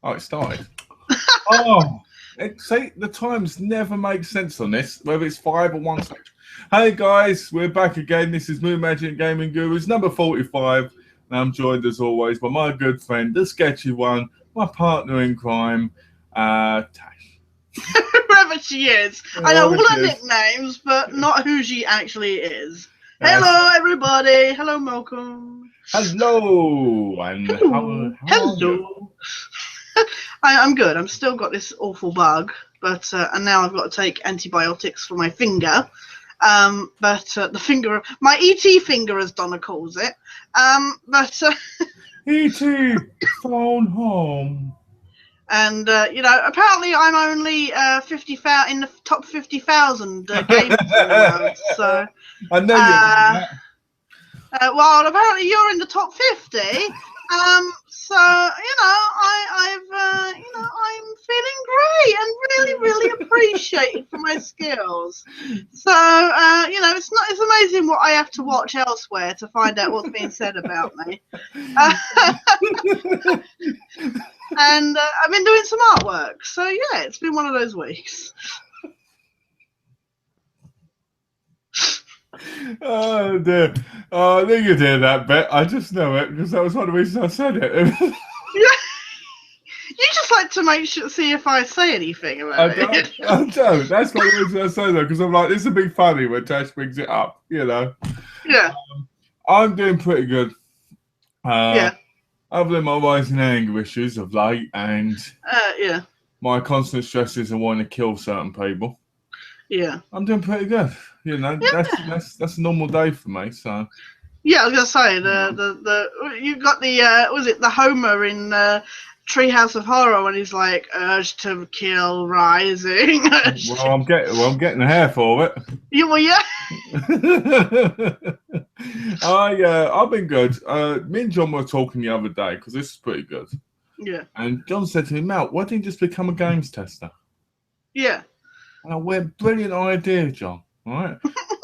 Oh, it started. Oh, see, the times never make sense on this, whether it's 5 or 1 second. Hey guys, we're back again. This is Moon Magic Gaming Gurus number 45, and I'm joined as always by my good friend, the sketchy one, my partner in crime, Tash. Whoever she is. I know all her nicknames, but not who she actually is. Hello, everybody. Hello, Malcolm. Hello. And hello. How are you? I'm good. I've still got this awful bug, but and now I've got to take antibiotics for my finger. But the finger, my ET finger, as Donna calls it. ET phone home. And apparently I'm only 50,000 in the top 50,000 gamers in the world. So I know you're well, apparently you're in the top 50. So I'm feeling great and really appreciated for my skills. So it's amazing what I have to watch elsewhere to find out what's being said about me. And I've been doing some artwork, so yeah, it's been one of those weeks. Oh dear! Oh, I think you did that bit. I just know it because that was one of the reasons I said it. Yeah, you just like to see if I say anything about it. I don't. That's one of the reasons I say that because I'm like, this would be funny when Tash brings it up. Yeah. I'm doing pretty good. Yeah. Other than my rising anger issues of late and my constant stresses and wanting to kill certain people. Yeah. I'm doing pretty good. That's a normal day for me. So. Yeah, I was gonna say you got the was it the Homer in Treehouse of Horror when he's like urge to kill rising. Well, I'm getting the hair for it. Yeah. I've been good. Me and John were talking the other day because this is pretty good. Yeah. And John said to me, Mel, why didn't you just become a games tester? Yeah. And I went, brilliant idea, John. All right.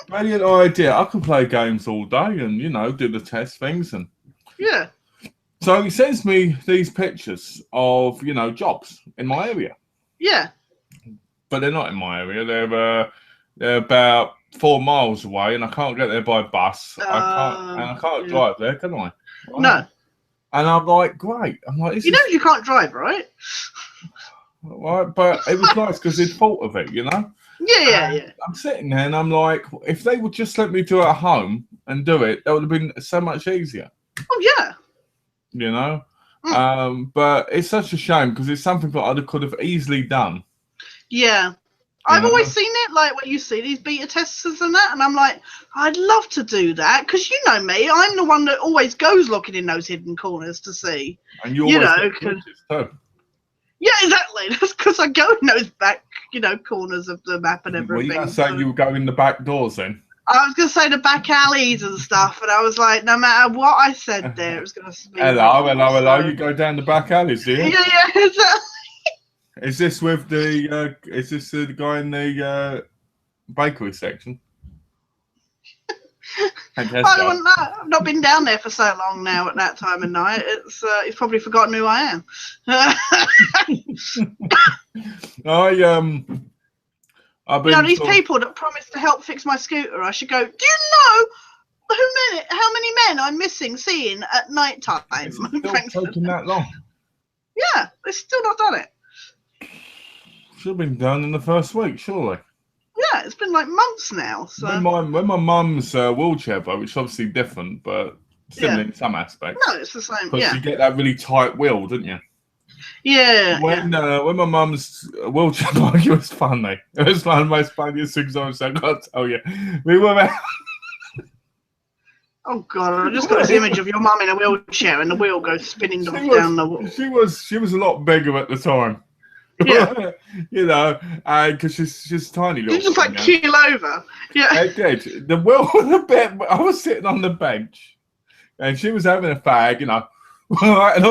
Brilliant idea. I can play games all day and, do the test things. And yeah. So he sends me these pictures of, jobs in my area. Yeah. But they're not in my area. They're about 4 miles away and I can't get there by bus. I can't drive there, can I? Right? No. And I'm like, great. I'm like, you can't drive, right? Right, but it was nice because he'd thought of it, Yeah. I'm sitting there and I'm like, if they would just let me do it at home and do it, that would have been so much easier. Oh, yeah. But it's such a shame because it's something that I could have easily done. Yeah. I've always seen it, like when you see these beta testers and that, and I'm like, I'd love to do that because you know me, I'm the one that always goes looking in those hidden corners to see. And you always too. Yeah, exactly. That's because I go in those back, corners of the map and everything. Well, you're saying you go in the back doors then? I was going to say the back alleys and stuff, and I was like, no matter what I said there, it was going to be... Hello. You go down the back alleys, do you? Yeah, exactly. Is this with the... is this the guy in the bakery section? I don't know. I've not been down there for so long now at that time of night. He's probably forgotten who I am. I've been these people that promised to help fix my scooter, I should go, do you know how many men I'm seeing at night time? It's still taking that long. Yeah, they've still not done it. Should have been done in the first week, surely. Yeah, it's been like months now. So when my mum's wheelchair broke, which is obviously different, but similar in some aspects. No, it's the same. Because you get that really tight wheel, don't you? Yeah. When my mum's wheelchair broke, it was funny. It was one of the most funniest things I've got to tell you. We were. Oh God! I just got this image of your mum in a wheelchair and the wheel goes spinning down the wall. She was a lot bigger at the time. Yeah. Because she's tiny little. You just like keel over. Yeah. I did. The wheel was a bit. I was sitting on the bench, and she was having a fag, and all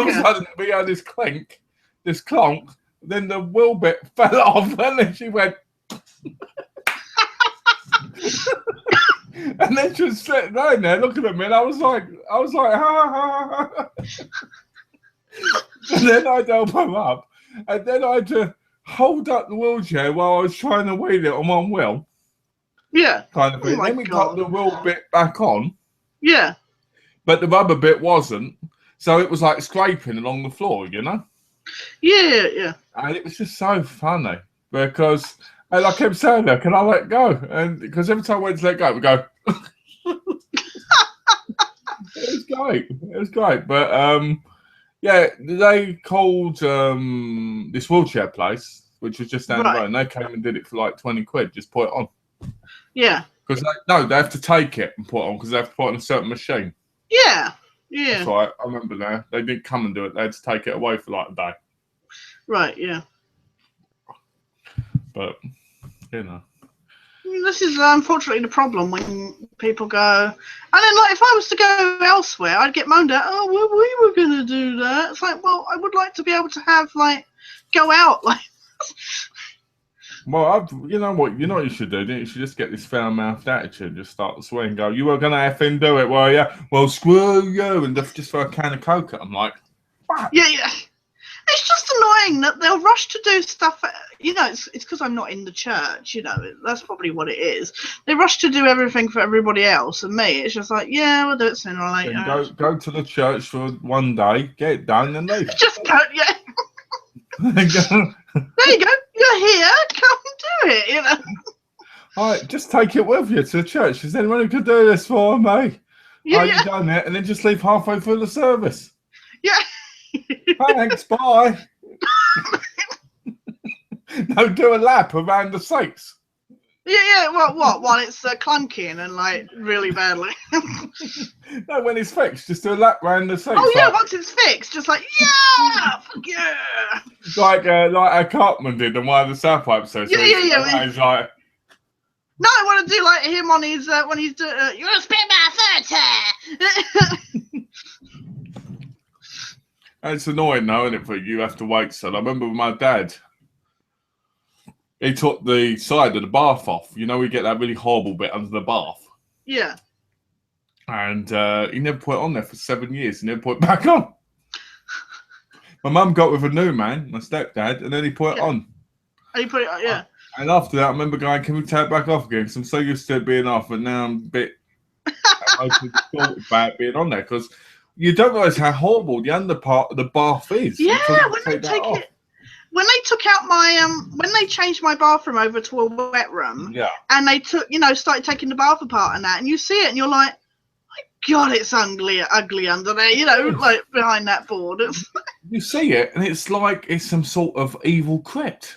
of a sudden we had this clonk. Then the wheel bit fell off, and then she went. And then she was sitting there looking at me, and I was like, ha ha ha. And then I'd help him up. And then I had to hold up the wheelchair while I was trying to wheel it on one wheel. Yeah. Kind of Oh thing. my Then we God. got the wheel bit back on, Yeah. but the rubber bit wasn't. So it was like scraping along the floor, you know? Yeah. And it was just so funny because, and I kept saying, can I let go? And because every time I went to let go, we go. It was great. It was great. But yeah, they called this wheelchair place, which was just down the road, and they came and did it for like 20 quid, just put it on. Yeah. Because they have to take it and put it on because they have to put it on a certain machine. Yeah. That's right. I remember now. They didn't come and do it. They had to take it away for like a day. Right, yeah. But, you know. This is unfortunately the problem when people go, and then like if I was to go elsewhere, I'd get moaned at. Oh, well, we were going to do that. It's like, well, I would like to be able to have like go out like. Well, you know what you should do? You should just get this foul-mouthed attitude, just start to swear and go, you were going to effing do it, were you? Well, screw you, and just throw a can of Coke at them, like, fuck. Yeah. It's just annoying that they'll rush to do stuff. You know, it's because I'm not in the church. You know, that's probably what it is. They rush to do everything for everybody else, and me, it's just like, yeah, we'll do it sooner or later. Then go to the church for one day, get it done, and leave. Just go, yeah. There you go. You're here. Come do it. You know. All right, just take it with you to the church. Is anyone who could do this for me? Yeah. You've done it, and then just leave halfway through the service. Yeah. Thanks, bye. No, do a lap around the seats. Yeah. What? While it's clunking and like really badly. No, when it's fixed, just do a lap around the seats. Oh yeah, once it's fixed, just like yeah, fuck yeah. Like our Cartman did on one of the South Park episodes. Yeah. He's like, no, I want to do like him on his when he's doing. You're gonna spit my 30. it's annoying though, isn't it? For you have to wait. So I remember with my dad. He took the side of the bath off. You know, we get that really horrible bit under the bath. Yeah. And he never put it on there for 7 years. He never put it back on. My mum got with a new man, my stepdad, and then he put it on. And he put it on, yeah. And after that, I remember going, can we take it back off again? Because I'm so used to it being off, and now I'm a bit about being on there. Because you don't realise how horrible the under part of the bath is. Yeah, when they take it. When they took out my when they changed my bathroom over to a wet room, and they took, started taking the bath apart and that, and you see it, and you're like, my God, it's ugly under there, like behind that board. You see it, and it's like it's some sort of evil crypt.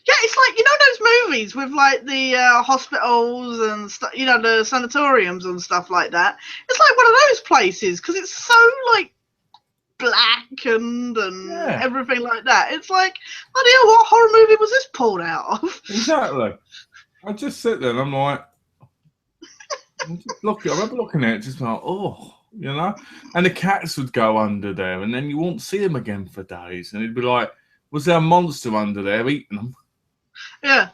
Yeah, it's like those movies with like the hospitals and stuff, the sanatoriums and stuff like that. It's like one of those places because it's so like blackened and everything like that. It's like, bloody hell, what horror movie was this pulled out of? Exactly. I just sit there and I'm like, I remember looking at it, just like, oh, and the cats would go under there, and then you won't see them again for days, and it'd be like, was there a monster under there eating them? Yeah.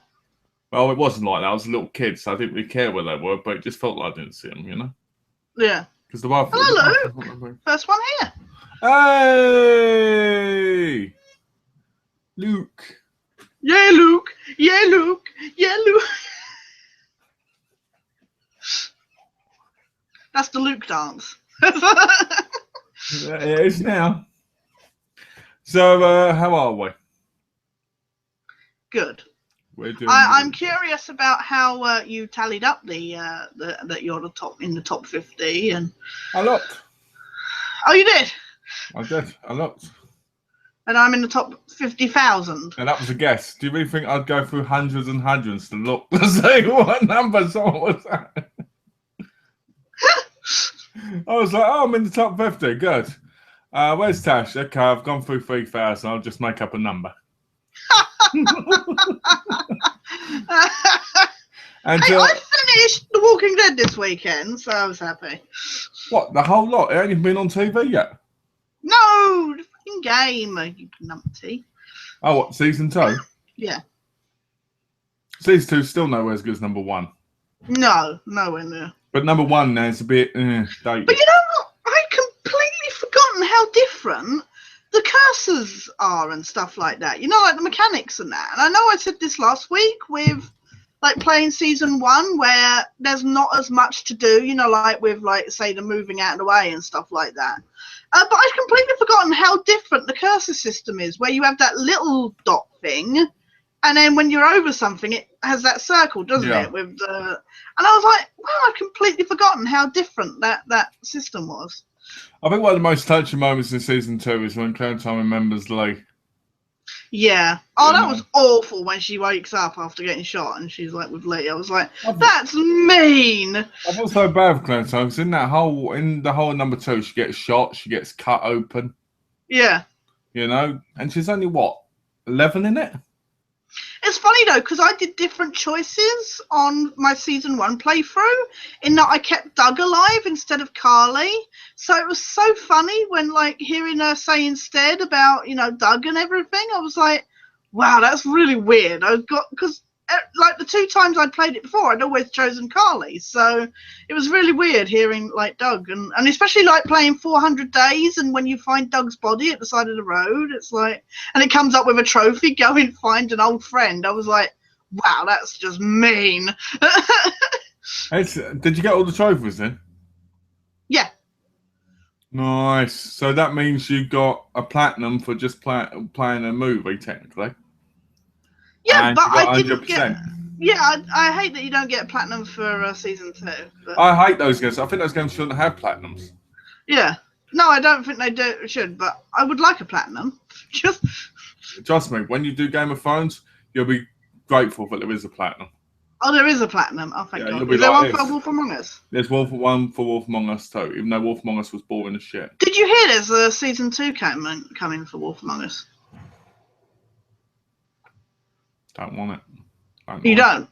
Well, it wasn't like that. I was a little kid, so I didn't really care where they were, but it just felt like I didn't see them, Yeah. Because the hello, Luke. First one here. Hey, Luke. Yeah, Luke. Yeah, Luke. Yeah, Luke. That's the Luke dance. It is now. So, how are we? Good. We're doing. I'm curious about how you tallied up that you're in the top 50 and. I looked. Oh, you did. I did. I looked. And I'm in the top 50,000. And that was a guess. Do you really think I'd go through hundreds and hundreds to look to see what number someone was at? I was like, oh, I'm in the top 50. Good. Where's Tash? Okay, I've gone through 3,000. I'll just make up a number. And hey, I finished The Walking Dead this weekend, so I was happy. What, the whole lot? It ain't even been on TV yet? No, the fucking game, you numpty. Oh, what, season 2? Yeah. Season 2 still nowhere as good as number 1. No, nowhere near. But number 1 now is a bit dated. But you know what? I'd completely forgotten how different the curses are and stuff like that. You know, like the mechanics and that. And I know I said this last week with like playing season 1 where there's not as much to do, you know, like with like say the moving out of the way and stuff like that. But I've completely forgotten how different the cursor system is, where you have that little dot thing, and then when you're over something, it has that circle, doesn't it? With the, and I was like, wow, I've completely forgotten how different that system was. I think one of the most touching moments in season 2 is when Clementine remembers Lee. Yeah. Oh, that was awful when she wakes up after getting shot and she's like with Lee. I was like, that's mean. I feel so bad for Clementine because in the whole number 2, she gets shot, she gets cut open. Yeah. You know, and she's only what, 11 in it? It's funny though, because I did different choices on my season 1 playthrough in that I kept Doug alive instead of Carly. So it was so funny when like hearing her say instead about, you know, Doug and everything. I was like, wow, that's really weird. Because like the 2 times I'd played it before, I'd always chosen Carly. So it was really weird hearing like Doug and especially like playing 400 Days and when you find Doug's body at the side of the road, it's like, and it comes up with a trophy, go and find an old friend. I was like, wow, that's just mean. Did you get all the trophies then? Yeah. Nice. So that means you got a platinum for just playing a movie, technically. Yeah, and but I 100%. didn't get. Yeah, I hate that you don't get platinum for season 2. But... I hate those games. I think those games shouldn't have platinums. Yeah. No, I don't think they should, but I would like a platinum. Trust me, when you do Game of Thrones, you'll be grateful that there is a platinum. Oh, there is a platinum. Oh, thank God. Is there one for Wolf Among Us? There's one for Wolf Among Us too, even though Wolf Among Us was boring as shit. Did you hear there's a season 2 coming for Wolf Among Us? Don't want it. You don't?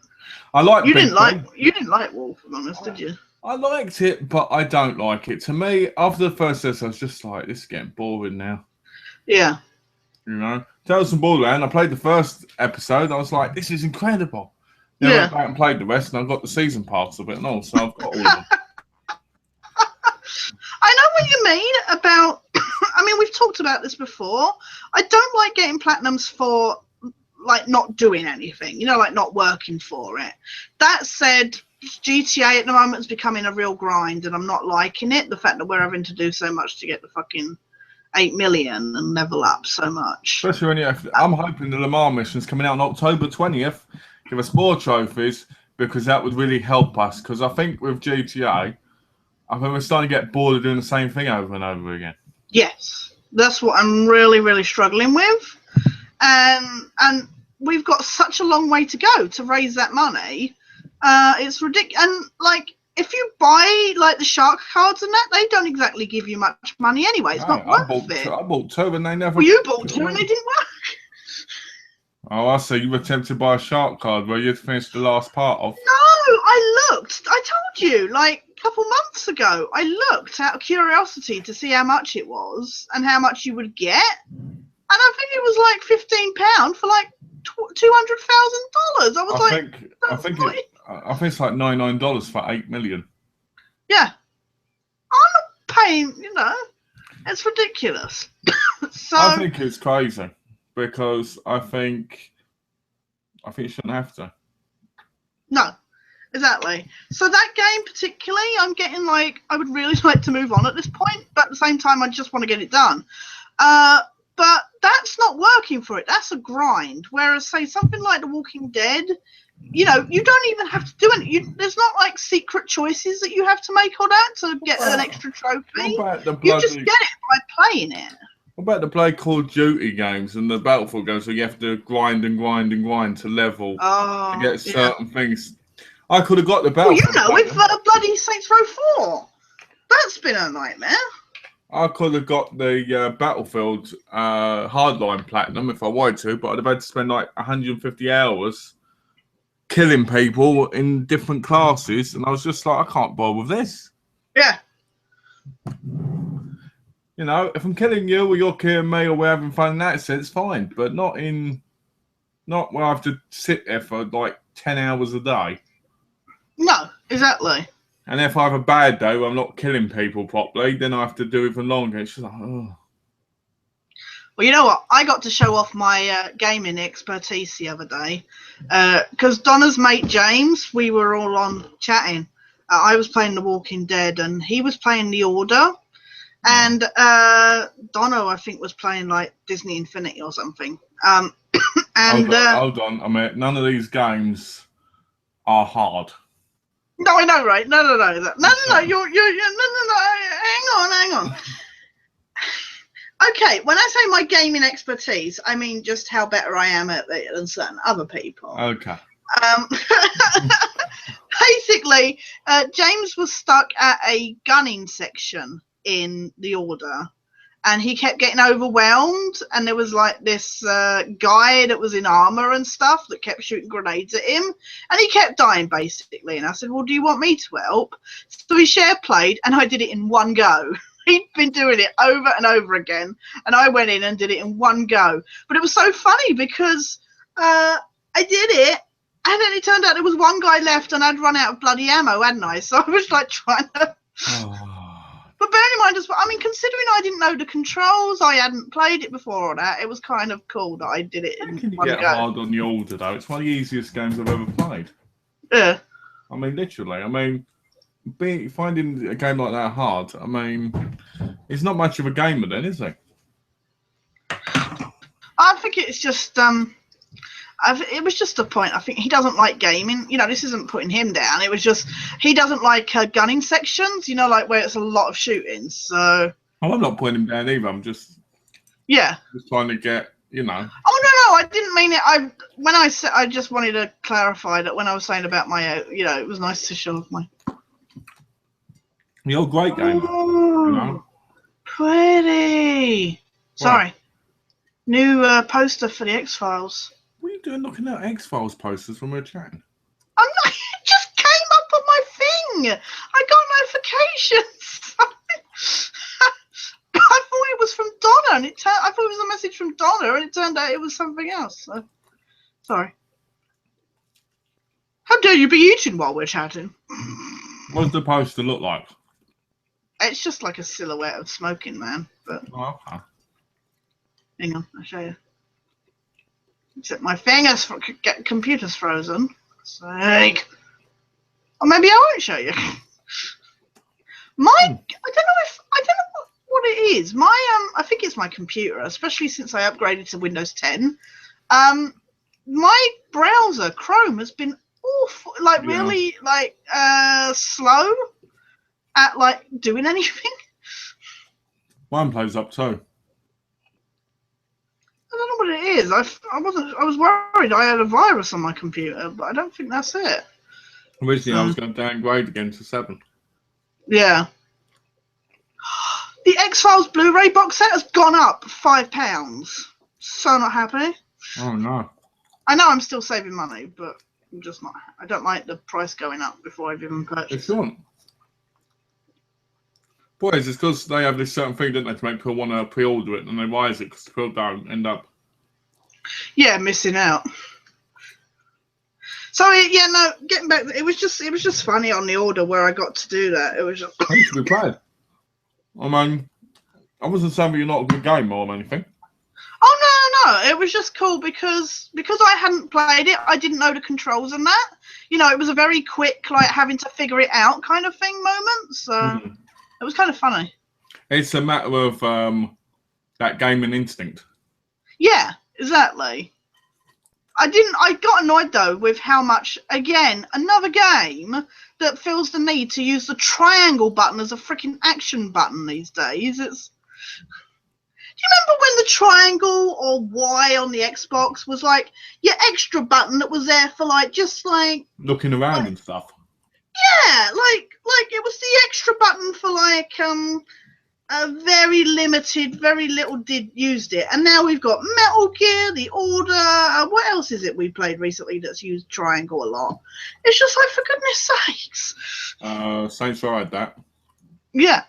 I like. You didn't like Wolf Among Us, did you? I liked it, but I don't like it. To me, after the first episode, I was just like, this is getting boring now. Yeah. You know, Tales from Borderland. I played the first episode. I was like, this is incredible. Then I went back and played the rest, and I got the season pass of it and all. So I've got all of them. I know what you mean about. I mean, we've talked about this before. I don't like getting platinums for like not doing anything, you know, like not working for it. That said, GTA at the moment is becoming a real grind and I'm not liking it. The fact that we're having to do so much to get the fucking 8 million and level up so much. Especially when I'm hoping the Le Mans mission's coming out on October 20th. Give us more trophies because that would really help us. Because I think with GTA, I think we're starting to get bored of doing the same thing over and over again. Yes, that's what I'm really, really struggling with. And we've got such a long way to go to raise that money. It's ridiculous. And like, if you buy like the shark cards and that, they don't exactly give you much money anyway. It's not worth it. I bought 2 and they never. Well, you bought 2 and they didn't work. Oh, I see. You were tempted to buy a shark card where you'd finished the last part of. No, I looked. I told you, like a couple months ago, I looked out of curiosity to see how much it was and how much you would get. And I think it was like £15 for like $200,000. I think it's like $99 for 8 million. Yeah, I'm not paying. You know, it's ridiculous. So I think it's crazy because I think you shouldn't have to. No, exactly. So that game particularly, I'm getting like I would really like to move on at this point, but at the same time, I just want to get it done. But that's not working for it. That's a grind. Whereas, say, something like The Walking Dead, you know, you don't even have to do it. There's not like secret choices that you have to make or that to get an extra trophy. You just get it by playing it. What about the play Call of Duty games and the Battlefield games where you have to grind and grind and grind to level to get certain things? I could have got the Battlefield. Well, you know, with bloody Saints Row 4, that's been a nightmare. I could have got the Battlefield Hardline Platinum if I wanted to, but I'd have had to spend like 150 hours killing people in different classes, and I was just like, I can't bother with this. Yeah. You know, if I'm killing you or you're killing me or we're having fun in that sense, fine, but not where I have to sit there for like 10 hours a day. No, exactly. And if I have a bad day where I'm not killing people properly, then I have to do even longer. It's just like, oh. Well, you know what? I got to show off my gaming expertise the other day because Donna's mate James, we were all on chatting. I was playing The Walking Dead and he was playing The Order. And Donna, I think, was playing like Disney Infinity or something. Hold on. I mean, none of these games are hard. No, I know, right? No. You're hang on. Okay, when I say my gaming expertise, I mean just how better I am at it than certain other people. Okay. Basically, James was stuck at a gunning section in The Order, and he kept getting overwhelmed, and there was like this guy that was in armor and stuff that kept shooting grenades at him, and he kept dying basically. And I said, well, do you want me to help? So we share played, and I did it in one go. He'd been doing it over and over again, and I went in and did it in one go. But it was so funny because I did it, and then it turned out there was one guy left, and I'd run out of bloody ammo, hadn't I? So I was like trying to... But bearing in mind, I mean, considering I didn't know the controls, I hadn't played it before or that, it was kind of cool that I did it in one go. You get hard on The Order, though. It's one of the easiest games I've ever played. Yeah. I mean, literally. I mean, finding a game like that hard, I mean, it's not much of a gamer then, is it? I think it's just... it was just a point. I think he doesn't like gaming. You know, this isn't putting him down. It was just he doesn't like gunning sections. You know, like where it's a lot of shooting. So. Oh, I'm not putting him down either. I'm just. Yeah. Just trying to get, you know. Oh no! I didn't mean it. When I said, I just wanted to clarify that when I was saying about my, you know, it was nice to show off my. You're a great gamer. Oh, you know? Pretty. Sorry. New poster for the X-Files. What are you doing looking at X-Files posters when we're chatting? I'm not, it just came up on my thing. I got notifications. I thought it was from Donna, and I thought it was a message from Donna, and it turned out it was something else. So, sorry. How dare you be eating while we're chatting? What does the poster look like? It's just like a silhouette of smoking man. But okay. Hang on, I'll show you. Except my fingers get computers frozen. Sake. Or maybe I won't show you. I don't know what it is. I think it's my computer, especially since I upgraded to Windows 10. My browser Chrome has been awful, really slow at like doing anything. Mine plays up too. I don't know what it is. I was worried I had a virus on my computer, but I don't think that's it. Originally, I was going to downgrade again to 7. Yeah. The X-Files Blu-ray box set has gone up £5. So not happy. Oh no. I know I'm still saving money, but I'm just not. I don't like the price going up before I've even purchased. It's shouldn't. Boys, it's because they have this certain thing, don't they, to make people want to pre-order it, and they rise it because people don't end up. Yeah, missing out. So yeah, no, getting back, it was just funny on The Order where I got to do that. It was just. It used to be played. I mean, I wasn't saying you're not a good gamer or anything. Oh no, it was just cool because I hadn't played it, I didn't know the controls and that. You know, it was a very quick, like having to figure it out kind of thing moment. So it was kind of funny. It's a matter of that gaming instinct. Yeah, exactly. I got annoyed though with how much, again, another game that feels the need to use the triangle button as a freaking action button these days. It's. Do you remember when the triangle or Y on the Xbox was like your extra button that was there for like just like looking around and stuff? Yeah, like it was the extra button for like a very limited, very little used it, and now we've got Metal Gear, The Order. What else is it we played recently that's used triangle a lot? It's just like, for goodness sakes. Saints Row had that. Yeah,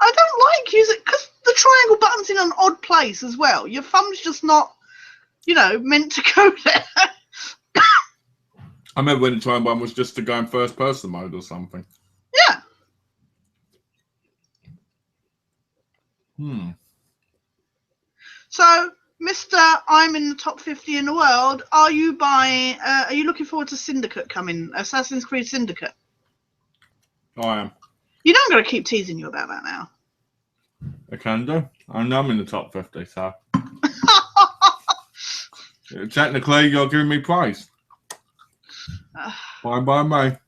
I don't like using it because the triangle button's in an odd place as well. Your thumb's just not, meant to go there. I remember when the triangle button was just to go in first person mode or something. Yeah. So, Mister, I'm in the top 50 in the world. Are you buying? Are you looking forward to Syndicate coming? Assassin's Creed Syndicate. I am. You know I'm going to keep teasing you about that now. I can do. I know I'm in the top 50, so. Technically, you're giving me praise. Bye bye, mate.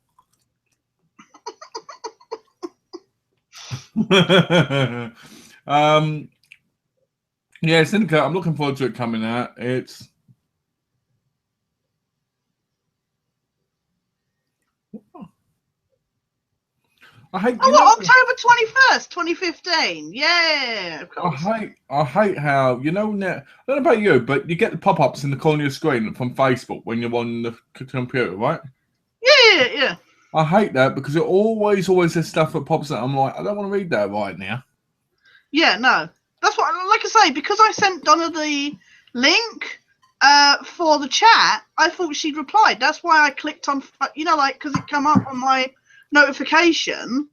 Yeah, Syndicate. I'm looking forward to it coming out. It's I hate. October 21st, 2015. Yeah, of course. I hate how I don't know about you, but you get the pop-ups in the corner of your screen from Facebook when you're on the computer, right? Yeah. I hate that because it always has stuff that pops up. I'm like, I don't want to read that right now. Yeah, no. That's what, like I say, because I sent Donna the link for the chat, I thought she'd replied. That's why I clicked on, because it come up on my notification.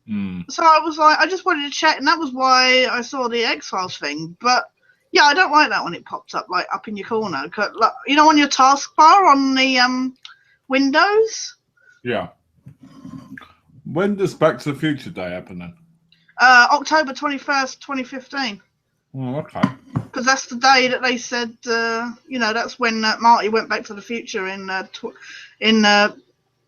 So I was like, I just wanted to check, and that was why I saw the X-Files thing. But yeah, I don't like that when it pops up, like up in your corner. Like, on your taskbar on the Windows. Yeah. When does Back to the Future Day happen then? October 21st, 2015. Oh, okay. Because that's the day that they said, that's when Marty went back to the future in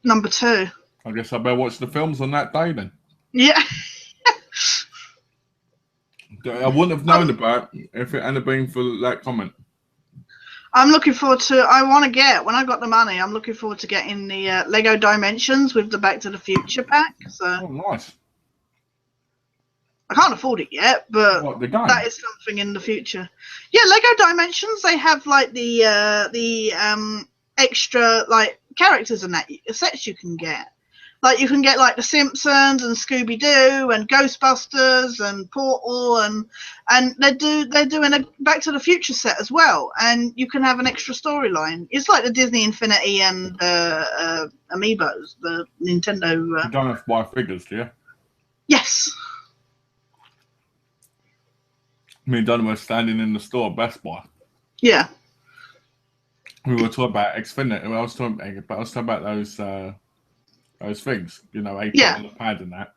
number 2. I guess I better watch the films on that day then. Yeah. I wouldn't have known about if it hadn't been for that comment. I'm looking forward to. When I got the money, I'm looking forward to getting the Lego Dimensions with the Back to the Future pack. So. Oh, nice. I can't afford it yet, but that is something in the future. Yeah, Lego Dimensions. They have like the extra like characters and that sets you can get. Like you can get like the Simpsons and Scooby Doo and Ghostbusters and Portal and they're doing a Back to the Future set as well, and you can have an extra storyline. It's like the Disney Infinity and Amiibos, the Nintendo. You don't have to buy figures, do you? Yes. Me and Donna were standing in the store at Best Buy. Yeah. We were talking about Xfinity. I was talking about those things, 8 on the pad and that.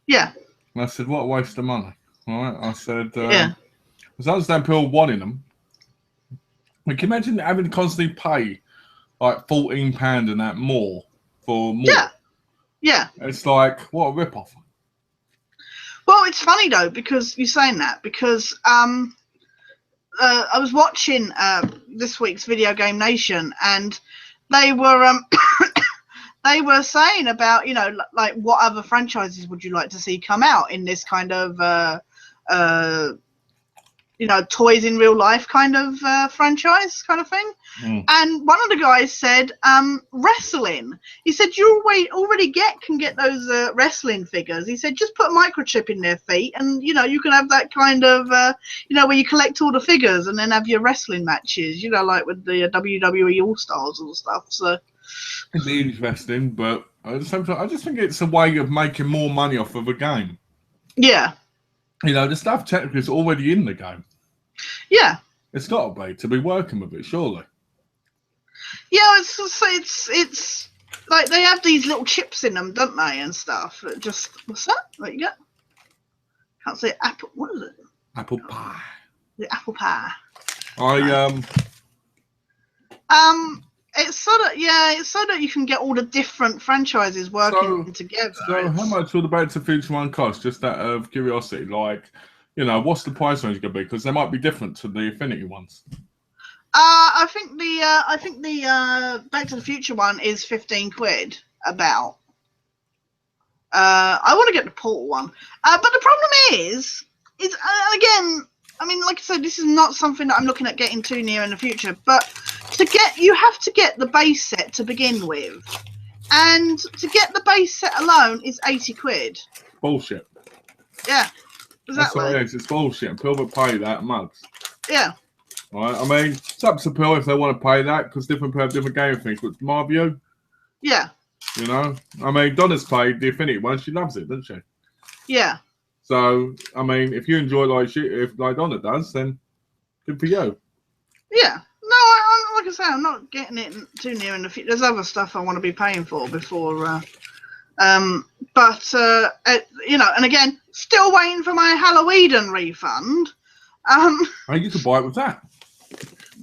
Yeah. And I said, what a waste of money. All right. I said, yeah. Because I understand people wanting them. Can you imagine having to constantly pay like £14 and that more for more? Yeah. Yeah. It's like, what a rip-off. Well, it's funny though, because you're saying that, because I was watching this week's Video Game Nation, and they were they were saying about, like what other franchises would you like to see come out in this kind of toys in real life kind of franchise kind of thing. And one of the guys said wrestling. He said you already can get those wrestling figures. He said just put a microchip in their feet, and you can have that kind of where you collect all the figures and then have your wrestling matches, like with the WWE All Stars and stuff. So it'd be interesting, but at the same time, I just think it's a way of making more money off of a game. Yeah. The stuff technically is already in the game. Yeah. It's got to be working with it, surely. Yeah, it's like they have these little chips in them, don't they, and stuff. What's that? There you go. Can't say apple. What is it? Apple pie. The apple pie. It's so that you can get all the different franchises working together. So how much will the Back to the Future one cost? Just out of curiosity, like, what's the price range going to be? Because they might be different to the Infinity ones. I think the Back to the Future one is £15 about. I want to get the Portal one, but the problem is again. I mean, like I said, this is not something that I'm looking at getting too near in the future. But you have to get the base set to begin with, and to get the base set alone is £80. Bullshit. Yeah, exactly. That's what it is. It's bullshit. People that pay that mugs. Yeah. Right. I mean, it's up to people if they want to pay that, because different people have different game things. But my view. Yeah. I mean, Donna's played the Infinity one. She loves it, doesn't she? Yeah. So, I mean, if you enjoy if like Donna does, then Good for you. Yeah. No, like I say, I'm not getting it too near in the future. There's other stuff I want to be paying for before. You know, and again, still waiting for my Halloween refund. Oh, you could buy it with that.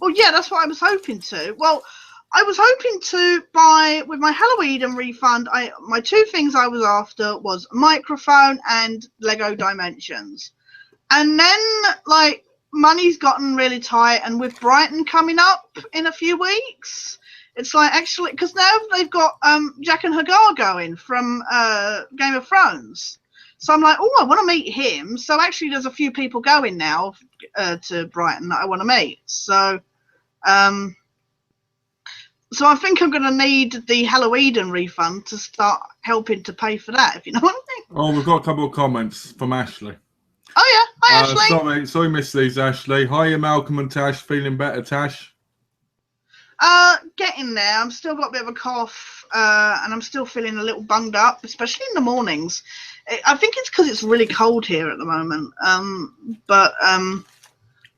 Well, yeah, that's what I was hoping to. Well, I was hoping to buy with my Halloween refund. My two things I was after was a microphone and Lego Dimensions, and then like money's gotten really tight, and with Brighton coming up in a few weeks, it's like actually because now they've got Jack and Hagar going from Game of Thrones. So I'm like, oh, I want to meet him. So actually, there's a few people going now to Brighton that I want to meet. So I think I'm going to need the Halloween refund to start helping to pay for that, if you know what I mean. Oh, we've got a couple of comments from Ashley. Oh, yeah. Hi, Ashley. Sorry, missed these, Ashley. Hiya, Malcolm and Tash. Feeling better, Tash? Getting there. I'm still got a bit of a cough, and I'm still feeling a little bunged up, especially in the mornings. I think it's because it's really cold here at the moment.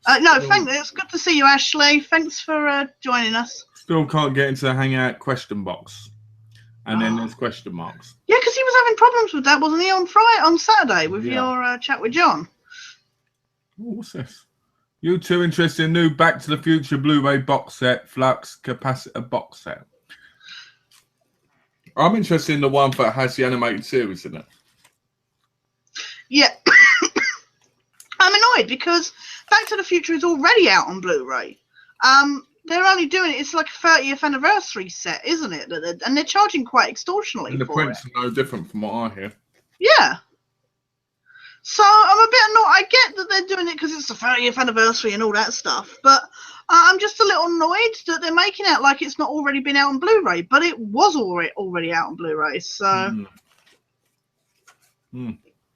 It's good to see you, Ashley. Thanks for joining us. Still can't get into the Hangout question box. And then there's question marks. Yeah, because he was having problems with that, wasn't he, on Saturday with your chat with John? Oh, what's this? You two interested in new Back to the Future Blu-ray box set, Flux capacitor box set? I'm interested in the one that has the animated series in it. Yeah. I'm annoyed because Back to the Future is already out on Blu-ray. They're only doing it. It's like a 30th anniversary set, isn't it? And they're charging quite extortionately and the for prints it. are no different from what I hear. Yeah. So I'm a bit annoyed. I get that they're doing it because it's the 30th anniversary and all that stuff, but I'm just a little annoyed that they're making it like it's not already been out on Blu-ray, but it was already out on Blu-ray. So.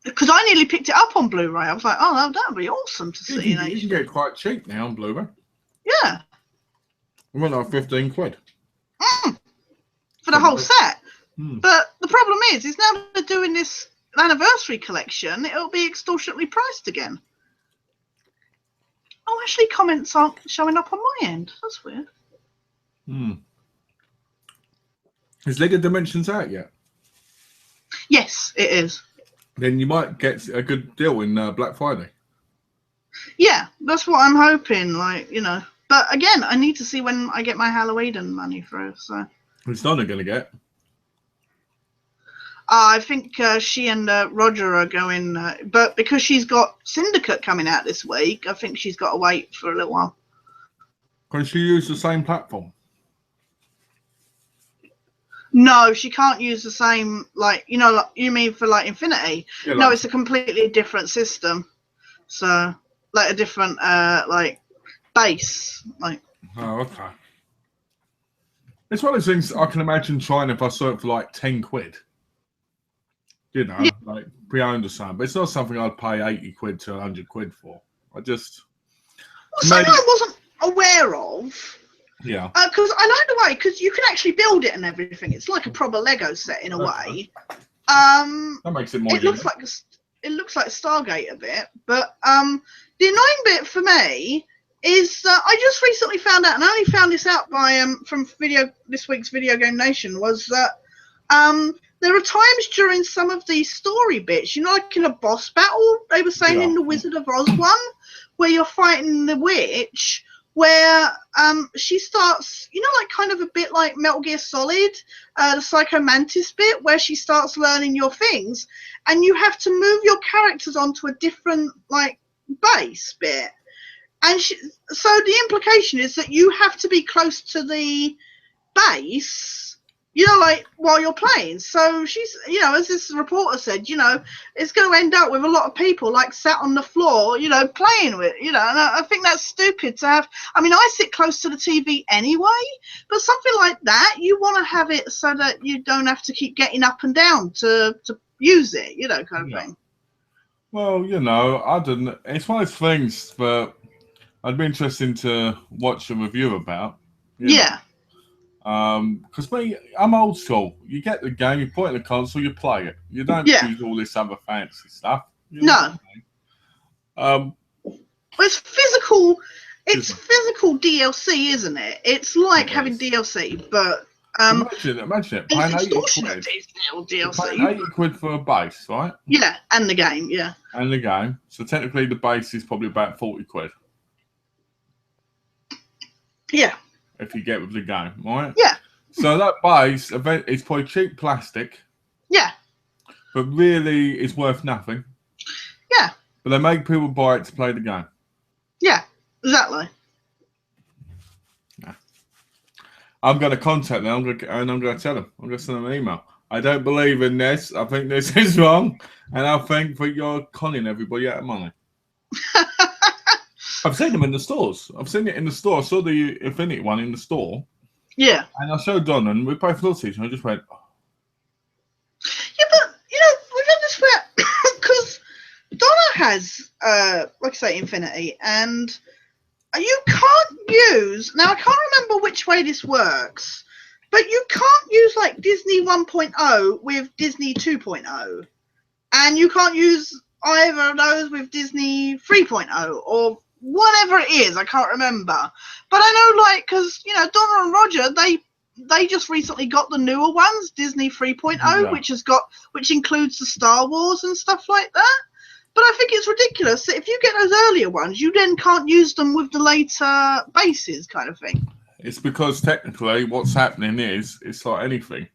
Because I nearly picked it up on Blu-ray. I was like, oh, that would be awesome to see. You can get it quite cheap now on Blu-ray. Yeah. It went like 15 quid. For the whole set. But the problem is now they're doing this anniversary collection, it'll be extortionately priced again. Oh, actually, comments aren't showing up on my end. That's weird. Is Lego Dimensions out yet? Yes, it is. Then you might get a good deal in Black Friday. Yeah, that's what I'm hoping. Like, you know, but again, I need to see when I get my Halloween money through. So it's Donna going to get. I think she and Roger are going, but because she's got Syndicate coming out this week, I think she's got to wait for a little while. Can she use the same platform? No, she can't use the same, like, you know, like, you mean for like Infinity? Yeah, no, it's a completely different system. So, like a different, like, base. Like. Oh, okay. It's one of those things I can imagine trying if I saw it for like 10 quid. You know, yeah. Like pre-owned or something. But it's not something I'd pay 80 quid to 100 quid for. I just. Well, something I wasn't aware of. Yeah. Because I like the way, because you can actually build it and everything. It's like a proper Lego set in a way. That makes it more. It looks like Stargate a bit, but the annoying bit for me is I just recently found out, and I only found this out by from this week's Video Game Nation, was that there are times during some of these story bits, you know, like in a boss battle, they were saying in the Wizard of Oz one, where you're fighting the witch. Where she starts, you know, like kind of a bit like Metal Gear Solid, the Psycho Mantis bit, where she starts learning your things, and you have to move your characters onto a different, like, base bit. And so the implication is that you have to be close to the base, you know, like, while you're playing. So she's, you know, as this reporter said, you know, it's going to end up with a lot of people, like, sat on the floor, you know, playing with, you know, and I think that's stupid to have. I mean, I sit close to the TV anyway, but something like that, you want to have it so that you don't have to keep getting up and down to use it, you know, kind of thing. Well, you know, it's one of those things that I'd be interested to watch a review about. Yeah. Because I'm old school. You get the game, you put it in the console, you play it. You don't use all this other fancy stuff. No. It's physical It's physical DLC, isn't it? It's like It having is. DLC, but Imagine it. and Paying it's 80 extortionate quid. DLC. Paying 80 quid for a base, right? Yeah, and the game, yeah. And the game. So technically the base is probably about 40 quid. Yeah. If you get with the game, right? Yeah. So that base event is probably cheap plastic. Yeah. But really it's worth nothing. Yeah. But they make people buy it to play the game. Yeah, exactly. Yeah. I'm going to contact them and I'm going to tell them. I'm going to send them an email. I don't believe in this. I think this is wrong. And I think that you're conning everybody out of money. I've seen them in the stores. I've seen it in the store. I saw the Infinity one in the store. Yeah. And I showed Don and we both looked at each other and I just went, oh. Yeah, but, we've had this where, because Donna has, like I say, Infinity, and you can't use, now I can't remember which way this works, but you can't use, like, Disney 1.0 with Disney 2.0, and you can't use either of those with Disney 3.0, or whatever it is, I can't remember. But I know, like, because, Donna and Roger, they just recently got the newer ones, Disney 3.0, Yeah. which includes the Star Wars and stuff like that. But I think it's ridiculous that if you get those earlier ones, you then can't use them with the later bases, kind of thing. It's because technically what's happening is it's like anything.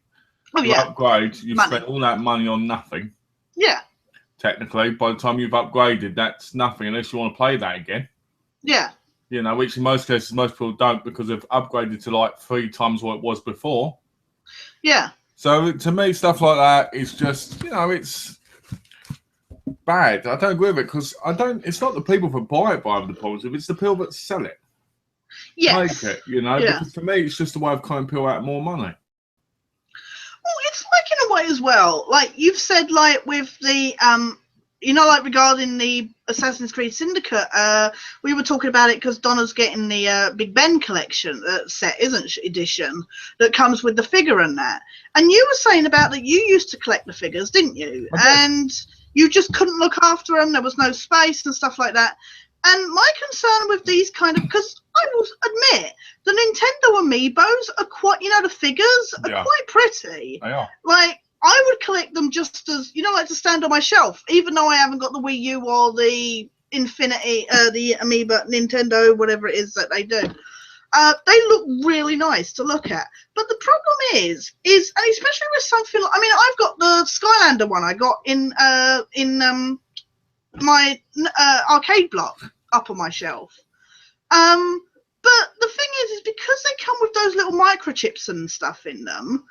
Oh, you yeah. upgrade, you spend all that money on nothing. Yeah. Technically, by the time you've upgraded, that's nothing unless you want to play that again. Yeah. Which in most cases, most people don't because they've upgraded to like 3 times what it was before. Yeah. So to me, stuff like that is just, it's bad. I don't agree with it because it's not the people that buy it the positive, it's the people that sell it. Yes. Make it, Yeah. because for me, it's just a way of calling people out more money. Well, it's like in a way as well, like you've said, like with the, like regarding the Assassin's Creed Syndicate, we were talking about it because Donna's getting the Big Ben collection set, isn't she, edition, that comes with the figure and that. And you were saying about that you used to collect the figures, didn't you? And you just couldn't look after them. There was no space and stuff like that. And my concern with these kind of, because I will admit, the Nintendo Amiibos are quite, the figures are quite pretty. They are. Like, I would collect them just as, like to stand on my shelf, even though I haven't got the Wii U or the Infinity, the Amiibo, Nintendo, whatever it is that they do. They look really nice to look at. But the problem is, and especially with something, I've got the Skylander one I got in my arcade block up on my shelf. But the thing is because they come with those little microchips and stuff in them,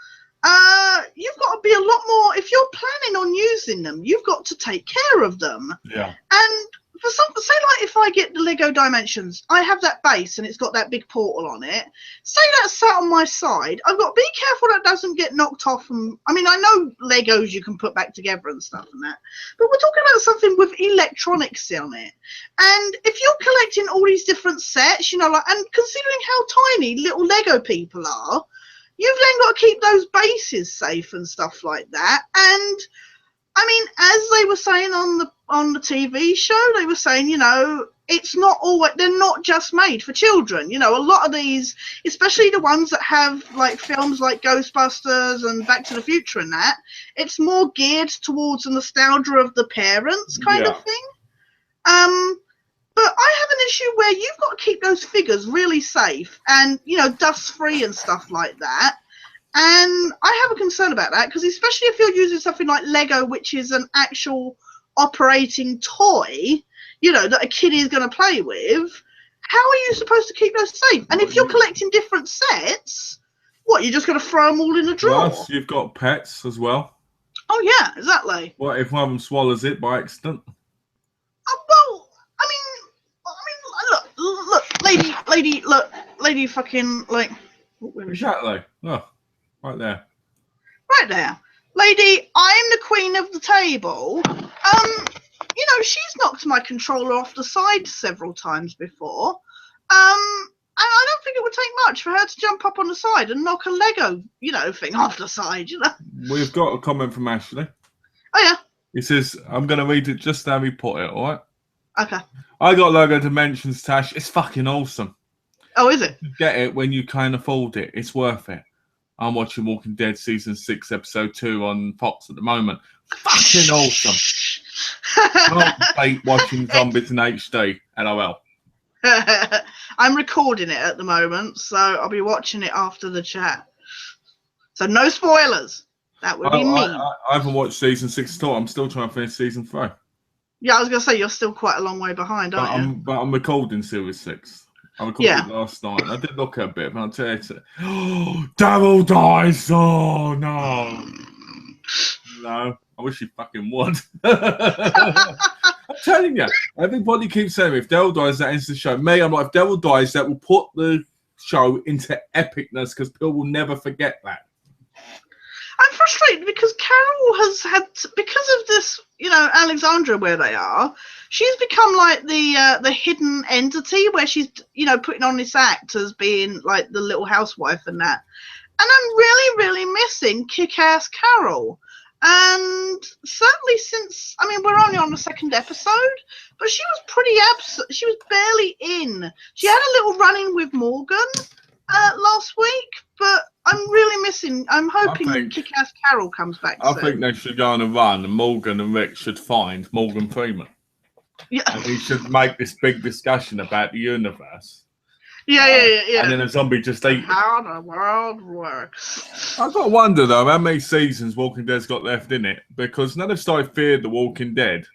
you've got to be a lot more, if you're planning on using them, you've got to take care of them. Yeah. And for some, say like if I get the Lego Dimensions, I have that base and it's got that big portal on it. Say that's sat on my side, I've got to be careful that doesn't get knocked off. And I know Legos you can put back together and stuff and that, but we're talking about something with electronics on it. And if you're collecting all these different sets, and considering how tiny little Lego people are, you've then got to keep those bases safe and stuff like that. And as they were saying on the TV show, they were saying, it's not always, they're not just made for children. A lot of these, especially the ones that have like films like Ghostbusters and Back to the Future and that, it's more geared towards the nostalgia of the parents kind of thing. But I have an issue where you've got to keep those figures really safe and, dust free and stuff like that. And I have a concern about that because especially if you're using something like Lego, which is an actual operating toy, that a kid is going to play with, how are you supposed to keep those safe? And if you're collecting different sets, what, you're just going to throw them all in a drawer? Plus, you've got pets as well. Oh, yeah, exactly. What if one of them swallows it by accident? Oh, well, look, lady fucking, like... Exactly. Oh, right there. Right there. Lady, I'm the queen of the table. She's knocked my controller off the side several times before. And I don't think it would take much for her to jump up on the side and knock a Lego, thing off the side, We've got a comment from Ashley. Oh, yeah. He says, I'm going to read it just how he put it, all right? Okay. I got Logo Dimensions, Tash. It's fucking awesome. Oh, is it? You get it when you can afford it. It's worth it. I'm watching Walking Dead season 6, episode 2 on Fox at the moment. Fucking awesome. Can't hate watching zombies in HD. LOL. I'm recording it at the moment, so I'll be watching it after the chat. So no spoilers. That would be me. I haven't watched season 6 at all. I'm still trying to finish season 3. Yeah, I was going to say, you're still quite a long way behind, aren't you? But I'm recording series 6. I recorded it last night. And I did look at a bit, but I'll tell you, Daryl dies. Oh, no. No, I wish he fucking would. I'm telling you, everybody keeps saying if Daryl dies, that ends the show. Me, I'm like, if Daryl dies, that will put the show into epicness because people will never forget that. I'm frustrated because Carol has had, because of this, Alexandra where they are, she's become like the hidden entity where she's, putting on this act as being like the little housewife and that. And I'm really, really missing kick-ass Carol. And certainly since, we're only on the second episode, but she was pretty absent. She was barely in. She had a little run-in with Morgan last week, but I'm really missing. I'm hoping kick-ass Carol comes back soon. I think they should go on a run, and Morgan and Rick should find Morgan Freeman. Yeah. And he should make this big discussion about the universe. Yeah. And then a zombie just eat. How the world works. I've got to wonder, though, how many seasons Walking Dead's got left in it. Because none of started feared The Walking Dead.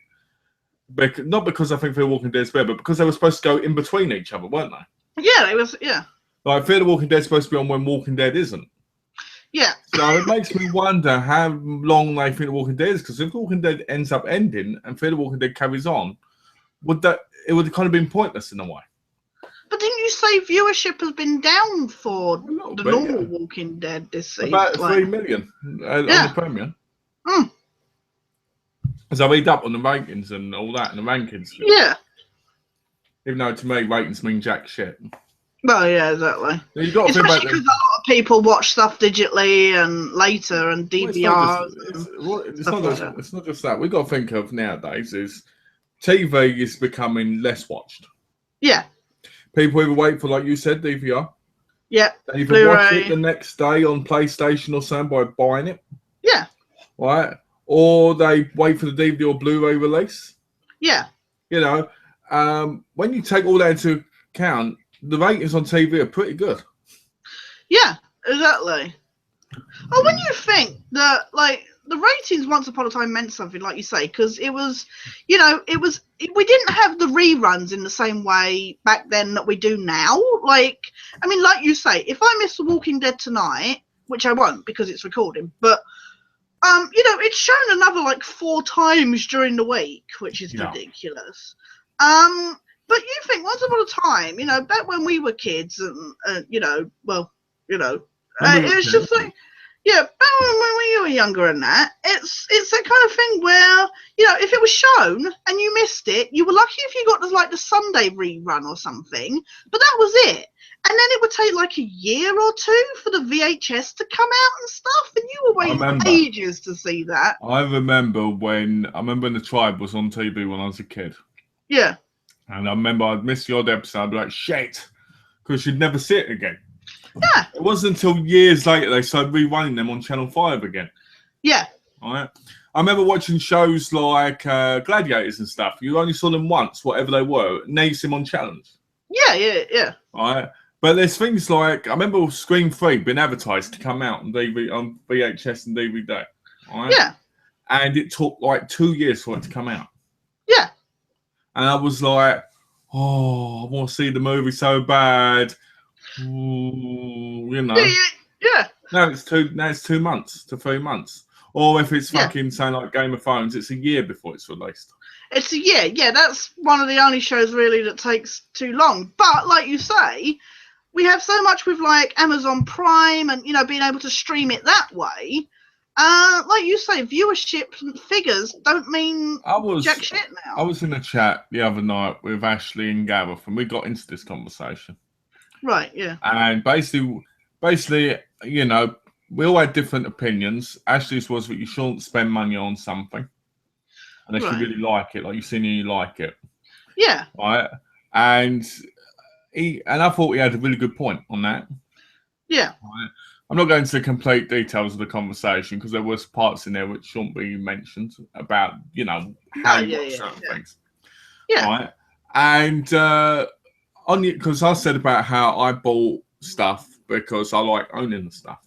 Not because I think Fear the Walking Dead's fair, but because they were supposed to go in between each other, weren't they? Yeah, they was, yeah. Like, Fear the Walking Dead's supposed to be on when Walking Dead isn't. Yeah. So it makes me wonder how long they think The Walking Dead is. Because if The Walking Dead ends up ending and Fear the Walking Dead carries on, it would have kind of been pointless in a way. But didn't you say viewership has been down for the normal Walking Dead this season? About 3 million on the premiere. Mm. So I read up on the ratings and all that, and the rankings. Yeah. Even though to me, ratings mean jack shit. Well, yeah, exactly. You got to especially because a lot of people watch stuff digitally and later and DVR. It's not just that. We've got to think of nowadays is TV is becoming less watched. Yeah. People either wait for, like you said, DVR. Yeah. They either watch it the next day on PlayStation or something by buying it. Yeah. Right? Or they wait for the DVD or Blu-ray release. Yeah. When you take all that into account, the ratings on TV are pretty good. Yeah, exactly. Well, when you think that, like, the ratings once upon a time meant something, like you say, because it was, we didn't have the reruns in the same way back then that we do now. Like you say, if I miss The Walking Dead tonight, which I won't because it's recording, but, it's shown another, like, 4 times during the week, which is ridiculous. But you think once upon a time, back when we were kids and, it was just like, yeah, back when we were younger and that, it's that kind of thing where, if it was shown and you missed it, you were lucky if you got the Sunday rerun or something, but that was it. And then it would take like a year or 2 for the VHS to come out and stuff, and you were waiting ages to see that. I remember when The Tribe was on TV when I was a kid. Yeah. And I remember I'd miss the odd episode, I'd be like, shit, because you'd never see it again. Yeah. It wasn't until years later they started rerunning them on Channel 5 again. Yeah. All right. I remember watching shows like Gladiators and stuff. You only saw them once, whatever they were. Now you see them on Challenge. Yeah. All right. But there's things like, I remember Scream 3 being advertised to come out on VHS and DVD. All right? Yeah. And it took like 2 years for it to come out. Yeah. And I was like, I want to see the movie so bad. Ooh, Yeah. Now it's 2 months to 3 months. Or if it's fucking saying like Game of Thrones, it's a year before it's released. It's a year. Yeah, that's one of the only shows really that takes too long. But like you say, we have so much with like Amazon Prime and, being able to stream it that way. Like you say, viewership figures don't mean jack shit now. I was in a chat the other night with Ashley and Gareth, and we got into this conversation. Right, yeah. And basically, we all had different opinions. Ashley's was that you shouldn't spend money on something unless you really like it, like you've seen and you like it. Yeah. right? And I thought he had a really good point on that. Yeah. Right? I'm not going into the complete details of the conversation because there was parts in there which shouldn't be mentioned about, how you watch certain things. Yeah. Right? And because I said about how I bought stuff because I like owning the stuff.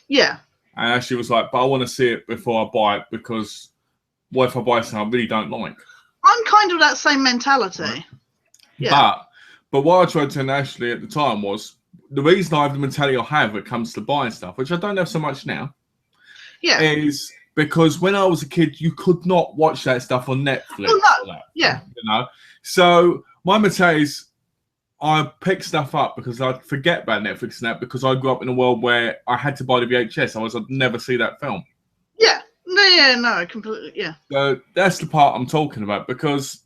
Yeah. And she was like, but I want to see it before I buy it because what if I buy something I really don't like? I'm kind of that same mentality. Right? Yeah. But what I tried to tell Ashley at the time was the reason I have the mentality I have when it comes to buying stuff, which I don't have so much now, is because when I was a kid, you could not watch that stuff on Netflix. Oh, no. Yeah. So my mentality is I pick stuff up because I forget about Netflix and that because I grew up in a world where I had to buy the VHS, otherwise I'd never see that film. Yeah. No, completely. Yeah. So that's the part I'm talking about because,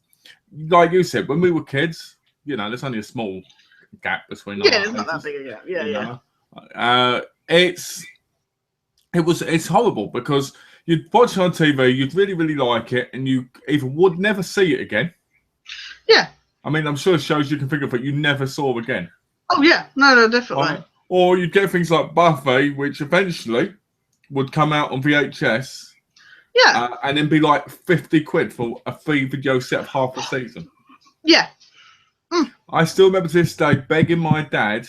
like you said, when we were kids, there's only a small gap between. Yeah, it's not that big a gap. Yeah. It's horrible because you'd watch it on TV, you'd really, really like it, and you either would never see it again. Yeah. I mean, I'm sure shows you can think of it you never saw again. Oh yeah, no, definitely. Or you'd get things like Buffy, which eventually would come out on VHS. Yeah. And then be like 50 quid for a free video set of half a season. Yeah. I still remember to this day begging my dad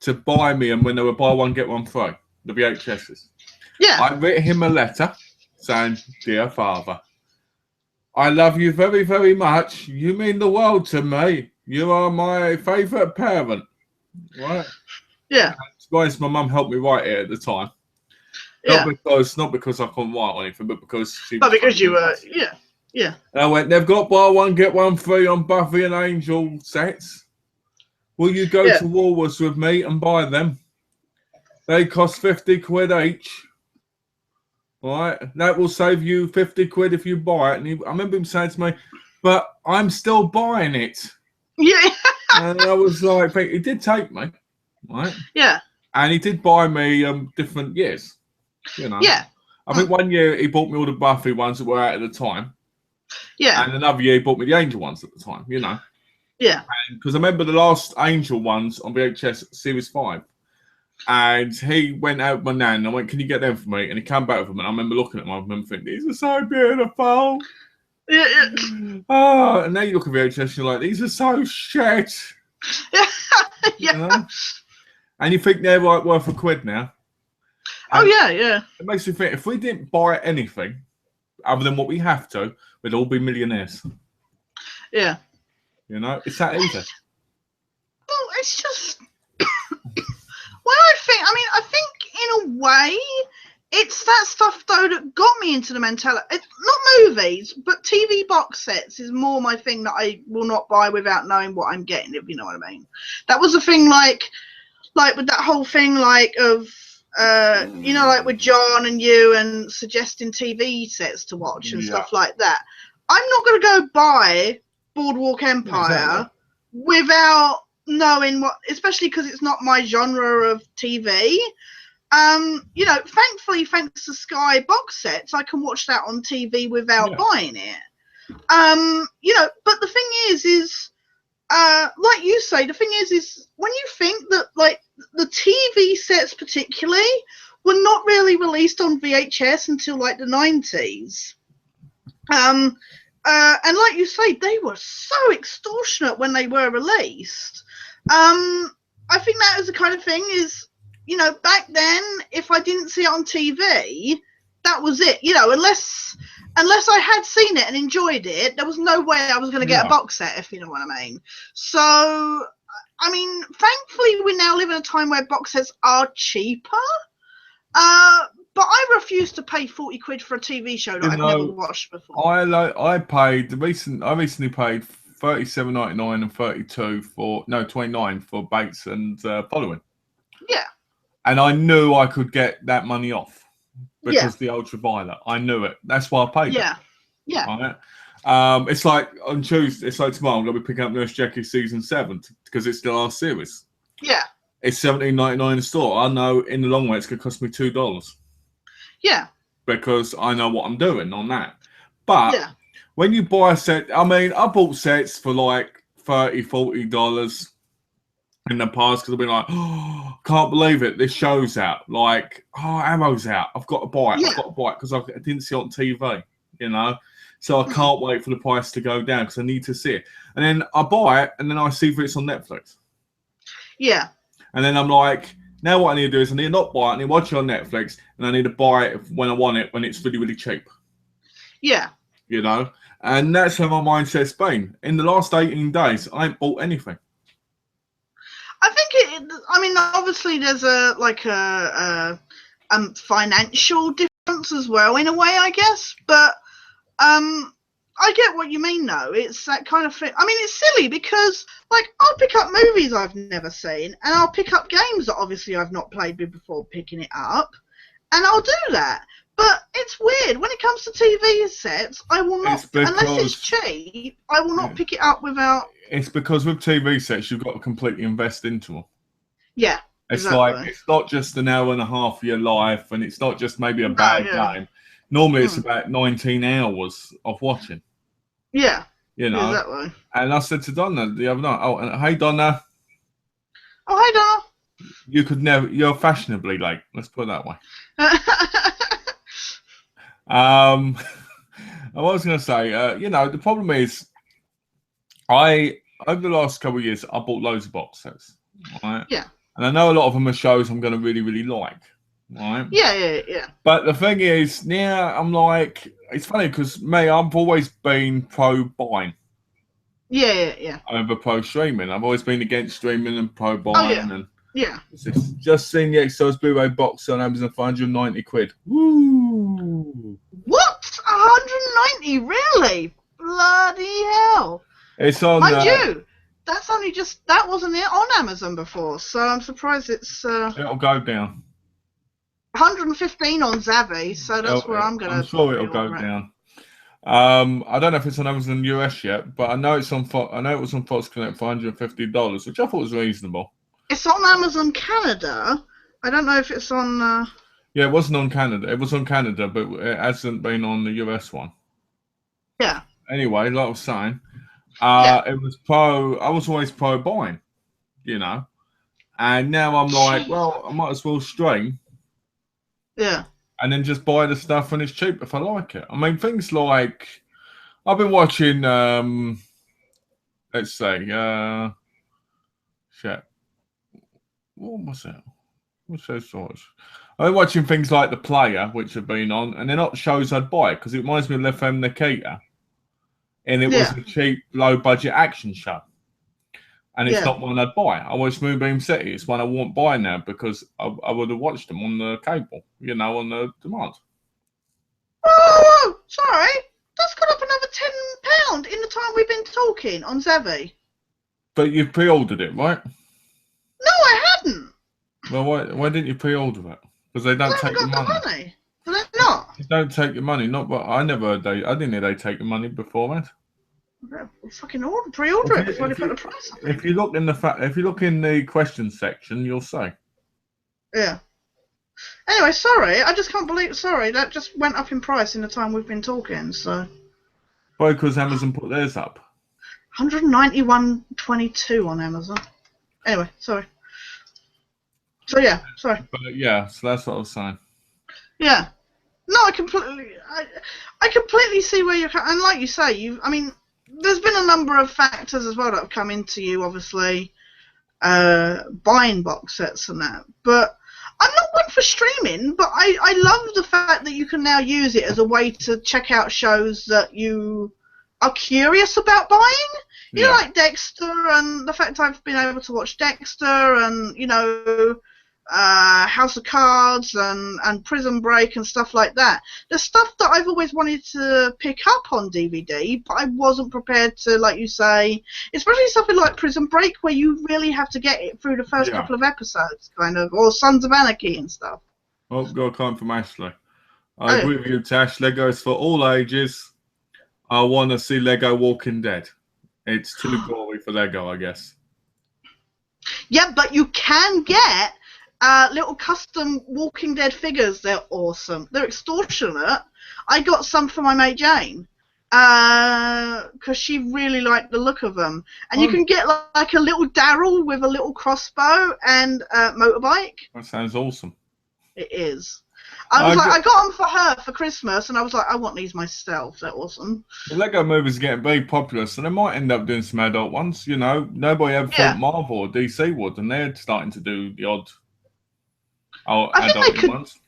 to buy me them when they were buy one, get one free, the VHSs. Yeah. I wrote him a letter saying, "Dear Father, I love you very, very much. You mean the world to me. You are my favourite parent." Right? Yeah. To be honest, my mum helped me write it at the time. Yeah. Not because I couldn't write or anything, but because she. But because you were, yeah. And I went, they've got buy one, get one free on Buffy and Angel sets. Will you go to Woolworths with me and buy them? They cost 50 quid each. Right? That will save you 50 quid if you buy it. And I remember him saying to me, but I'm still buying it. Yeah. And I was like, he did take me. Right? Yeah. And he did buy me different years. Yeah. I think one year he bought me all the Buffy ones that were out at the time. Yeah. And another year he bought me the Angel ones at the time, Yeah. Because I remember the last Angel ones on VHS Series 5. And he went out with my nan and I went, can you get them for me? And he came back with them. And I remember looking at them. I remember thinking, these are so beautiful. Yeah. Oh, and now you look at VHS and you're like, these are so shit. Yeah. And you think they're like worth £1 now. And yeah. It makes me think, if we didn't buy anything other than what we have to, we'd all be millionaires. Yeah. It's that easy. Well, it's just I think in a way it's that stuff though that got me into the mentality. It's not movies, but TV box sets is more my thing that I will not buy without knowing what I'm getting, if you know what I mean. That was the thing like with that whole thing of like with John and you and suggesting TV sets to watch and stuff like that. I'm not going to go buy Boardwalk Empire without knowing what, especially because it's not my genre of TV. Thankfully, thanks to Sky box sets, I can watch that on TV without buying it. But the thing is, like you say, the thing is when you think that like the TV sets particularly were not really released on VHS until like the 90s. And like you say, they were so extortionate when they were released. I think that was the kind of thing is, back then, if I didn't see it on TV, that was it. Unless I had seen it and enjoyed it, there was no way I was going to get a box set, if you know what I mean. So, I mean, thankfully, we now live in a time where box sets are cheaper. But I refuse to pay 40 quid for a TV show that I've never watched before. I recently paid $37.99 and $29 for Bates and Following. Yeah. And I knew I could get that money off because the Ultraviolet. I knew it. That's why I paid it. Yeah. Right? It's like on Tuesday. It's like tomorrow. I'm gonna be picking up Nurse Jackie season 7 because it's the last series. Yeah. It's $17.99 in the store. I know in the long run it's gonna cost me $2. Yeah. Because I know what I'm doing on that. But when you buy a set, I mean, I bought sets for like $30, $40 in the past because I've been like, oh, can't believe it, this show's out. Like, oh, Ammo's out. I've got to buy it. Yeah. I've got to buy it because I didn't see it on TV, you know? So I can't wait for the price to go down because I need to see it. And then I buy it and then I see if it's on Netflix. Yeah. And then I'm like, now what I need to do is I need to not buy it, I need to watch it on Netflix, and I need to buy it when I want it, when it's really, really cheap. Yeah. You know? And that's how my mindset's been. In the last 18 days, I ain't bought anything. I think I mean, obviously there's a financial difference as well in a way, I guess. But I get what you mean, though. It's that kind of thing. I mean, it's silly because, like, I'll pick up movies I've never seen, and I'll pick up games that obviously I've not played before picking it up, and I'll do that. But it's weird. When it comes to TV sets, I will not, unless it's cheap, I will not pick it up without... It's because with TV sets, you've got to completely invest into them. Yeah, It's like, it's not just an hour and a half of your life, and it's not just maybe a bad game. Normally, it's about 19 hours of watching. Yeah. You know. Exactly. And I said to Donna the other night, oh, and hey, Donna. Oh, hey, Donna. You could never, you're fashionably late. Let's put it that way. I was going to say, you know, the problem is, over the last couple of years, I bought loads of box sets. Right? Yeah. And I know a lot of them are shows I'm going to really, really like. Right? Yeah. But the thing is, now I'm like, it's funny because me, I've always been pro buying. Yeah. Over pro streaming. I've always been against streaming and pro buying. And just seen the Exos Blu-ray box on Amazon for 190 quid. Woo! What? 190? Really? Bloody hell! It's on. Mind you, that's only that wasn't it on Amazon before, so I'm surprised it's. It'll go down. 115 on Zavvi, so that's where I'm gonna. I'm sure it'll go down. I don't know if it's on Amazon US yet, but I know it's on. I know it was on Fox Connect for $150, which I thought was reasonable. It's on Amazon Canada. I don't know if it's on. Yeah, it wasn't on Canada. It was on Canada, but it hasn't been on the US one. Yeah. Anyway, like I was saying, it was pro. I was always pro buying, you know, and now I'm like, well, I might as well stream. Yeah. And then just buy the stuff when it's cheap if I like it. I mean, things like I've been watching. Let's say, shit. What was it? What's those sorts? I've been watching things like The Player, which have been on, and they're not shows I'd buy because it reminds me of La Femme Nikita. And it was a cheap, low-budget action show. And it's not one I'd buy. I watched Moonbeam City. It's one I won't buy now because I would have watched them on the cable, you know, on the demand. Oh, sorry. That's gone up another £10 in the time we've been talking on Zavvi. But you've pre-ordered it, right? No, I hadn't. Well, why didn't you pre-order it? Because they don't take your money. Do they not? They don't take your money. Not, but I never heard I didn't hear they take the money beforehand. Fucking pre-order it before they put the price up. If you look in the question section, you'll see. Yeah. Anyway, sorry, I just can't believe. Sorry, that just went up in price in the time we've been talking. So. Why? Because Amazon put theirs up. 191.22 on Amazon. Anyway, sorry. So yeah, sorry. But yeah, so that's what I was saying. Yeah. No, I completely see where you're coming. And like you say, I mean, there's been a number of factors as well that have come into you, obviously, buying box sets and that. But I'm not one for streaming, but I love the fact that you can now use it as a way to check out shows that you are curious about buying. You know, like Dexter, and the fact I've been able to watch Dexter, and, you know, House of Cards and Prison Break and stuff like that. The stuff that I've always wanted to pick up on DVD, but I wasn't prepared to, like you say, especially something like Prison Break, where you really have to get it through the first couple of episodes, kind of, or Sons of Anarchy and stuff. Oh, got a comment from Ashley. I agree with you, Tash. Lego's for all ages. I want to see Lego Walking Dead. It's too gory for Lego, I guess. Yeah, but you can get little custom Walking Dead figures. They're awesome. They're extortionate. I got some for my mate Jane. because she really liked the look of them. And you can get like a little Daryl with a little crossbow and a motorbike. That sounds awesome. It is. I got them for her for Christmas, and I was like, I want these myself. They're awesome. The Lego movies are getting very popular, so they might end up doing some adult ones. You know, nobody ever thought Marvel or DC would, and they're starting to do the odd adult ones.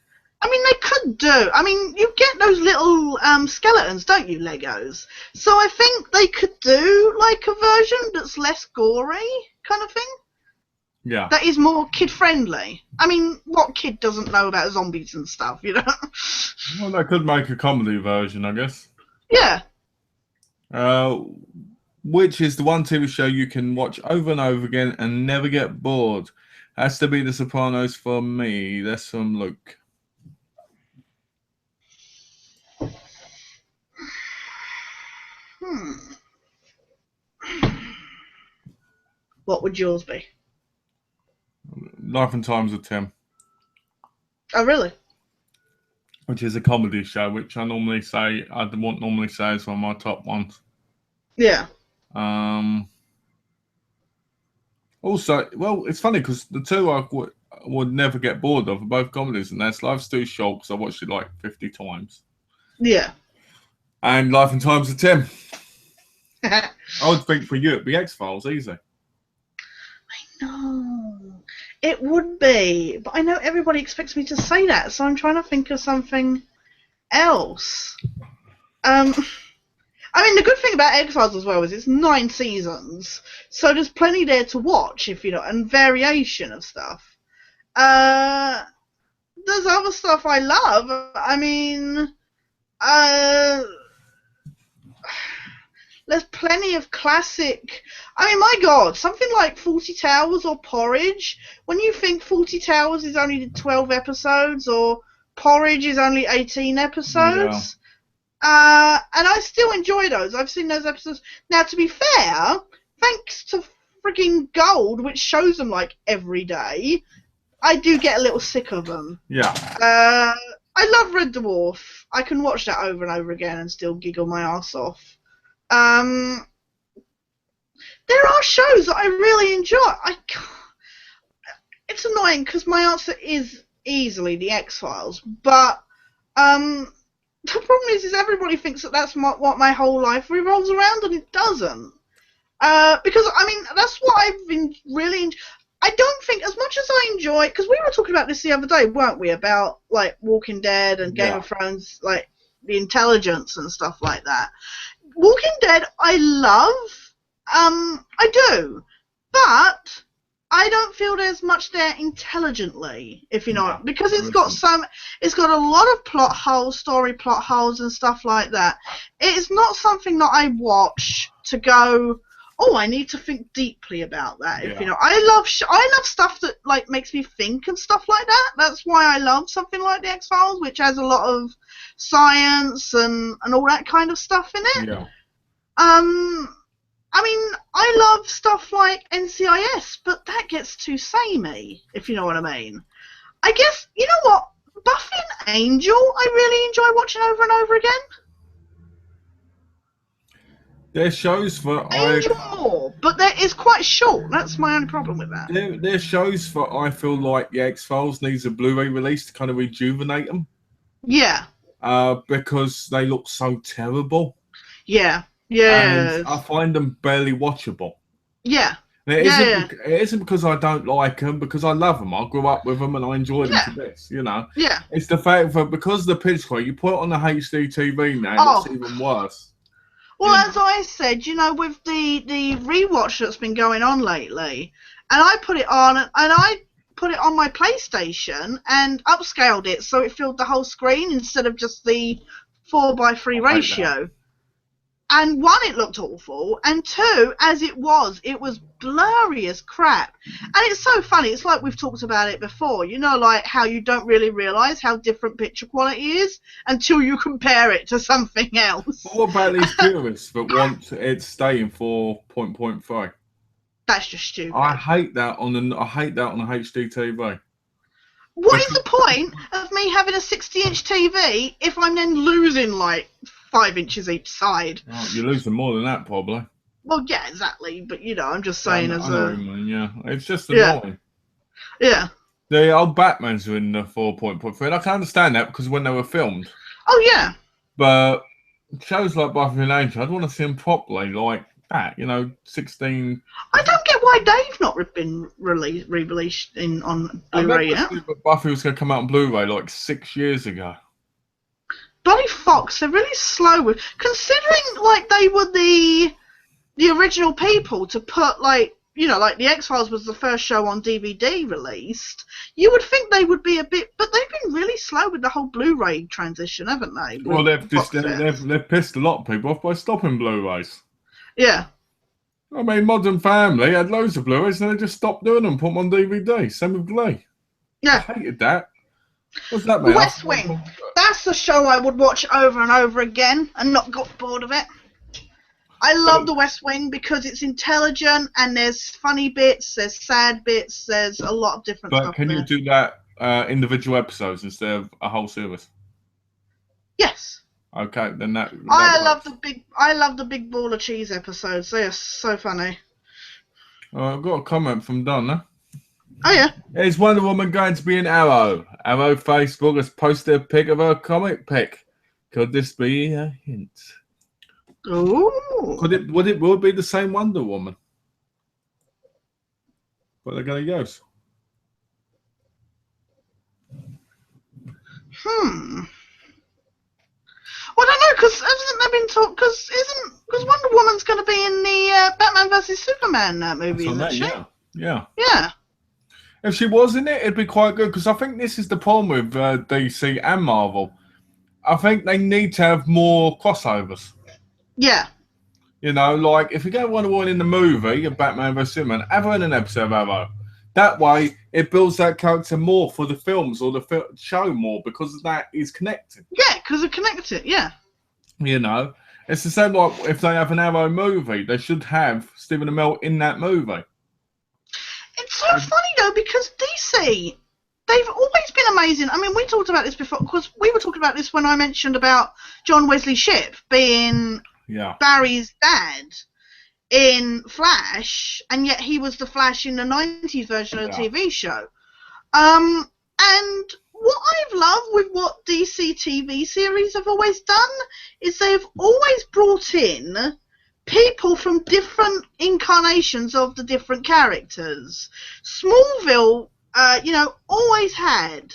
I mean, they could do. I mean, you get those little skeletons, don't you, Legos? So I think they could do like a version that's less gory, kind of thing. Yeah. That is more kid-friendly. I mean, what kid doesn't know about zombies and stuff, you know? Well, they could make a comedy version, I guess. Yeah. Which is the one TV show you can watch over and over again and never get bored? Has to be The Sopranos for me. That's from Luke. What would yours be? Life and Times of Tim. Oh, really? Which is a comedy show, which I won't normally say is one of my top ones. Yeah. Also, well, it's funny because the two I would never get bored of are both comedies, and that's Life's Too Short because I watched it like 50 times. Yeah. And Life and Times of Tim. I would think for you it'd be X-Files, easy. I know. It would be, but I know everybody expects me to say that, so I'm trying to think of something else. I mean, the good thing about X-Files as well is it's 9 seasons, so there's plenty there to watch, if you know, and variation of stuff. There's other stuff I love. I mean, there's plenty of classic. I mean, my God, something like 40 Towers or Porridge. When you think 40 Towers is only 12 episodes or Porridge is only 18 episodes. Yeah. And I still enjoy those. I've seen those episodes. Now, to be fair, thanks to frigging Gold, which shows them like every day, I do get a little sick of them. Yeah. I love Red Dwarf. I can watch that over and over again and still giggle my ass off. There are shows that I really enjoy. It's annoying because my answer is easily the X-Files, but the problem is everybody thinks that that's what my whole life revolves around, and it doesn't. Because I mean that's what I've been really. I don't think as much as I enjoy, because we were talking about this the other day, weren't we? About like Walking Dead and Game of Thrones, like the intelligence and stuff like that. Walking Dead, I love. I do, but I don't feel there's much there intelligently, if you know, because it's got a lot of plot holes, story plot holes and stuff like that. It's not something that I watch to go, oh, I need to think deeply about that. If you know, I love stuff that like makes me think and stuff like that. That's why I love something like the X-Files, which has a lot of science and all that kind of stuff in it. Yeah. I mean, I love stuff like NCIS, but that gets too samey, if you know what I mean. I guess, you know what? Buffy and Angel, I really enjoy watching over and over again. They're shows for Angel more, but that is quite short. That's my only problem with that. They're shows for I feel like the X-Files needs a Blu-ray release to kind of rejuvenate them. Yeah. Because they look so terrible. Yeah. Yeah. And I find them barely watchable. Yeah. It isn't because I don't like them, because I love them. I grew up with them and I enjoy them to bits, you know. Yeah. It's the fact that because of the pitch quality, you put it on the HD TV now, it's even worse. Well, as I said, you know, with the rewatch that's been going on lately, and I put it on, and I put it on my PlayStation and upscaled it so it filled the whole screen instead of just the 4:3 ratio. And one, it looked awful, and two, as it was blurry as crap. And it's so funny, it's like we've talked about it before, you know, like how you don't really realise how different picture quality is until you compare it to something else. What about these purists that want it staying 4.3? That's just stupid. I hate that on a HD TV. What is the point of me having a 60-inch TV if I'm then losing like 5 inches each side. Oh, you're losing more than that, probably. Well, yeah, exactly. But I'm just saying I as know a what you mean, yeah. It's just yeah, annoying. yeah. The old Batmans were in the 4.3, and I can understand that because when they were filmed. Oh yeah. But shows like Buffy and Angel, I'd want to see them properly, like that. 16. I don't get why they've not been re-released on I Blu-ray remember yet. Buffy was going to come out on Blu-ray like 6 years ago. Bloody Fox, they're really slow with considering like they were the original people to put like like the X-Files was the first show on DVD released. You would think they would be a bit, but they've been really slow with the whole Blu-ray transition, haven't they? Well, they've pissed a lot of people off by stopping Blu-rays. Yeah. I mean, Modern Family had loads of Blu-rays and they just stopped doing them, put them on DVD. Same with Glee. Yeah. I hated that. What's that, mate? The West Wing. That's the show I would watch over and over again and not got bored of it. I love The West Wing because it's intelligent and there's funny bits, there's sad bits, there's a lot of different stuff. But can you do that individual episodes instead of a whole series? Yes. Okay, then that. I love the big ball of cheese episodes. They are so funny. I've got a comment from Donna. Oh yeah. Is Wonder Woman going to be in Arrow? Arrow Facebook has posted a pic of her comic pic. Could this be a hint? Ooh. Would it be the same Wonder Woman? But they're going to use. Well, I don't know because hasn't there been talk? Because Wonder Woman's going to be in the Batman vs Superman movie, isn't she? Yeah. Yeah. If she was in it, it'd be quite good because I think this is the problem with DC and Marvel. I think they need to have more crossovers. Yeah. Like if you get Wonder Woman in the movie of Batman vs Superman, have her in an episode of Arrow. That way, it builds that character more for the films or the show more because that is connected. Yeah, because it connects it. Yeah. It's the same like if they have an Arrow movie, they should have Stephen Amell in that movie. It's so funny though because DC, they've always been amazing. I mean, we talked about this before because we were talking about this when I mentioned about John Wesley Shipp being Barry's dad in Flash, and yet he was the Flash in the 90s version of the TV show. And what I've loved with what DC TV series have always done is they've always brought in people from different incarnations of the different characters. Smallville, always had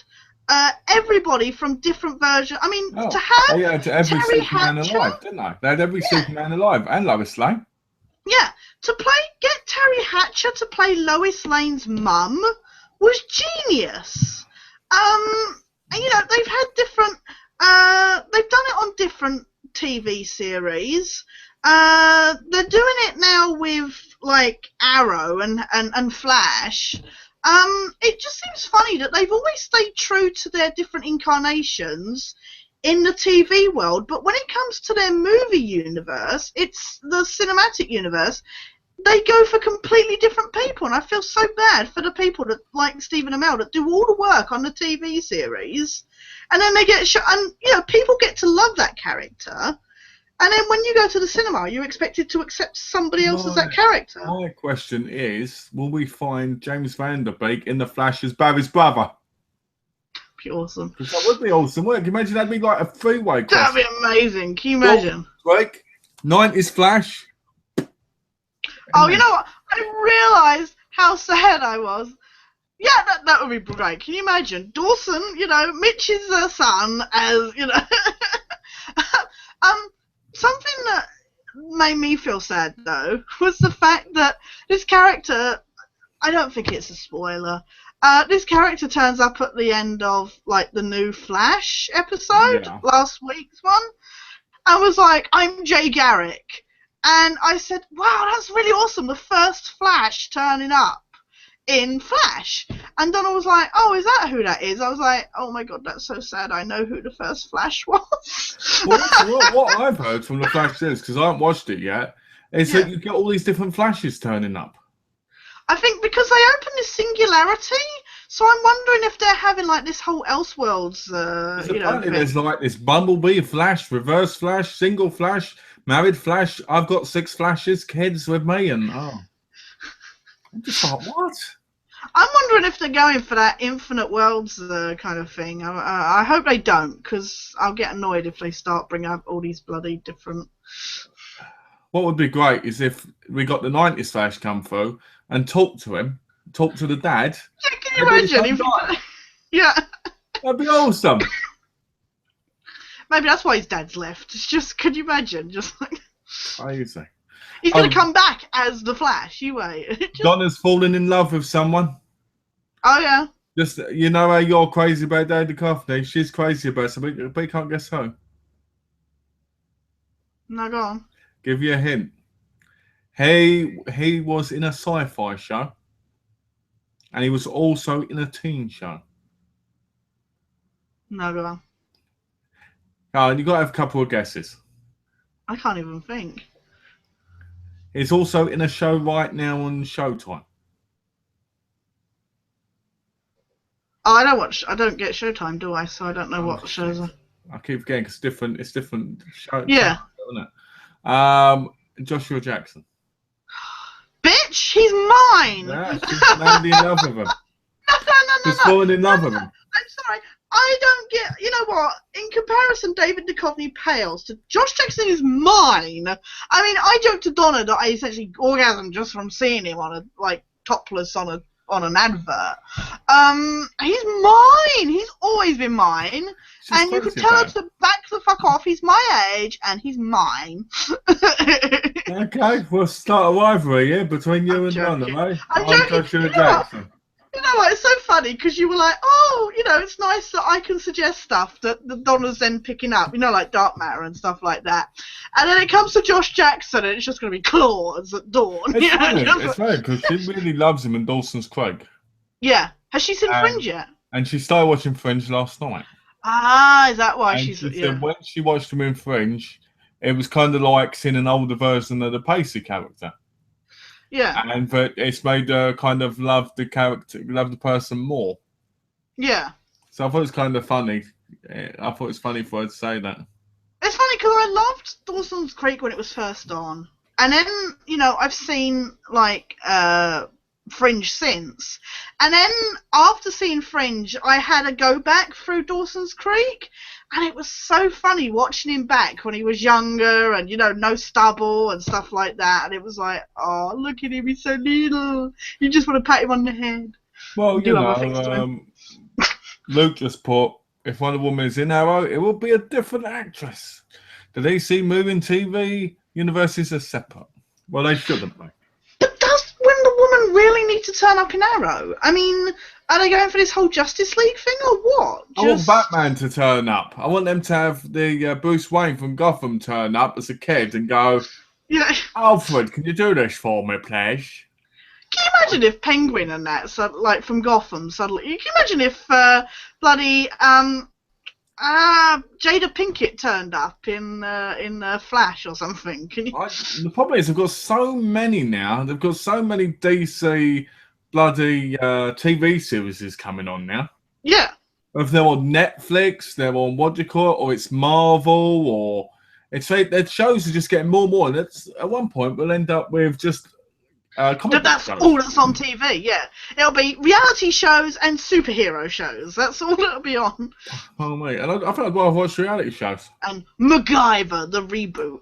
everybody from different versions. I mean, to have to every Terry Superman Hatcher, alive, didn't they? They had every Superman alive and Lois Lane. Yeah, get Terry Hatcher to play Lois Lane's mum was genius. They've had different. They've done it on different TV series. They're doing it now with like Arrow and Flash. It just seems funny that they've always stayed true to their different incarnations in the TV world, but when it comes to their movie universe, it's the cinematic universe, they go for completely different people, and I feel so bad for the people that like Stephen Amell that do all the work on the TV series, and then they get shot, and people get to love that character, and then when you go to the cinema, you're expected to accept somebody else as that character. My question is, will we find James Van Der Beek in The Flash as Barry's brother? Be awesome. That would be awesome, wouldn't it? Can you imagine that'd be like a three-way question? That'd be amazing. Can you imagine? Like 90s Flash. Oh, you know what? I realised how sad I was. Yeah, that would be great. Can you imagine? Dawson, Mitch's son as, something that made me feel sad, though, was the fact that this character, I don't think it's a spoiler, this character turns up at the end of, like, the new Flash episode, last week's one, and was like, I'm Jay Garrick. And I said, wow, that's really awesome, the first Flash turning up in Flash. And Donna was like, oh, is that who that is? I was like, oh my god, that's so sad, I know who the first Flash was. What I've heard from the Flash series, because I haven't watched it yet, is that you get all these different Flashes turning up. I think because they open this singularity, So I'm wondering if they're having like this whole Elseworlds, Apparently thing. there's like this Bumblebee Flash, Reverse Flash, Single Flash, Married Flash. I've got 6 Flashes, kids with me, and I'm just like, what? I'm wondering if they're going for that Infinite Worlds kind of thing. I hope they don't, because I'll get annoyed if they start bringing up all these bloody different. What would be great is if we got the 90s Flash come through and talk to the dad. Yeah, can you imagine? Yeah. That'd be awesome. Maybe that's why his dad's left. It's just, could you imagine? Just like. Crazy. He's going to come back as the Flash. You wait. Donna's fallen in love with someone. Oh, yeah. Just, you know how you're crazy about David Duchovny? She's crazy about something, but you can't guess who. No, go on. Give you a hint. He was in a sci-fi show. And he was also in a teen show. No, go on. Oh, you got to have a couple of guesses. I can't even think. He's also in a show right now on Showtime. Oh, I don't get Showtime, do I? So I don't know what shows are. I keep forgetting because it's different show. Yeah. Isn't it? Joshua Jackson. Bitch, he's mine. Yeah, she's madly in love with him. No. She's fallen in love with him. I'm sorry. I don't get. You know what? In comparison, David Duchovny pales to Josh Jackson is mine. I mean, I joked to Donna that I essentially orgasmed just from seeing him on topless on an advert. He's mine. He's always been mine. And you could tell her to back the fuck off. He's my age and he's mine. Okay, we'll start a rivalry here between you and Donna, mate. I'm joking. Joshua Jackson. You know what? It's so funny because you were like, oh, it's nice that I can suggest stuff that the Donna's then picking up, like Dark Matter and stuff like that. And then it comes to Josh Jackson and it's just going to be claws at dawn. It's funny because she really loves him in Dawson's Creek. Yeah. Has she seen Fringe yet? And she started watching Fringe last night. Ah, is that why she said when she watched him in Fringe, it was kind of like seeing an older version of the Pacey character. Yeah. And that it's made her kind of love the character, love the person more. Yeah. So I thought it was kind of funny. I thought it was funny for her to say that. It's funny because I loved Dawson's Creek when it was first on. And then, I've seen, Fringe since. And then after seeing Fringe, I had a go back through Dawson's Creek. And it was so funny watching him back when he was younger and, no stubble and stuff like that. And it was like, oh, look at him, he's so little. You just want to pat him on the head. Well, Luke just put, if Wonder Woman is in Arrow, it will be a different actress. The DC moving TV universes are separate. Well, they shouldn't be. But does Wonder Woman really need to turn up in Arrow? I mean, are they going for this whole Justice League thing or what? I want Batman to turn up. I want them to have the Bruce Wayne from Gotham turn up as a kid and go, Alfred, can you do this for me, please? Can you imagine if Penguin and that, from Gotham, suddenly... Can you imagine if bloody Jada Pinkett turned up in Flash or something? Can you... The problem is they've got so many now. They've got so many DC bloody TV series coming on now. Yeah. If they're on Netflix, they're on what do you call it, or it's Marvel, or it's like their shows are just getting more and more. And it's, at one point, we'll end up with just that's all that's on TV. Yeah, it'll be reality shows and superhero shows. That's all it'll be on. Oh mate, and I think I'd rather watch reality shows. And MacGyver, the reboot,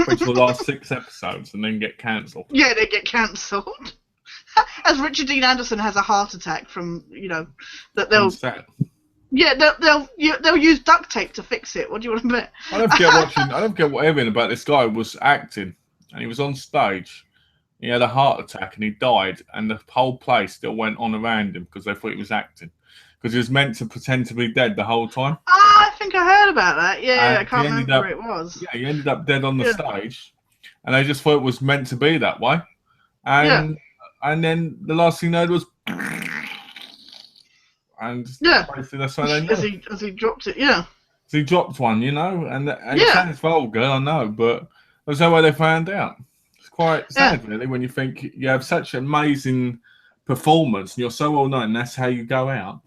which will last 6 episodes and then get cancelled. Yeah, they get cancelled. As Richard Dean Anderson has a heart attack from that they'll. Yeah, they'll use duct tape to fix it. What do you want to bet? I don't get what everything about this guy was acting, and he was on stage. He had a heart attack and he died, and the whole place still went on around him because they thought he was acting, because he was meant to pretend to be dead the whole time. I think I heard about that. Yeah, I can't remember where it was. Yeah, he ended up dead on the stage, and they just thought it was meant to be that way. And then the last thing they heard was. And basically that's why they know. As he dropped it, yeah. So he dropped one, and it sounds vulgar, I know, but that's no way they found out. It's quite sad, really, when you think you have such amazing performance, and you're so well known. That's how you go out.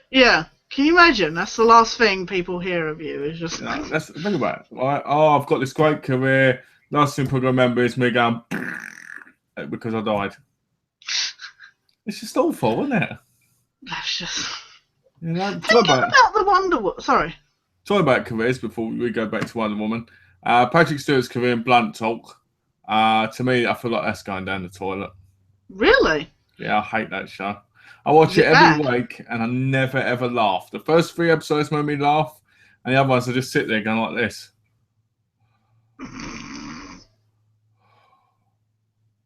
Yeah. Can you imagine? That's the last thing people hear of you. Is just That's think about it. Right? Oh, I've got this great career. Last thing people remember is me going because I died. It's just awful, isn't it? that's just. You know, Thinking about the Wonder Woman. Sorry. Talking about careers before we go back to Wonder Woman. Patrick Stewart's career in Blunt Talk. To me, I feel like that's going down the toilet. Really? Yeah, I hate that show. I watch it every week and I never ever laugh. The first 3 episodes made me laugh, and the other ones I just sit there going like this.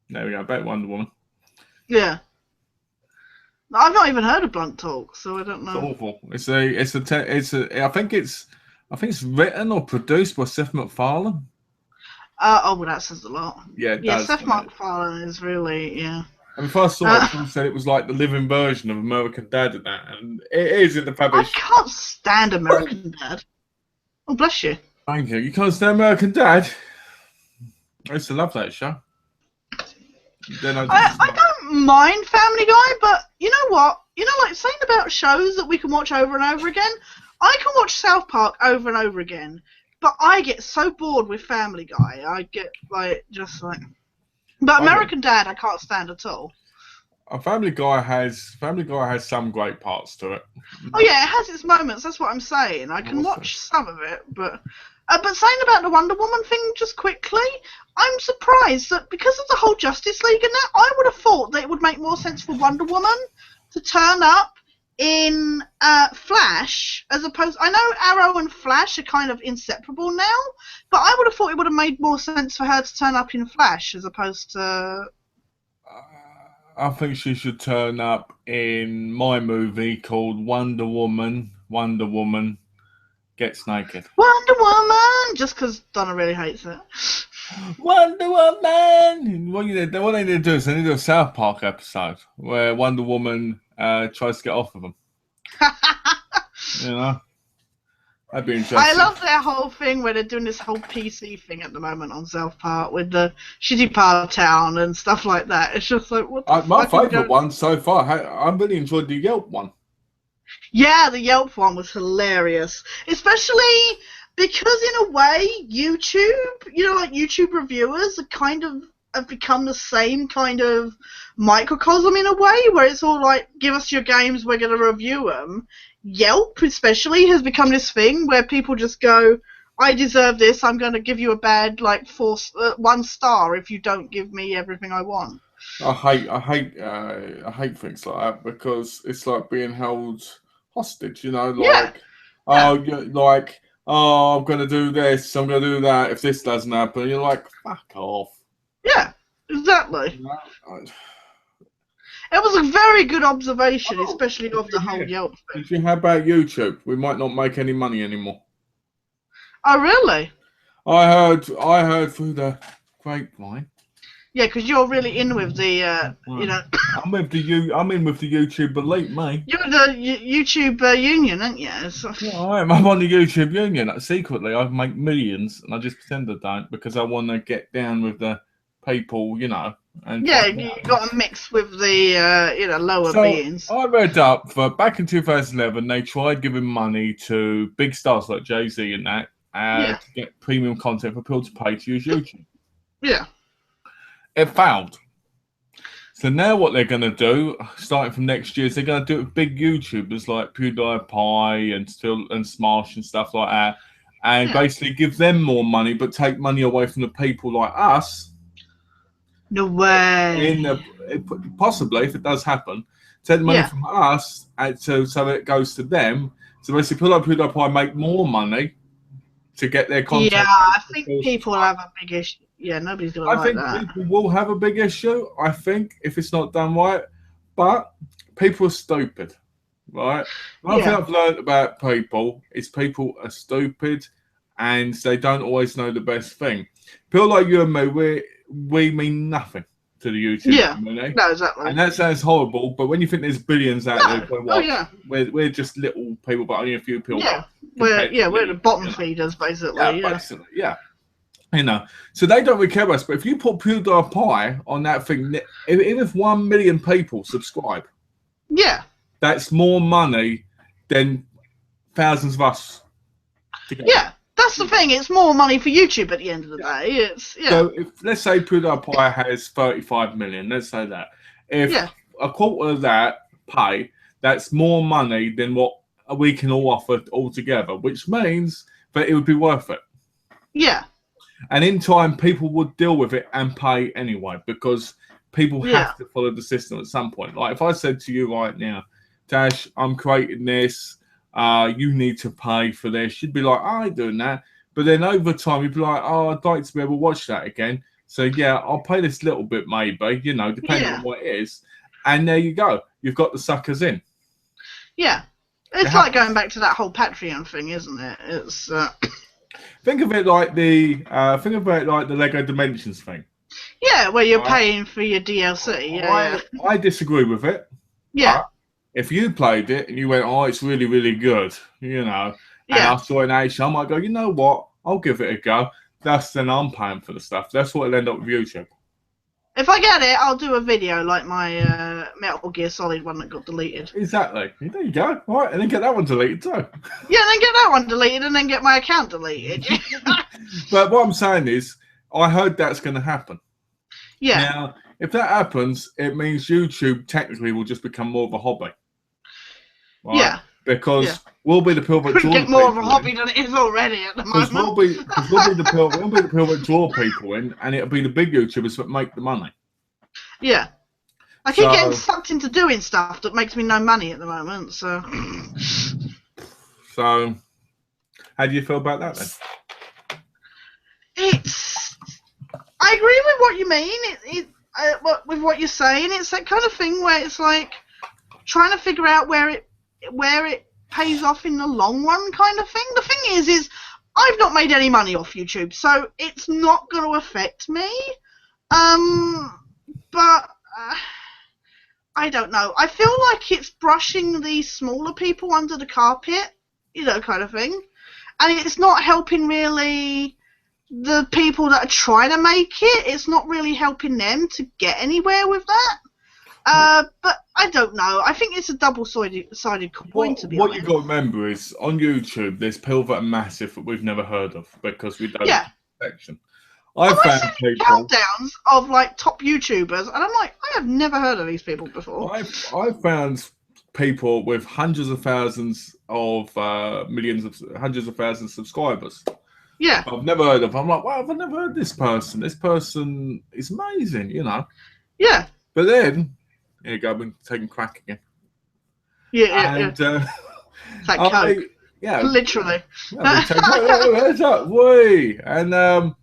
There we go, back to Wonder Woman. Yeah. I've not even heard of Blunt Talk, so I don't know. It's awful. I think it's written or produced by Seth MacFarlane. Oh, well, that says a lot. Yeah, it yeah. does, Seth MacFarlane is really And if I saw it, people said it was like the living version of American Dad and that, and it is in the fabric. I can't stand American Dad. Oh, bless you. Thank you. You can't stand American Dad. I used to love that show. Then I don't mind Family Guy, but you know what? You know, like saying about shows that we can watch over and over again. I can watch South Park over and over again, but I get so bored with Family Guy. I get But American Dad, I can't stand at all. Family Guy has some great parts to it. Oh yeah, it has its moments. That's what I'm saying. I can watch some of it, but saying about the Wonder Woman thing just quickly, I'm surprised that because of the whole Justice League and that, I would have thought that it would make more sense for Wonder Woman to turn up in Flash as opposed. I know Arrow and Flash are kind of inseparable now, but I would have thought it would have made more sense for her to turn up in Flash as opposed to. I think she should turn up in my movie called Wonder Woman. Wonder Woman gets naked. Wonder Woman, just because Donna really hates it. Wonder Woman. What they need to do is they need to do a South Park episode where Wonder Woman tries to get off of them. You know, that'd be interesting. I love their whole thing where they're doing this whole PC thing at the moment on South Park with the shitty part of town and stuff like that. It's just like what the fuck. My favourite one so far. I really enjoyed the Yelp one. Yeah, the Yelp one was hilarious, especially because in a way YouTube, you know, like YouTube reviewers are kind of have become the same kind of microcosm in a way where it's all like, give us your games, we're going to review them. Yelp especially has become this thing where people just go, I deserve this, I'm going to give you a bad 1 star if you don't give me everything I want. I hate things like that because it's like being held hostage, you know, like I'm going to do this, I'm going to do that if this doesn't happen. You're like, fuck off. Yeah, exactly. You know, it was a very good observation, especially of the whole Yelp thing. How about YouTube? We might not make any money anymore. Oh, really? I heard through the grapevine. Yeah, because you're really in with the, you know. I'm in with the YouTube elite, mate. You're the YouTube union, aren't you? Yeah, I am. I'm on the YouTube union. Secretly, I make millions, and I just pretend I don't because I want to get down with the people, you know. And yeah, you got to mix with the, lower beings. I read up for back in 2011, they tried giving money to big stars like Jay-Z and that to get premium content for people to pay to use YouTube. Yeah. It failed. So now what they're going to do, starting from next year, is they're going to do it with big YouTubers like PewDiePie and Smash and stuff like that, and basically give them more money, but take money away from the people like us. No way. Possibly, if it does happen, take the money from us, and so it goes to them. So basically, people like PewDiePie make more money to get their content. Yeah, I think people have a big issue. Yeah, nobody's going to like that. I think people will have a big issue, I think, if it's not done right. But people are stupid, right? One thing I've learned about people is people are stupid and they don't always know the best thing. People like you and me, we mean nothing to the YouTube community. No, exactly. And that sounds horrible, but when you think there's billions out there, we're just little people, but only a few people. Yeah, we're the bottom feeders, basically. Basically. You know, so they don't really care about us. But if you put PewDiePie on that thing, even if 1 million people subscribe, Yeah. that's more money than thousands of us together. Yeah. That's the thing. It's more money for YouTube at the end of the day. It's So if let's say PewDiePie has 35 million, let's say that if a quarter of that pay, that's more money than what we can all offer all together, which means that it would be worth it. Yeah. And in time, people would deal with it and pay anyway, because people have to follow the system at some point. Like if I said to you right now, Tash, I'm creating this, you need to pay for this, you'd be like, I ain't doing that. But then over time, you'd be like, oh, I'd like to be able to watch that again. So yeah, I'll pay this little bit maybe, you know, depending on what it is. And there you go. You've got the suckers in. Yeah. It's like going back to that whole Patreon thing, isn't it? It's think of it like the Lego Dimensions thing. Yeah, where you're paying for your DLC. I disagree with it. Yeah. If you played it and you went, oh, it's really, really good, you know, and I saw an Asia, I might go, you know what? I'll give it a go. Then I'm paying for the stuff. That's what it'll end up with YouTube. If I get it, I'll do a video like my Metal Gear Solid one that got deleted. Exactly. There you go. All right, and then get that one deleted too. Yeah, then get that one deleted and then get my account deleted. But what I'm saying is, I heard that's going to happen. Yeah. Now, if that happens, it means YouTube technically will just become more of a hobby. Right? Yeah. Because we'll be the people that draw get more of a hobby than it is already at the moment. We'll be the people that draw people in, and it'll be the big YouTubers that make the money. Yeah. I keep getting sucked into doing stuff that makes me no money at the moment, so... So, how do you feel about that then? I agree with what you mean, with what you're saying. It's that kind of thing where it's like trying to figure out where it pays off in the long run kind of thing. The thing is I've not made any money off YouTube, so it's not going to affect me. But I don't know. I feel like it's brushing the smaller people under the carpet, you know, kind of thing. And it's not helping really the people that are trying to make it. It's not really helping them to get anywhere with that. But I don't know. I think it's a double-sided coin, to be honest. What you've got to remember is, on YouTube, there's people that are massive that we've never heard of because we don't have protection. I've found people countdowns of like top YouTubers, and I'm like, I have never heard of these people before. I've found people with hundreds of thousands of hundreds of thousands of subscribers. Yeah. I've never heard of. I'm like, wow, I've never heard of this person. This person is amazing, you know. Yeah. But then, here you go, I've been taking crack again. Yeah. It's like Coke. Yeah. Literally. And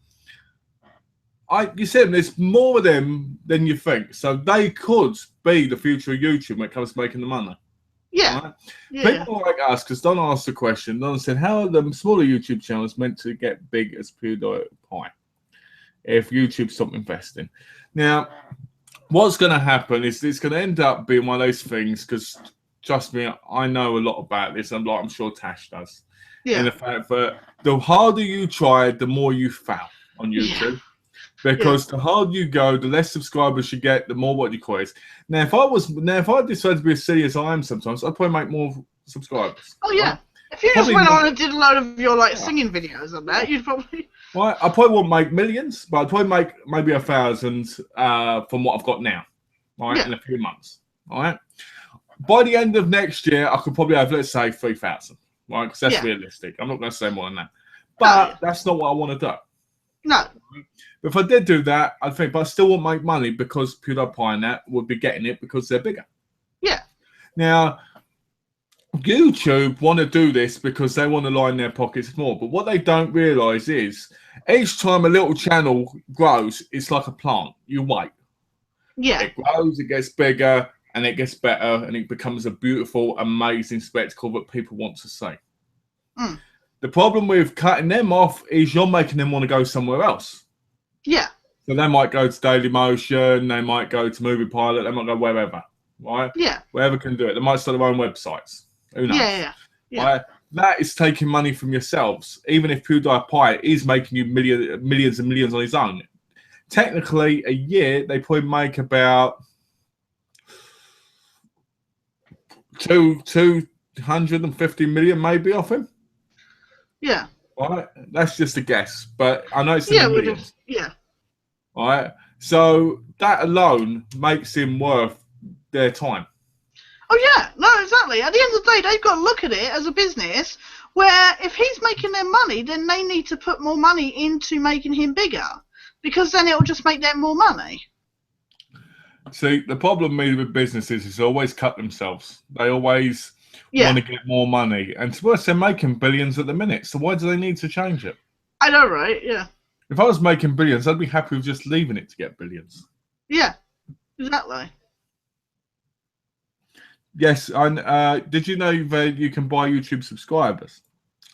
you said there's more of them than you think. So they could be the future of YouTube when it comes to making the money. Yeah. Right? People like us, because Don asked the question, Don said, how are the smaller YouTube channels meant to get big as PewDiePie if YouTube stopped investing? Now, what's going to happen is it's going to end up being one of those things, because trust me, I know a lot about this. I'm sure Tash does. Yeah. In the fact that the harder you try, the more you fail on YouTube. Because the harder you go, the less subscribers you get, the more what you call it. Now, if I decided to be as silly as I am sometimes, I'd probably make more subscribers. Oh yeah. Right? If you just went on and did a load of your singing videos on that, you'd probably. Right, I probably won't make millions, but I'd probably make maybe 1,000 from what I've got now. Right, in a few months. All right. By the end of next year, I could probably have, let's say, 3,000. Right, because that's realistic. I'm not going to say more than that. But that's not what I want to do. No. But if I did do that, I'd think, but I still won't make money because PewDiePie and that would be getting it because they're bigger. Yeah. Now, YouTube want to do this because they want to line their pockets more. But what they don't realise is each time a little channel grows, it's like a plant. You wait. Yeah. It grows, it gets bigger, and it gets better, and it becomes a beautiful, amazing spectacle that people want to see. Mm. The problem with cutting them off is you're making them want to go somewhere else. Yeah. So they might go to Dailymotion, they might go to Movie Pilot, they might go wherever, right? Yeah. Wherever can do it. They might start their own websites. Who knows? Yeah. Right? that is taking money from yourselves. Even if PewDiePie is making you millions and millions on his own, technically a year they probably make about 250 million maybe off him. Yeah. Right, that's just a guess, but I know it's in the millions. Yeah. All right, so that alone makes him worth their time. Oh yeah, no, exactly. At the end of the day, they've got to look at it as a business where if he's making their money, then they need to put more money into making him bigger, because then it'll just make them more money. See, the problem with businesses is they always cut themselves. They always want to get more money, and to us, they're making billions at the minute. So why do they need to change it? I know, right? Yeah. If I was making billions, I'd be happy with just leaving it to get billions. Yeah, exactly. Yes, did you know that you can buy YouTube subscribers?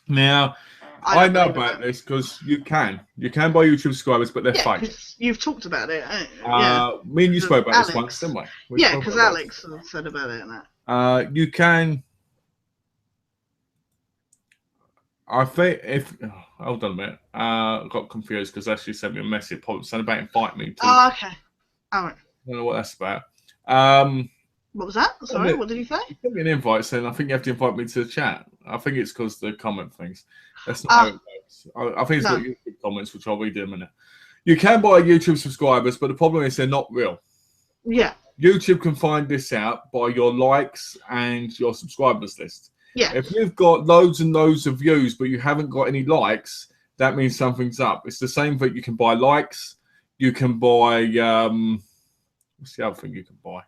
Now, I know about this because you can buy YouTube subscribers, but they're fake. You've talked about it. Me and you spoke about this once, didn't we? Yeah, because Alex said about it. You can. I think hold on a minute. I got confused because Ashley sent me a message. Something about inviting me to. Oh, okay. All right. I don't know what that's about. What was that? Sorry, what did you say? Sent me an invite saying I think you have to invite me to the chat. I think it's because the comment things. That's not how it works. I think it's got YouTube comments, which I'll read in a minute. You can buy YouTube subscribers, but the problem is they're not real. Yeah. YouTube can find this out by your likes and your subscribers list. Yeah. If you've got loads and loads of views, but you haven't got any likes, that means something's up. It's the same that you can buy likes. You can buy, what's the other thing you can buy?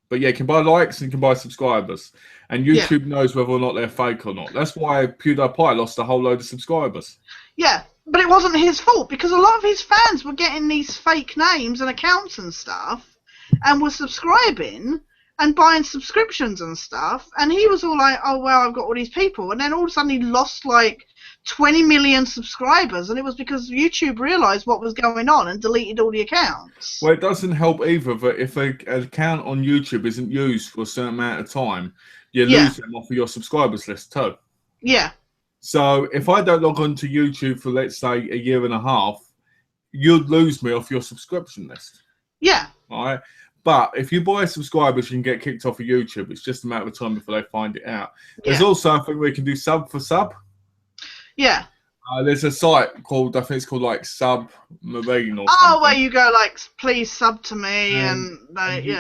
But yeah, you can buy likes and you can buy subscribers. And YouTube knows whether or not they're fake or not. That's why PewDiePie lost a whole load of subscribers. Yeah, but it wasn't his fault because a lot of his fans were getting these fake names and accounts and stuff and were subscribing and buying subscriptions and stuff. And he was all like, oh, well, I've got all these people. And then all of a sudden he lost like 20 million subscribers, and it was because YouTube realized what was going on and deleted all the accounts. Well, it doesn't help either that if an account on YouTube isn't used for a certain amount of time, you lose them off of your subscribers list too. Yeah. So if I don't log on to YouTube for, let's say, a year and a half, you'd lose me off your subscription list. Yeah. All right. But if you buy subscribers, you can get kicked off of YouTube. It's just a matter of time before they find it out. There's also something where you can do sub for sub. Yeah. There's a site called, I think it's called like Submarine or something. Oh, where you go like, please sub to me, and they,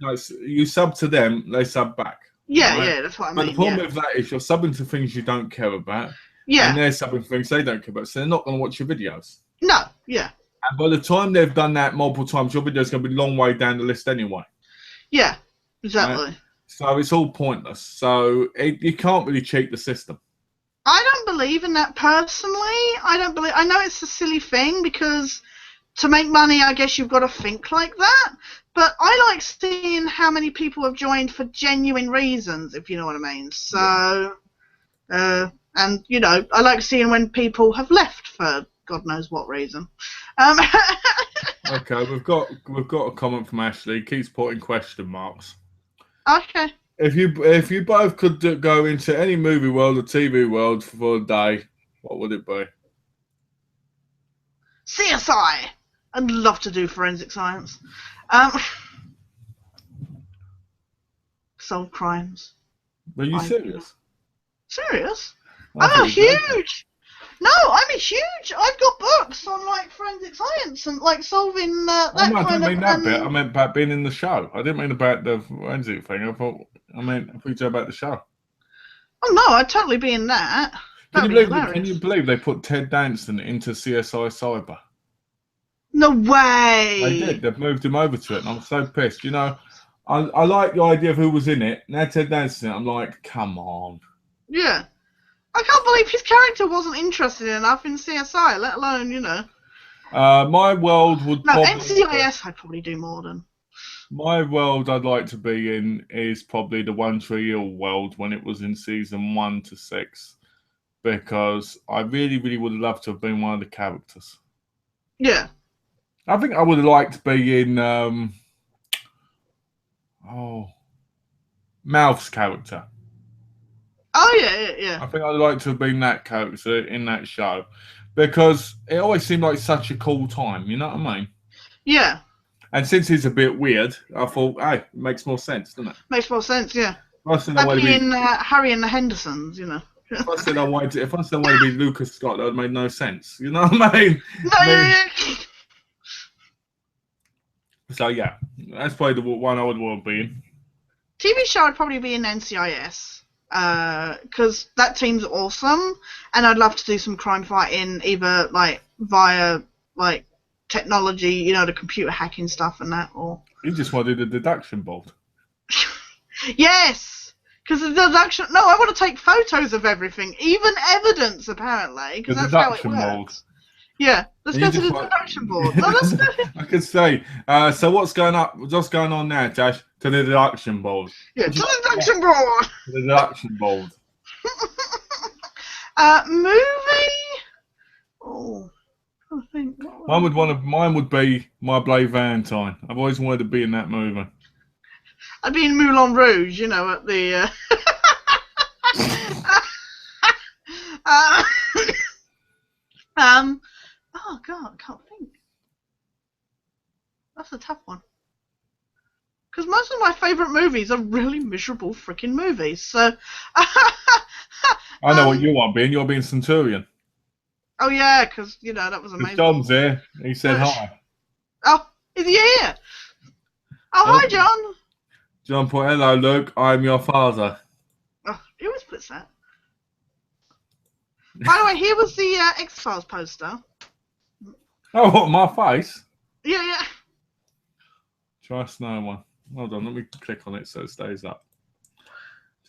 No, you sub to them, they sub back. Yeah, right? Yeah, that's what I mean. But the problem with that is you're subbing to things you don't care about. Yeah. And they're subbing to things they don't care about, so they're not going to watch your videos. No, yeah. And by the time they've done that multiple times, your video's going to be a long way down the list anyway. Yeah, exactly. Right? So it's all pointless. So you can't really cheat the system. I don't believe in that personally. I know it's a silly thing because to make money, I guess you've got to think like that. But I like seeing how many people have joined for genuine reasons, if you know what I mean. So, and you know, I like seeing when people have left for God knows what reason. Okay, we've got a comment from Ashley. He keeps putting question marks. Okay. If you both could go into any movie world or TV world for a day, what would it be? CSI. I'd love to do forensic science. Solve crimes. Are you serious? Serious? I'm a huge. No, I'm a huge. I've got books on like forensic science and like solving that kind of. I didn't mean that bit. I meant about being in the show. I didn't mean about the forensic thing. I meant about the show. Oh no, I'd totally be in that. Can you believe they put Ted Danson into CSI Cyber? No way. They did. They've moved him over to it, and I'm so pissed. You know, I like the idea of who was in it. Now Ted Danson, I'm like, come on. Yeah. I can't believe his character wasn't interested enough in CSI, let alone, you know. My world would NCIS I'd probably do more than. My world I'd like to be in is probably the One Tree Hill world when it was in season 1 to 6. Because I really, really would have loved to have been one of the characters. Yeah. I think I would have liked to be in Mouth's character. Oh yeah. I think I'd like to have been that character in that show because it always seemed like such a cool time. You know what I mean? Yeah. And since he's a bit weird, I thought, hey, it makes more sense, doesn't it? Makes more sense. Yeah. If I said I Like wanted to being be, Harry and the Hendersons, you know. if I said I wanted to, if I said I wanted to be Lucas Scott, that would make no sense. You know what I mean? No, I mean, yeah. so yeah, that's probably the one I would want to be in. TV show would probably be in NCIS because that team's awesome, and I'd love to do some crime fighting, either like via like technology, you know, the computer hacking stuff and that, or You just wanted a deduction board. yes, because the deduction. No, I want to take photos of everything, even evidence, apparently, The because that's how it deduction board. works. Yeah, let's And go you to the just want- deduction board. No, let's go. I could say. So what's going up? What's going on now, Tash? To the deduction board. Yeah, to the deduction board. To the deduction board. Movie. Oh, I think. Mine would be My Blade Valentine. I've always wanted to be in that movie. I'd be in Moulin Rouge, you know, at the. Oh God, I can't think. That's a tough one. Because most of my favourite movies are really miserable freaking movies. So. I know what you want being. You're being Centurion. Oh yeah, because you know that was amazing. John's here. He said hi. Oh, is he here? Oh, hi, John. John put, hello, Luke. I'm your father. Oh, he always puts that. By the way, here was the X-Files poster. Oh, what, my face? Yeah. Trust no one. Hold on, let me click on it so it stays up.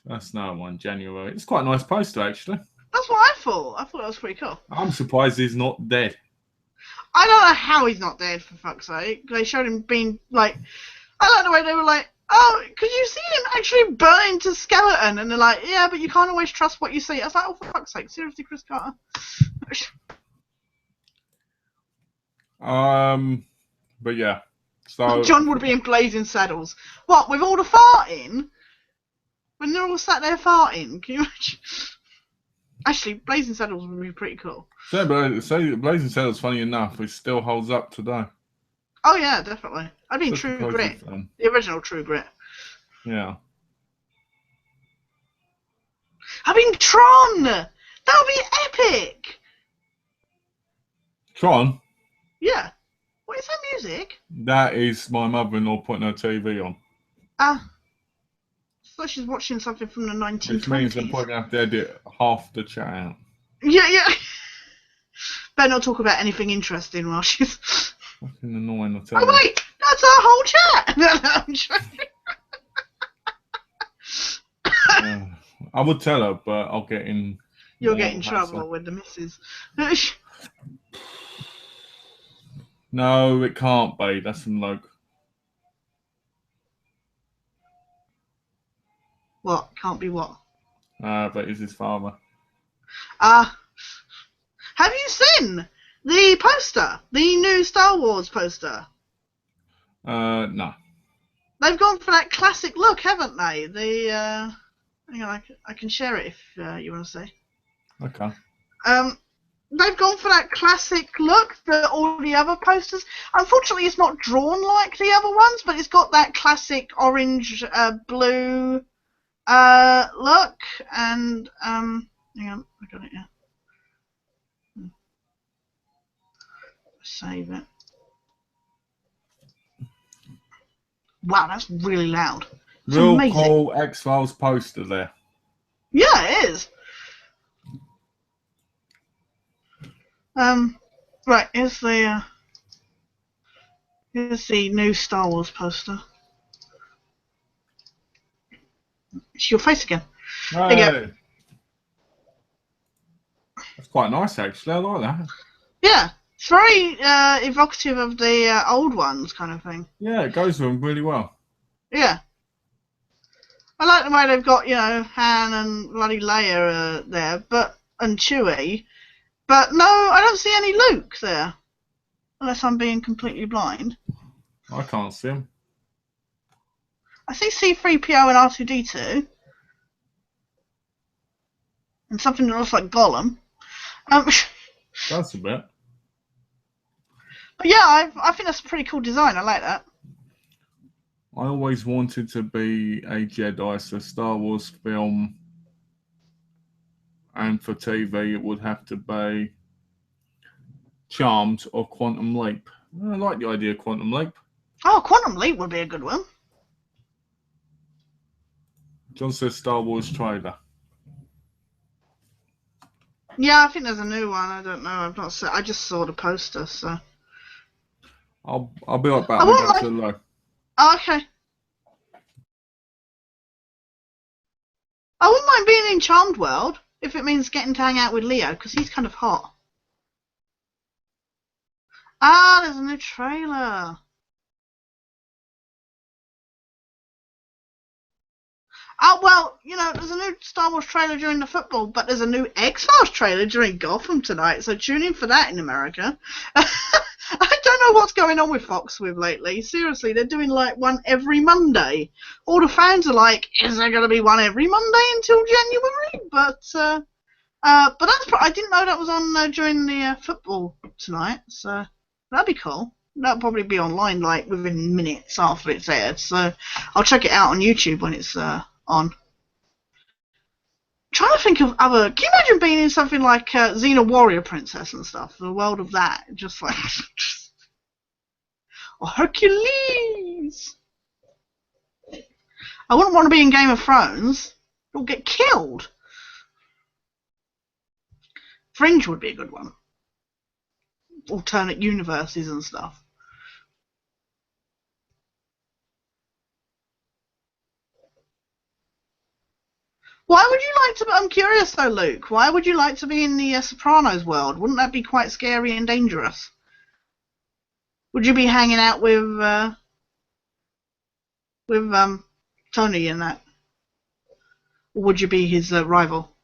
Trust no one, January. It's quite a nice poster, actually. That's what I thought. I thought that was pretty cool. I'm surprised he's not dead. I don't know how he's not dead, for fuck's sake. They showed him being, like... I like the way they were like, oh, could you see him actually burn into skeleton? And they're like, yeah, but you can't always trust what you see. I was like, oh, for fuck's sake. Seriously, Chris Carter? But yeah. So John would be in Blazing Saddles. What, with all the farting? When they're all sat there farting? Can you imagine? Actually, Blazing Saddles would be pretty cool. So Blazing Saddles, funny enough, it still holds up today. Oh yeah, definitely. I mean, Such a True crazy Grit. film. The original True Grit. Yeah. I mean, Tron! That would be epic! Tron? Yeah. What is that music? That is my mother-in-law putting her TV on. So she's watching something from the 1920s. Which means I'm probably going to have to edit half the chat out. Yeah. Better not talk about anything interesting while she's... Fucking annoying, I'll tell Oh, you. wait! That's our whole chat! No, I'm joking. I would tell her, but I'll get in... You'll get in trouble with the missus. No, it can't be. That's from Luke. What? Can't be what? But it's his father. Have you seen the poster? The new Star Wars poster? No. They've gone for that classic look, haven't they? Hang on, I can share it if you want to see. Okay. They've gone for that classic look that all the other posters. Unfortunately, it's not drawn like the other ones, but it's got that classic orange, blue look. And hang on, I got it. Yeah. Save it. Wow, that's really loud. It's Real amazing. cool X-Files poster there. Yeah, it is. Right, here's the new Star Wars poster. It's your face again. Hey. There you go. That's quite nice, actually. I like that. Yeah, it's very evocative of the old ones, kind of thing. Yeah, it goes with them really well. Yeah. I like the way they've got, you know, Han and bloody Leia there, and Chewie. But no, I don't see any Luke there. Unless I'm being completely blind. I can't see him. I see C-3PO and R2-D2. in something that looks like Gollum. That's a bit. But yeah, I think that's a pretty cool design. I like that. I always wanted to be a Jedi, so Star Wars film, and for TV it would have to be Charmed or Quantum Leap. I like the idea of Quantum Leap. Oh, Quantum Leap would be a good one. John says Star Wars trailer. Yeah, I think there's a new one. I don't know. I've not seen. I just saw the poster, so. I'll be right back. I I'll wouldn't go like- to the low. Oh, okay. I wouldn't mind being in Charmed World if it means getting to hang out with Leo, because he's kind of hot. Ah, there's a new trailer. Oh, well, you know, there's a new Star Wars trailer during the football, but there's a new X-Files trailer during Gotham tonight, so tune in for that in America. I don't know what's going on with Fox with lately. Seriously, they're doing like one every Monday. All the fans are like, is there going to be one every Monday until January? But that's I didn't know that was on during the football tonight, so that'd be cool. That'll probably be online like within minutes after it's aired, so I'll check it out on YouTube when it's on. I'm trying to think of other. Can you imagine being in something like Xena Warrior Princess and stuff? The world of that, just like or Hercules. I wouldn't want to be in Game of Thrones. You'll get killed. Fringe would be a good one. Alternate universes and stuff. Why would you like to? I'm curious though, Luke. Why would you like to be in the Sopranos world? Wouldn't that be quite scary and dangerous? Would you be hanging out with Tony and that, or would you be his rival?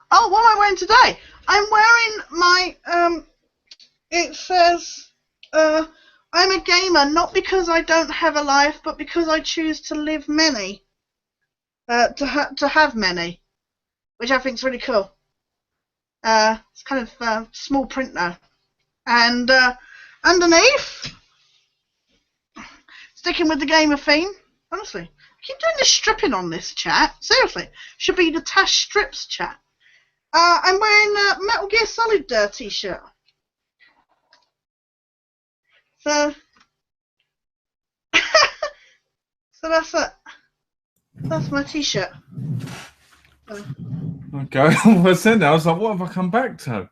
Oh, what am I wearing today? I'm wearing my It says I'm a gamer not because I don't have a life, but because I choose to live many. To have many, which I think is really cool. It's kind of small print now, and underneath, sticking with the gamer theme. Honestly, I keep doing this stripping on this chat. Seriously, should be the Tash strips chat. I'm wearing a Metal Gear Solid t-shirt. So that's it. That's my t-shirt. Okay, I said that. I was like, what have I come back to?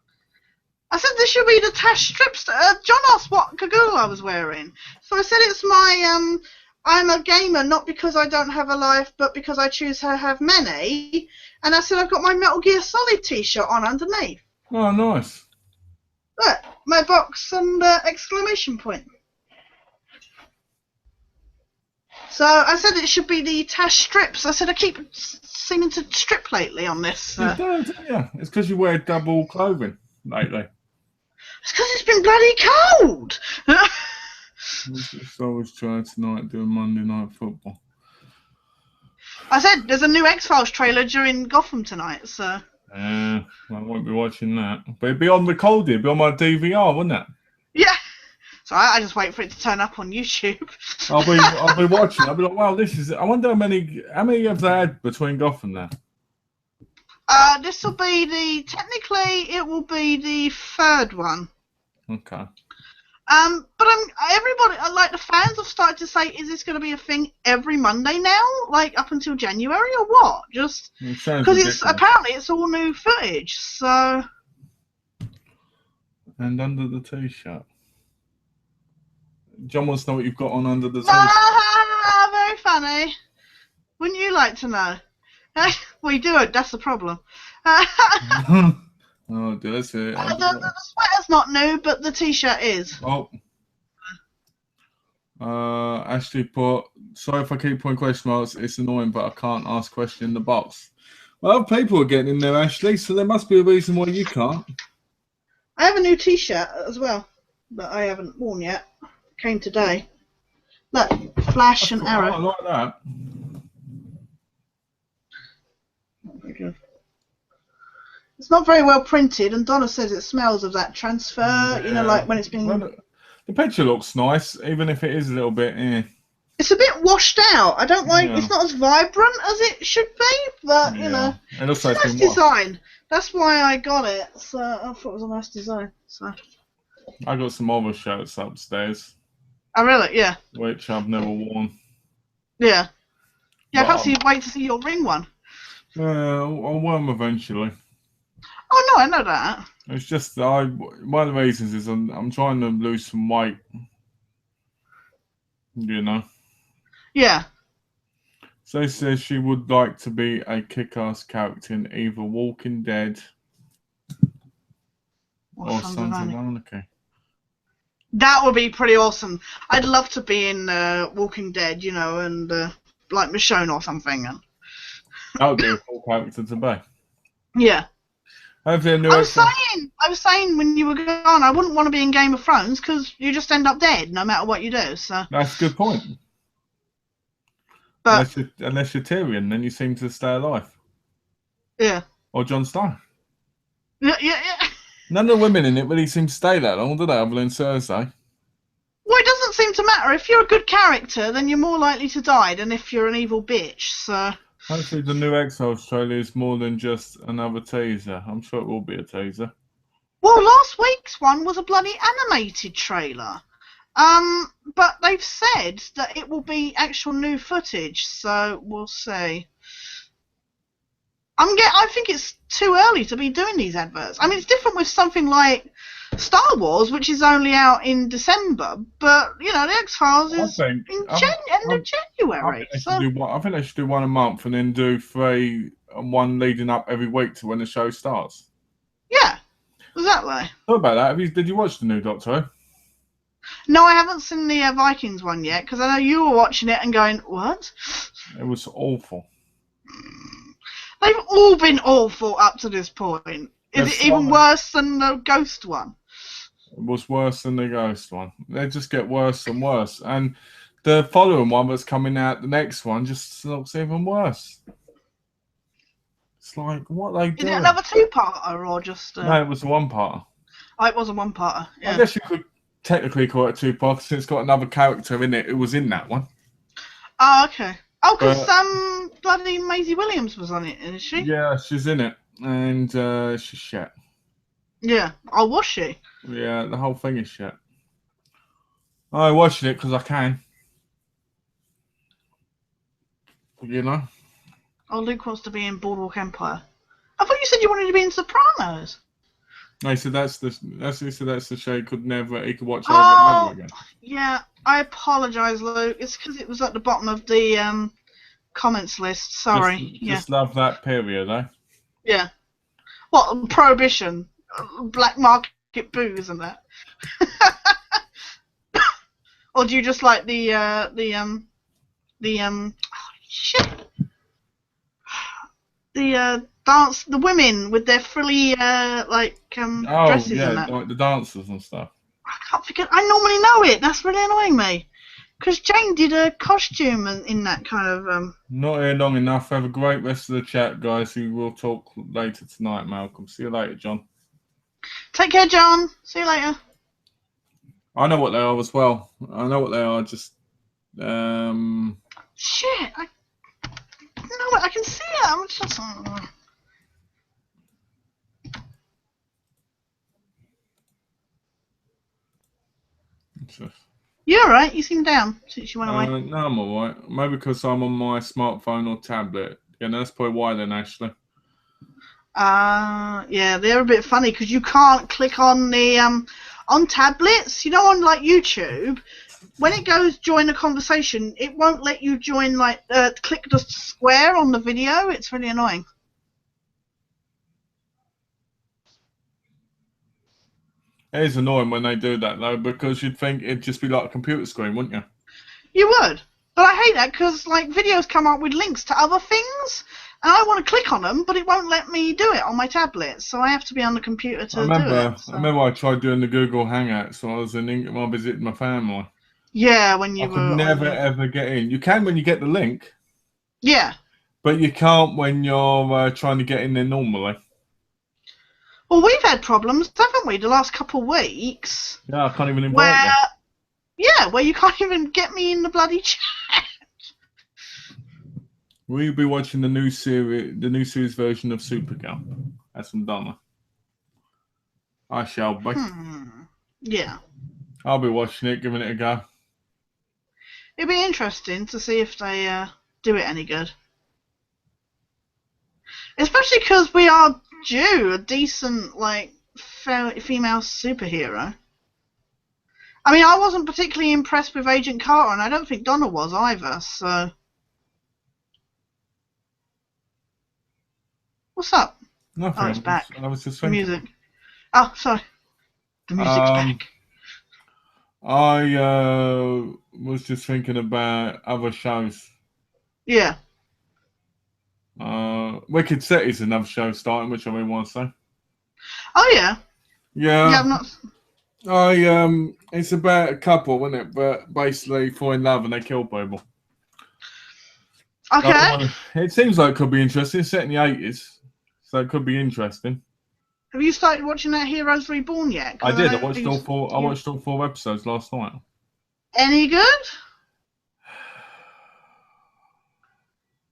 I said this should be the Tash strips. John asked what cagoule I was wearing. So I said it's my, I'm a gamer not because I don't have a life, but because I choose to have many. And I said I've got my Metal Gear Solid t-shirt on underneath. Oh, nice. Look, my box and exclamation point. So I said it should be the Tash strips. I said I keep seeming to strip lately on this. You don't, do you? It's because you wear double clothing lately. It's because it's been bloody cold. I was trying tonight doing Monday Night Football. I said there's a new X-Files trailer during Gotham tonight, so. I won't be watching that. But it'd be on recorded, it'd be on my DVR, wouldn't it? Yeah. So I just wait for it to turn up on YouTube. I'll be watching. I'll be like, wow, this is. I wonder how many have they had between Gotham now? This will be technically it will be the third one. Okay. But everybody, like the fans have started to say, is this going to be a thing every Monday now, like up until January or what? Just because it's apparently it's all new footage. So. And under the t-shirt. John wants to know what you've got on under the t-shirt. Ah, very funny. Wouldn't you like to know? Well, you do. That's the problem. Oh, that's it. The sweater's not new, but the t-shirt is. Oh. Ashley put, sorry if I keep putting question marks, it's annoying, but I can't ask question in the box. Well, people are getting in there, Ashley, so there must be a reason why you can't. I have a new t-shirt as well that I haven't worn yet. Came today. Look, Flash and I arrow. like that. Very good. It's not very well printed, and Donna says it smells of that transfer. You know, like when it's been. Well, the picture looks nice, even if it is a little bit. It's a bit washed out. I don't like. Yeah. It's not as vibrant as it should be, but you know, it looks it's a like nice design. That's why I got it. So I thought it was a nice design. So I got some other shirts upstairs, I really, yeah, which I've never worn. yeah. I But can't see. Wait to see your ring one. I'll wear them eventually. Oh no, I know that. It's just one of the reasons is I'm trying to lose some weight. You know. Yeah. So says she would like to be a kick-ass character in either Walking Dead or Sons of Anarchy. That would be pretty awesome. I'd love to be in Walking Dead, you know, and like Michonne or something. And that would be a cool character to be. Yeah. Hopefully I was saying when you were gone, I wouldn't want to be in Game of Thrones because you just end up dead no matter what you do. So that's a good point. But unless you're Tyrion, then you seem to stay alive. Yeah. Or Jon Snow. Yeah. None of the women in it really seem to stay that long, do they? Other than Cersei. Well, it doesn't seem to matter. If you're a good character, then you're more likely to die than if you're an evil bitch. So hopefully the new Exiles trailer is more than just another teaser. I'm sure it will be a teaser. Well, last week's one was a bloody animated trailer. But they've said that it will be actual new footage, so we'll see. I think it's too early to be doing these adverts. I mean, it's different with something like Star Wars, which is only out in December, but you know, the X-Files is end of January. I think they should do one a month and then do 3 and 1 leading up every week to when the show starts. Yeah, exactly. What about that? Did you watch the new Doctor Who? No, I haven't seen the Vikings one yet because I know you were watching it and going, "What?" It was awful. They've all been awful up to this point. Is it even worse than the Ghost one? It was worse than the Ghost one. They just get worse and worse. And the following one that's coming out, the next one, just looks even worse. It's like, what are they doing? Is it another 2-parter or just... No, it was a 1-parter. Oh, it was a 1-parter, yeah. I guess you could technically call it a 2-parter since it's got another character in it who was in that one. Oh, okay. Oh, because bloody Maisie Williams was on it, isn't she? Yeah, she's in it. And she's shit. Yeah. Oh, was she? Yeah, the whole thing is shit. I watched it because I can. You know? Oh, Luke wants to be in Boardwalk Empire. I thought you said you wanted to be in Sopranos. No, he said that's the show he could watch over and over again. Yeah, I apologise, Luke. It's because it was at the bottom of the comments list. Sorry. Just love that period, eh? Yeah. What, Prohibition, black market booze and that. Or do you just like the dance, the women with their frilly dresses and that. Like the dancers and stuff. I can't forget. I normally know it. That's really annoying me. Because Jane did a costume in that kind of... Not here long enough. Have a great rest of the chat, guys. We will talk later tonight, Malcolm. See you later, John. Take care, John. See you later. I know what they are as well. I know what they are. Just... Shit. I can see it. I'm just... You're alright, you seem down since you went away. No, I'm alright. Maybe because I'm on my smartphone or tablet. Yeah, that's probably why then, Ashley. Yeah, they're a bit funny because you can't click on the on tablets. You know, on like YouTube, when it goes join a conversation, it won't let you join click the square on the video. It's really annoying. It is annoying when they do that, though, because you'd think it'd just be like a computer screen, wouldn't you? You would. But I hate that because videos come up with links to other things, and I want to click on them, but it won't let me do it on my tablet, so I have to be on the computer to do it. So. I remember I tried doing the Google Hangouts when I was in England while visiting my family. Yeah, when I you could were on never your... ever get in. You can when you get the link, Yeah. but you can't when you're trying to get in there normally. Well, we've had problems, haven't we, the last couple of weeks? Yeah, I can't even invite Where, you. yeah, where you can't even get me in the bloody chat. We'll be watching the new series version of Supergirl. That's from Donna. I shall be. Yeah. I'll be watching it, giving it a go. It'd be interesting to see if they do it any good. Especially because we are due a decent, like, female superhero. I mean, I wasn't particularly impressed with Agent Carter, and I don't think Donna was either, so... What's up? Nothing. Oh, it's back. I was just The thinking. music. Oh, sorry. The music's back. I was just thinking about other shows. Yeah. Wicked City is another show starting, which I really want to say. Oh, yeah. Yeah. Yeah, I'm not... It's about a couple, isn't it? But basically fall in love and they kill people. Okay. It seems like it could be interesting. It's set in the 80s, so it could be interesting. Have you started watching that Heroes Reborn yet? I did. I watched all four episodes last night. Any good?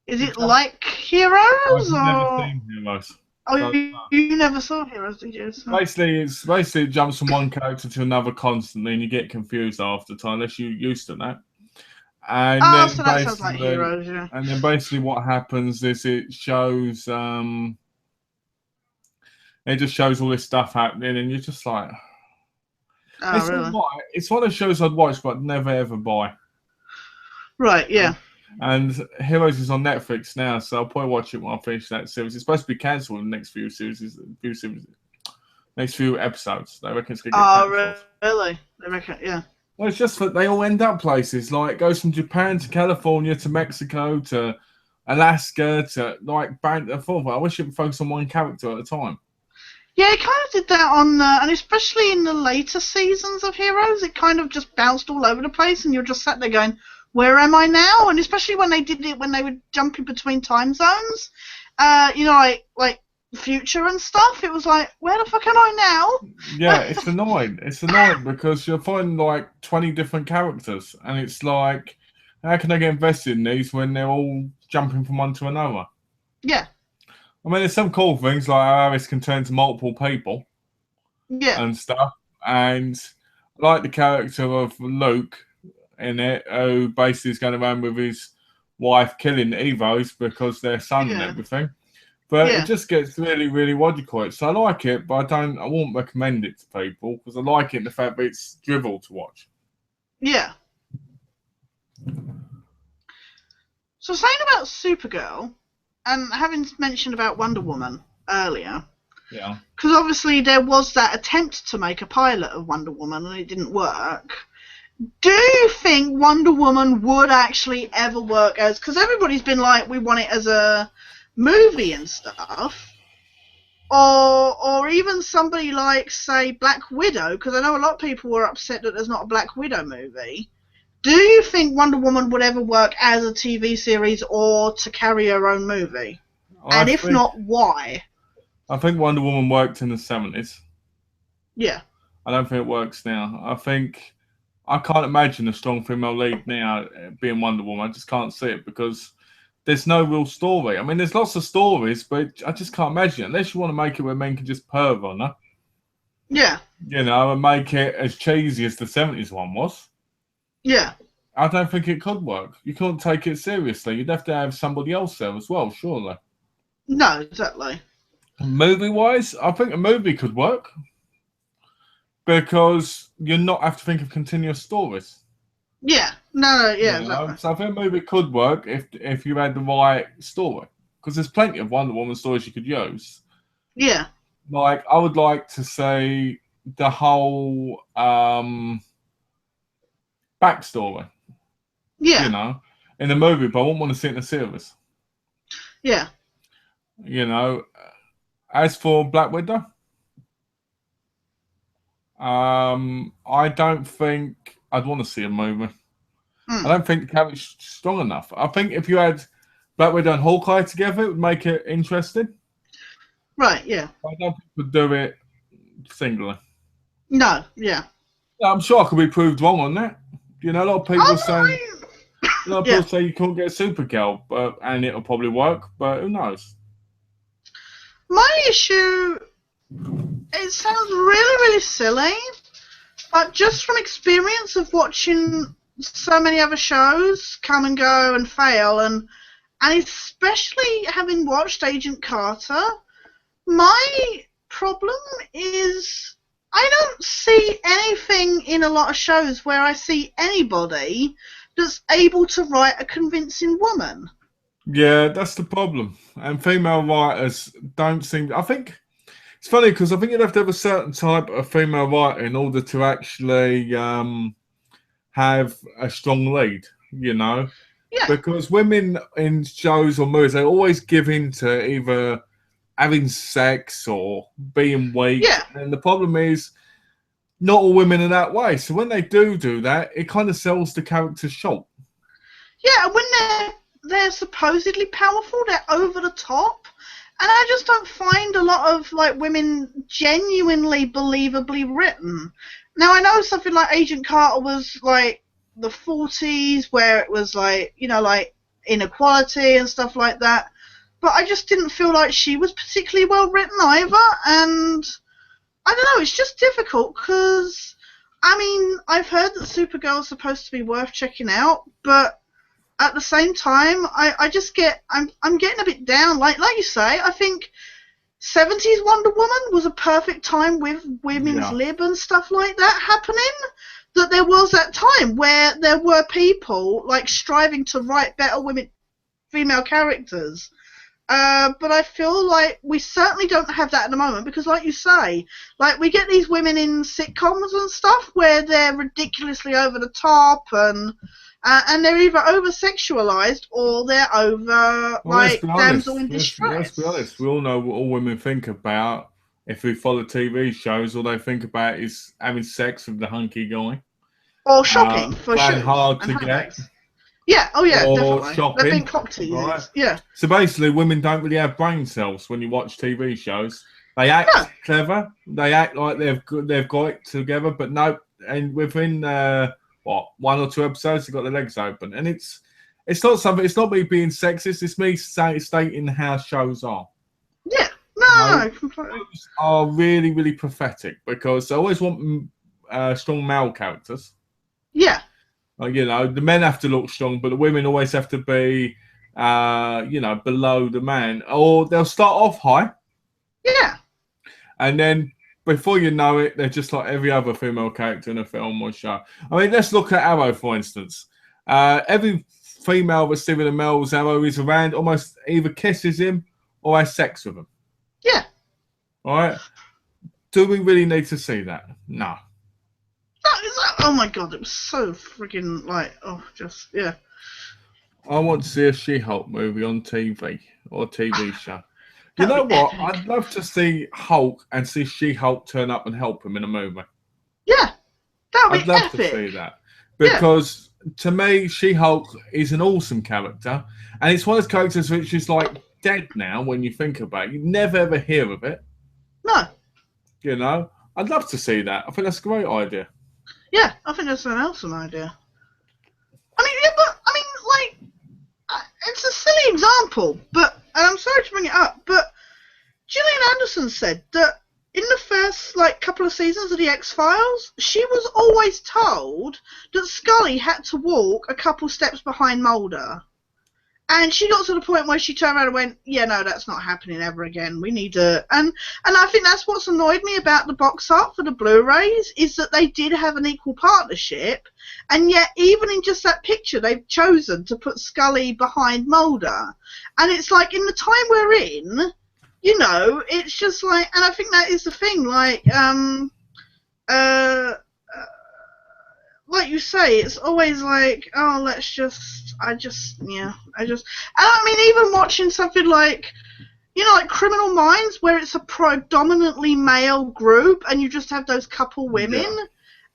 Is it like Heroes, I've never or... seen Heroes. Oh, So, you never saw Heroes, did you? So... basically it jumps from one character to another constantly, and you get confused after time unless you're used to that. And then so that sounds like Heroes, yeah. And then basically what happens is it shows it just shows all this stuff happening, and you're just like, Oh, really? It's one of the shows I'd watch but never ever buy. Right, yeah. And Heroes is on Netflix now, so I'll probably watch it when I finish that series. It's supposed to be cancelled in the next next few episodes. They reckon it's going to get cancelled. Oh, really? They reckon, yeah. Well, it's just that they all end up places. Like, it goes from Japan to California to Mexico to Alaska to, like, back and forth. I wish it would focus on one character at a time. Yeah, it kind of did that on, and especially in the later seasons of Heroes, it kind of just bounced all over the place, and you're just sat there going, where am I now? And especially when they did it, when they would jump in between time zones, you know, like future and stuff, it was like, where the fuck am I now? Yeah, it's annoying. It's annoying because you'll find like 20 different characters, and it's like, how can I get invested in these when they're all jumping from one to another? Yeah. I mean, there's some cool things like how Aris can turn to multiple people. Yeah. And stuff. And I like the character of Luke in it, who basically is going around with his wife killing Evos because they're son and everything. But it just gets really, really what do you call it? So I like it, but I won't recommend it to people because I like it in the fact that it's drivel to watch. Yeah. So saying about Supergirl, and having mentioned about Wonder Woman earlier, yeah, because obviously there was that attempt to make a pilot of Wonder Woman and it didn't work. Do you think Wonder Woman would actually ever work as... Because everybody's been like, we want it as a movie and stuff. Or even somebody like, say, Black Widow, because I know a lot of people were upset that there's not a Black Widow movie. Do you think Wonder Woman would ever work as a TV series or to carry her own movie? And if not, why? I think Wonder Woman worked in the 70s. Yeah. I don't think it works now. I can't imagine a strong female lead now being Wonder Woman. I just can't see it because there's no real story. I mean, there's lots of stories, but I just can't imagine it. Unless you want to make it where men can just perv on her. Yeah. You know, and make it as cheesy as the 70s one was. Yeah. I don't think it could work. You couldn't take it seriously. You'd have to have somebody else there as well, surely. No, exactly. Movie-wise, I think a movie could work. Because you're not have to think of continuous stories. Yeah. No, yeah, exactly. So I think a movie could work if you had the right story. Because there's plenty of Wonder Woman stories you could use. Yeah. Like, I would like to say the whole backstory. Yeah. You know, in the movie, but I wouldn't want to see it in a series. Yeah. You know, as for Black Widow, I don't think I'd want to see a movie. Hmm. I don't think the character's strong enough. I think if you had Black Widow and Hawkeye together, it would make it interesting. Right, yeah. I don't think we'd do it singly. No, yeah. I'm sure I could be proved wrong on that. You know, a lot of people saying, a lot of people Yeah. say you can't get a Supergirl, and it'll probably work, but who knows? My issue, it sounds really, really silly, but just from experience of watching so many other shows come and go and fail, and especially having watched Agent Carter, my problem is I don't see anything in a lot of shows where I see anybody that's able to write a convincing woman. Yeah, that's the problem. And female writers don't seem. I think it's funny because I think you'd have to have a certain type of female writer in order to actually have a strong lead, you know? Yeah. Because women in shows or movies, they always give in to either having sex or being weak. Yeah. And the problem is, not all women are that way. So when they do that, it kind of sells the character short. Yeah, when they're supposedly powerful, they're over the top, and I just don't find a lot of like women genuinely believably written. Now I know something like Agent Carter was like the 40s, where it was like, you know, like inequality and stuff like that, but I just didn't feel like she was particularly well written either, and I don't know, it's just difficult because, I mean, I've heard that Supergirl's supposed to be worth checking out, but at the same time, I just I'm getting a bit down. Like you say, I think 70s Wonder Woman was a perfect time with women's lib and stuff like that happening. That there was that time where there were people like striving to write better female characters. But I feel like we certainly don't have that at the moment because, like you say, like we get these women in sitcoms and stuff where they're ridiculously over the top and they're either over-sexualized or they're over, like, damsel in distress. Let's be honest. We all know what all women think about. If we follow TV shows, all they think about is having sex with the hunky guy. Or shopping for shoes. Hard to get. Yeah, oh yeah, or definitely. Shopping. They've been cock teased. Right. Yeah. So basically, women don't really have brain cells when you watch TV shows. They act clever. They act like they've got it together, but no. And within one or two episodes, they got their legs open, and it's not something. It's not me being sexist. It's me stating how shows are. Yeah. No, completely. Shows are really, really pathetic because they always want strong male characters. Yeah. You know, the men have to look strong, but the women always have to be, below the man. Or they'll start off high. Yeah. And then before you know it, they're just like every other female character in a film or show. I mean, let's look at Arrow, for instance. Every female that's Stephen Amell's Arrow is around almost either kisses him or has sex with him. Yeah. All right? Do we really need to see that? No. Oh my god, it was so freaking yeah. I want to see a She-Hulk movie on TV or TV show. You know what? Epic. I'd love to see Hulk and see She-Hulk turn up and help him in a movie. Yeah, that would be epic. I'd love to see that because to me, She-Hulk is an awesome character, and it's one of those characters which is like dead now when you think about it. You never ever hear of it. No. You know, I'd love to see that. I think that's a great idea. Yeah, I think that's an awesome idea. It's a silly example, and I'm sorry to bring it up, but Gillian Anderson said that in the first couple of seasons of the X-Files, she was always told that Scully had to walk a couple steps behind Mulder. And she got to the point where she turned around and went, yeah, no, that's not happening ever again. We need to... And I think that's what's annoyed me about the box art for the Blu-rays, is that they did have an equal partnership, and yet even in just that picture, they've chosen to put Scully behind Mulder. And it's like, in the time we're in, you know, it's just like... And I think that is the thing, like you say, it's always like, oh, I mean, even watching something like, you know, like Criminal Minds, where it's a predominantly male group and you just have those couple women,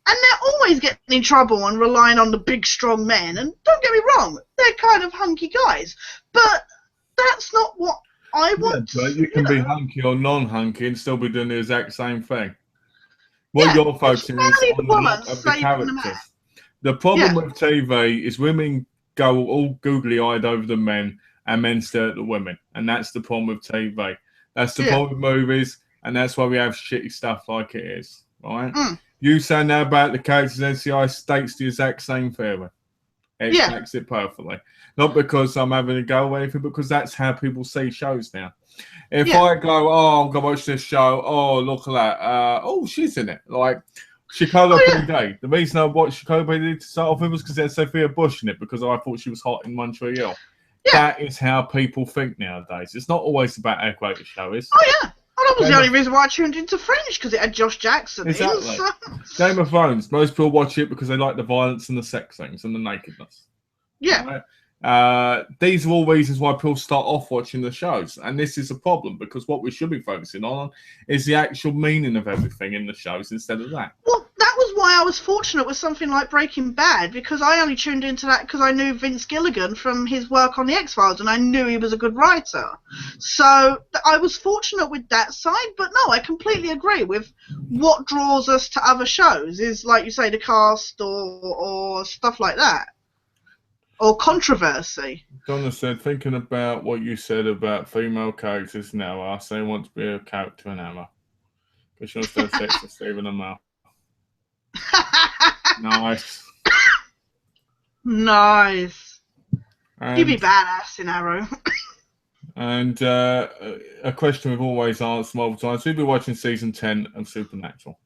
And they're always getting in trouble and relying on the big, strong men. And don't get me wrong, they're kind of hunky guys. But that's not what I want. Yeah, but you can be hunky or non-hunky and still be doing the exact same thing. What Yeah, you're focusing is on the look of the characters. The problem with TV is women go all googly-eyed over the men and men stare at the women. And that's the problem with TV. That's the problem with movies. And that's why we have shitty stuff like it is. Right? You say now about the characters, NCI states the exact same theory. It extracts it perfectly. Not because I'm having a go or anything, because that's how people see shows now. If I go, oh, I'm going to watch this show, oh, look at that. Oh, she's in it. Like Chicago PD. The reason I watched Chicago PD to start off with was because there's Sophia Bush in it, because I thought she was hot in Montreal. That is how people think nowadays. It's not always about how great the show is. Oh, yeah. Well, that was the only reason why I tuned into Fringe, because it had Josh Jackson. Exactly. Game of Thrones. Most people watch it because they like the violence and the sex things and the nakedness. Yeah. Right? These are all reasons why people start off watching the shows, and this is a problem because what we should be focusing on is the actual meaning of everything in the shows instead of that. Well, that was why I was fortunate with something like Breaking Bad, because I only tuned into that because I knew Vince Gilligan from his work on the X-Files, and I knew he was a good writer. So I was fortunate with that side, but no, I completely agree with what draws us to other shows is, like you say, the cast or stuff like that. Or controversy. Donna said, thinking about what you said about female characters now, I say want to be a character in Emma. Because she wants to have sex with Stephen and Mel. Nice. Nice. And, you'd be badass in Arrow. And a question we've always asked multiple times. We'll be watching season 10 of Supernatural.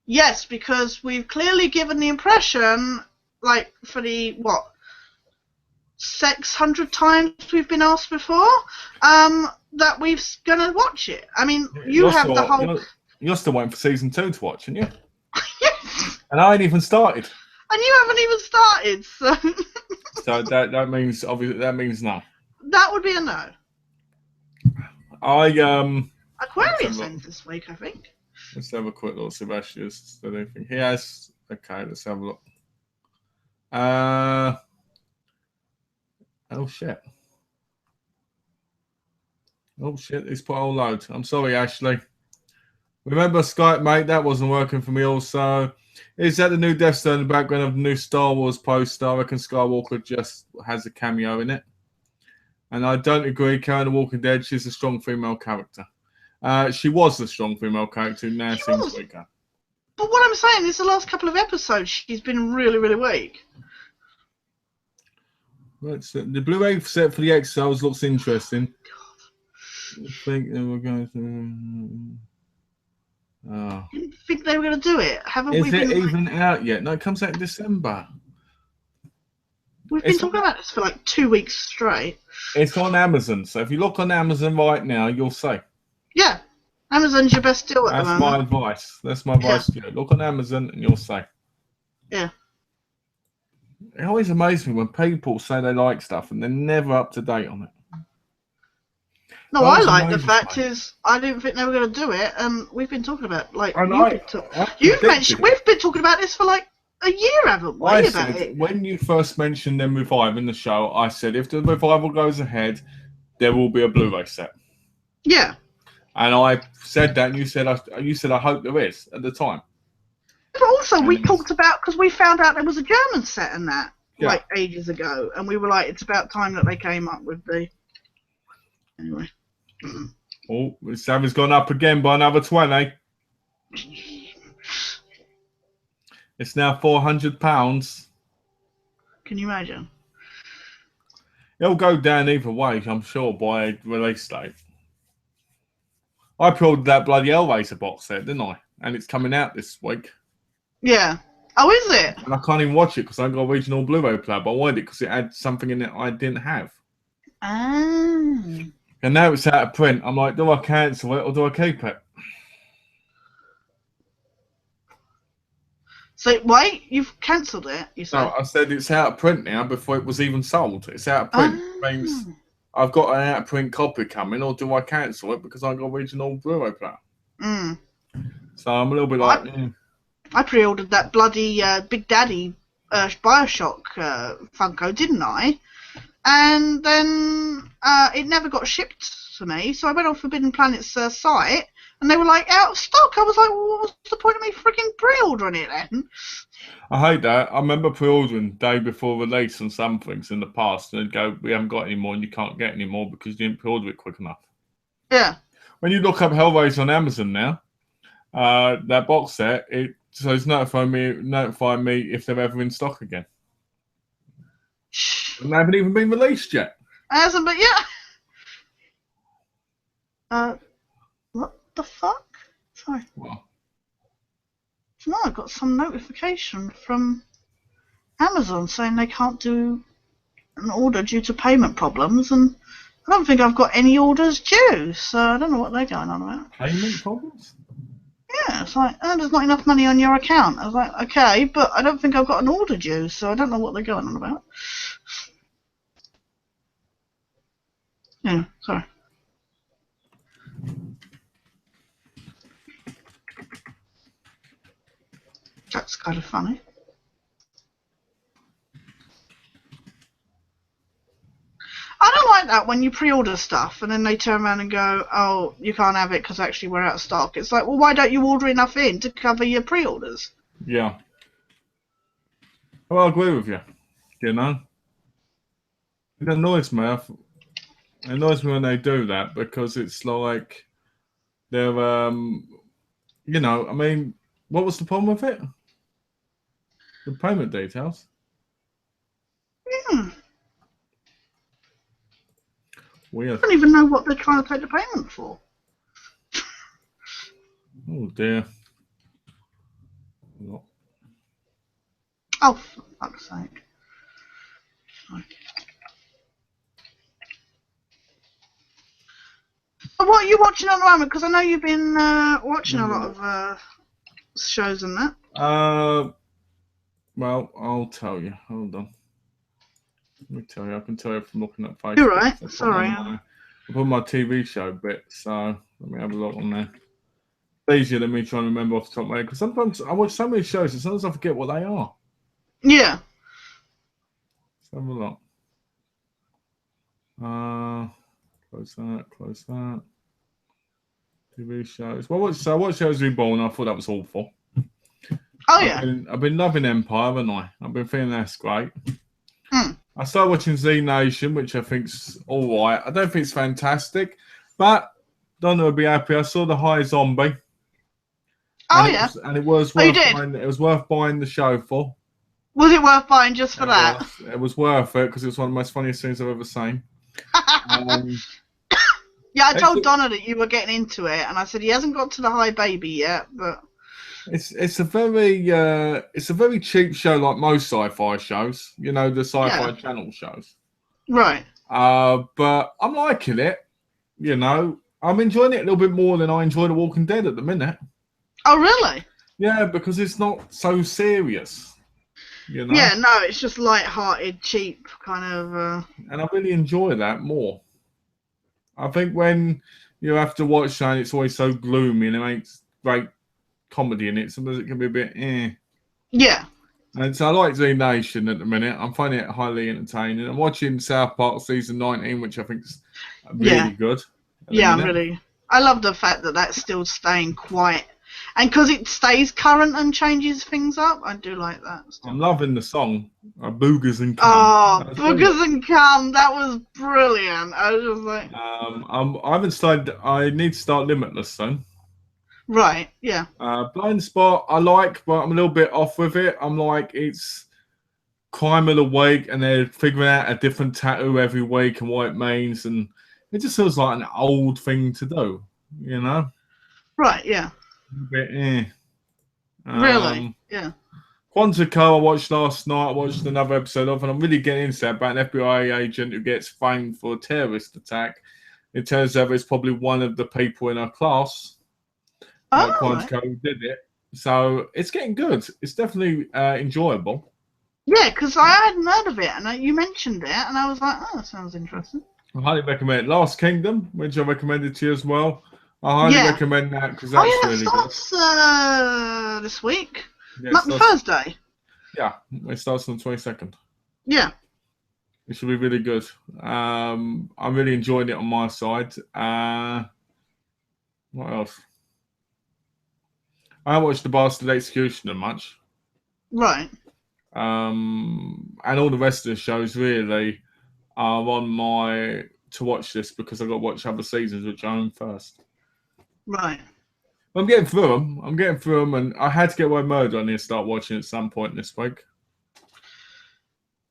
Yes, because we've clearly given the impression, like, for the, 600 times we've been asked before, that we're going to watch it. I mean, you have the whole... You're still waiting for season 2 to watch, aren't you? Yes. And I ain't even started. And you haven't even started, so... So that means, obviously, that means no. That would be a no. Aquarius ends this week, I think. Let's have a quick look. Sebastian's done anything. He has... Okay, let's have a look. Oh shit! Oh shit! It's put a whole load. I'm sorry, Ashley. Remember Skype, mate? That wasn't working for me. Also, is that the new Death Star in the background of the new Star Wars poster? I reckon Skywalker just has a cameo in it. And I don't agree. Karen the Walking Dead. She's a strong female character. She was a strong female character. Now she seems weaker. But what I'm saying is the last couple of episodes, she's been really, really weak. The Blu-ray set for the Exiles looks interesting. I think they were going to... Oh. Didn't think they were going to do it. Is it even out yet? No, it comes out in December. We've been talking about this for like 2 weeks straight. It's on Amazon, so if you look on Amazon right now, you'll see. Yeah. Amazon's your best deal at the moment. That's my advice. That's my advice to you. Look on Amazon and you'll see. Yeah. It always amazes me when people say they like stuff and they're never up to date on it. No, I like the fact is I didn't think they were going to do it, and we've been talking about we've been talking about this for like a year, haven't we? I said when you first mentioned them reviving the show, I said if the revival goes ahead, there will be a Blu-ray set. Yeah. And I said that, and you said I hope there is at the time. But also, we talked about, because we found out there was a German set in that, like, ages ago. And we were like, it's about time that they came up with the... Anyway. Oh, Savvy's gone up again by another 20. It's now £400. Can you imagine? It'll go down either way, I'm sure, by release date. I pulled that bloody Hellraiser box set, didn't I? And it's coming out this week. Yeah. Oh, is it? And I can't even watch it because I haven't got a regional Blu-ray player, but I wanted it because it had something in it I didn't have. Ah. And now it's out of print. I'm like, do I cancel it or do I keep it? So, wait, you've cancelled it, you said? No, I said it's out of print now before it was even sold. It's out of print. It means I've got an out of print copy coming, or do I cancel it because I got a regional Blu-ray player? Mm. So I'm a little bit like... I pre-ordered that bloody Big Daddy Bioshock Funko, didn't I? And then it never got shipped to me, so I went on Forbidden Planet's site, and they were like, out of stock. I was like, well, what's the point of me freaking pre-ordering it then? I hate that. I remember pre-ordering day before release on some things in the past, and they'd go, we haven't got any more, and you can't get any more because you didn't pre-order it quick enough. Yeah. When you look up Hellraiser on Amazon now, that box set, so it's notifying me if they're ever in stock again. And they haven't even been released yet. It hasn't, but yeah. What the fuck? Sorry. Well, No, I got some notification from Amazon saying they can't do an order due to payment problems, and I don't think I've got any orders due, so I don't know what they're going on about. payment problems? Yeah, it's like, there's not enough money on your account. I was like, okay, but I don't think I've got an order due, so I don't know what they're going on about. Yeah, sorry. That's kind of funny. I don't like that when you pre-order stuff and then they turn around and go, oh, you can't have it because actually we're out of stock. It's like, well, why don't you order enough in to cover your pre-orders? Yeah. Well, I agree with you. You know? It annoys me. It annoys me when they do that because it's like they're, you know, I mean, what was the problem with it? The payment details. Yeah. Weird. I don't even know what they're trying to take the payment for. Oh dear. What? Oh, for fuck's sake. Sorry. So what are you watching at the moment? Because I know you've been watching a lot of shows and that. Well, I'll tell you. Hold on. Let me tell you. I can tell you from looking at Facebook. You're right. Sorry. I put my TV show bit, so let me have a look on there. It's easier than me trying to remember off the top of my head because sometimes I watch so many shows and sometimes I forget what they are. Yeah. Let's have a look. Close that. TV shows. Well, what shows have you born? I thought that was awful. Oh yeah. I've been loving Empire, haven't I? I've been feeling that's great. Mm. I started watching Z Nation, which I think's all right. I don't think it's fantastic, but don't know, I'd be happy. I saw The High Zombie. Oh yeah. And it was worth buying. It was worth buying the show for. Was it worth buying just for that? It was worth it because it was one of the most funniest things I've ever seen. Yeah, I told Donna that you were getting into it, and I said he hasn't got to the High Baby yet, but it's a very cheap show, like most sci-fi shows. You know, the Sci-Fi Channel shows. Right. But I'm liking it. You know, I'm enjoying it a little bit more than I enjoy The Walking Dead at the minute. Oh, really? Yeah, because it's not so serious. You know? Yeah, no, it's just light-hearted, cheap kind of. And I really enjoy that more. I think when you have to watch something, it's always so gloomy and it makes great comedy in it. Sometimes it can be a bit Yeah. And so I like Z Nation at the minute. I'm finding it highly entertaining. I'm watching South Park season 19, which I think is really good. Yeah, I love the fact that that's still staying quite. And because it stays current and changes things up, I do like that. Still. I'm loving the song, Boogers and Cum. Oh, Boogers and Cum, that was brilliant. I was just like... I haven't started, I need to start Limitless soon. Right, yeah. Blind Spot, I like, but I'm a little bit off with it. I'm like, it's crime of the week, and they're figuring out a different tattoo every week and what it means, and it just feels like an old thing to do, you know? Right, yeah. A bit, Really? Yeah. Quantico, I watched last night. I watched another episode of, and I'm really getting into that about an FBI agent who gets framed for a terrorist attack. It turns out it's probably one of the people in our class, Quantico, who did it. So it's getting good. It's definitely enjoyable. Yeah, because I hadn't heard of it, and you mentioned it, and I was like, oh, that sounds interesting. I highly recommend Last Kingdom, which I recommended to you as well. I highly recommend that because that's really good. Starts this week. Yeah, it starts, Thursday. yeah, it starts on the 22nd. Yeah. It should be really good. I'm really enjoying it on my side. What else? I haven't watched The Bastard Executioner much. Right. And all the rest of the shows really are on my to watch list because I've got to watch other seasons which I own first. Right. I'm getting through them. And I had to get Away Murder on here to start watching at some point this week.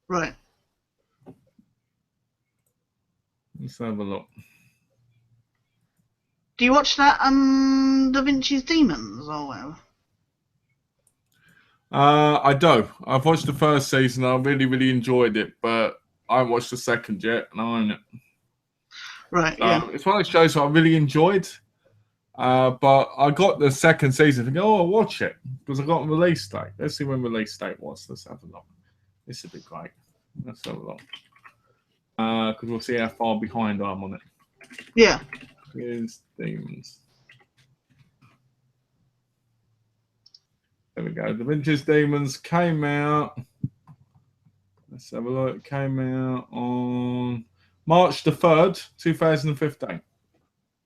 Right. Let's have a look. Do you watch that Da Vinci's Demons or whatever? I do. I've watched the first season. I really, really enjoyed it, but I haven't watched the second yet, and I own it. Right. Yeah. It's one of those shows that I really enjoyed. But I got the second season thinking, oh, I'll watch it because I got a release date. Let's see when release date was. Let's have a look. This would be great. Let's have a look. Because we'll see how far behind I'm on it. Yeah. Here's Demons. There we go. Da Vinci's Demons came out. Let's have a look. It came out on March the 3rd, 2015.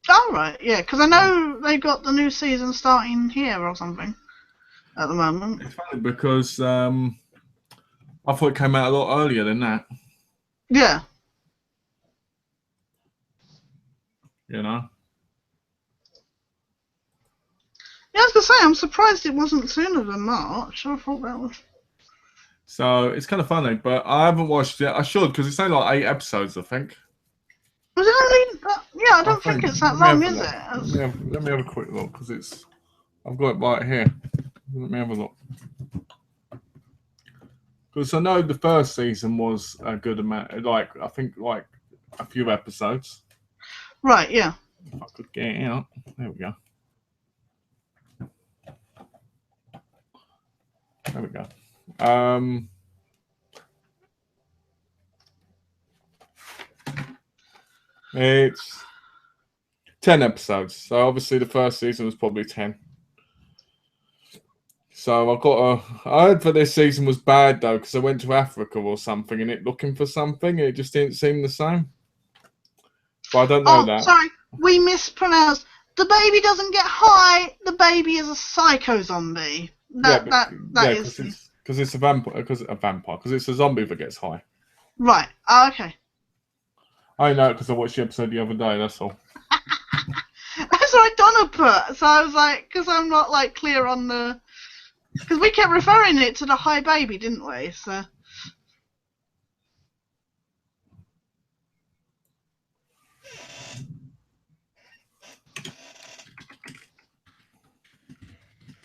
All right. Yeah, because I know they got the new season starting here or something at the moment. It's funny because I thought it came out a lot earlier than that. Yeah. You know? Yeah, I was going to say, I'm surprised it wasn't sooner than March. I thought that was... So it's kind of funny, but I haven't watched it. I should because it's only like 8 episodes, I think. Was it only... yeah, I don't think it's that long, is it? Let me have a quick look because I've got it right here. Let me have a look. Because I know the first season was a good amount, I think a few episodes. Right, yeah. If I could get it out. There we go. There we go. It's 10 episodes. So obviously the first season was probably 10. So I heard that this season was bad though because I went to Africa or something and it looking for something. It just didn't seem the same. But I don't know that. Sorry, we mispronounced. The baby doesn't get high. The baby is a psycho zombie. Because it's a vampire. Because it's a zombie that gets high. Right. Oh, okay. I know because I watched the episode the other day. That's all. That's what Donna put. So I was like, because I'm not like clear on the. Because we kept referring it to the high baby, didn't we? So.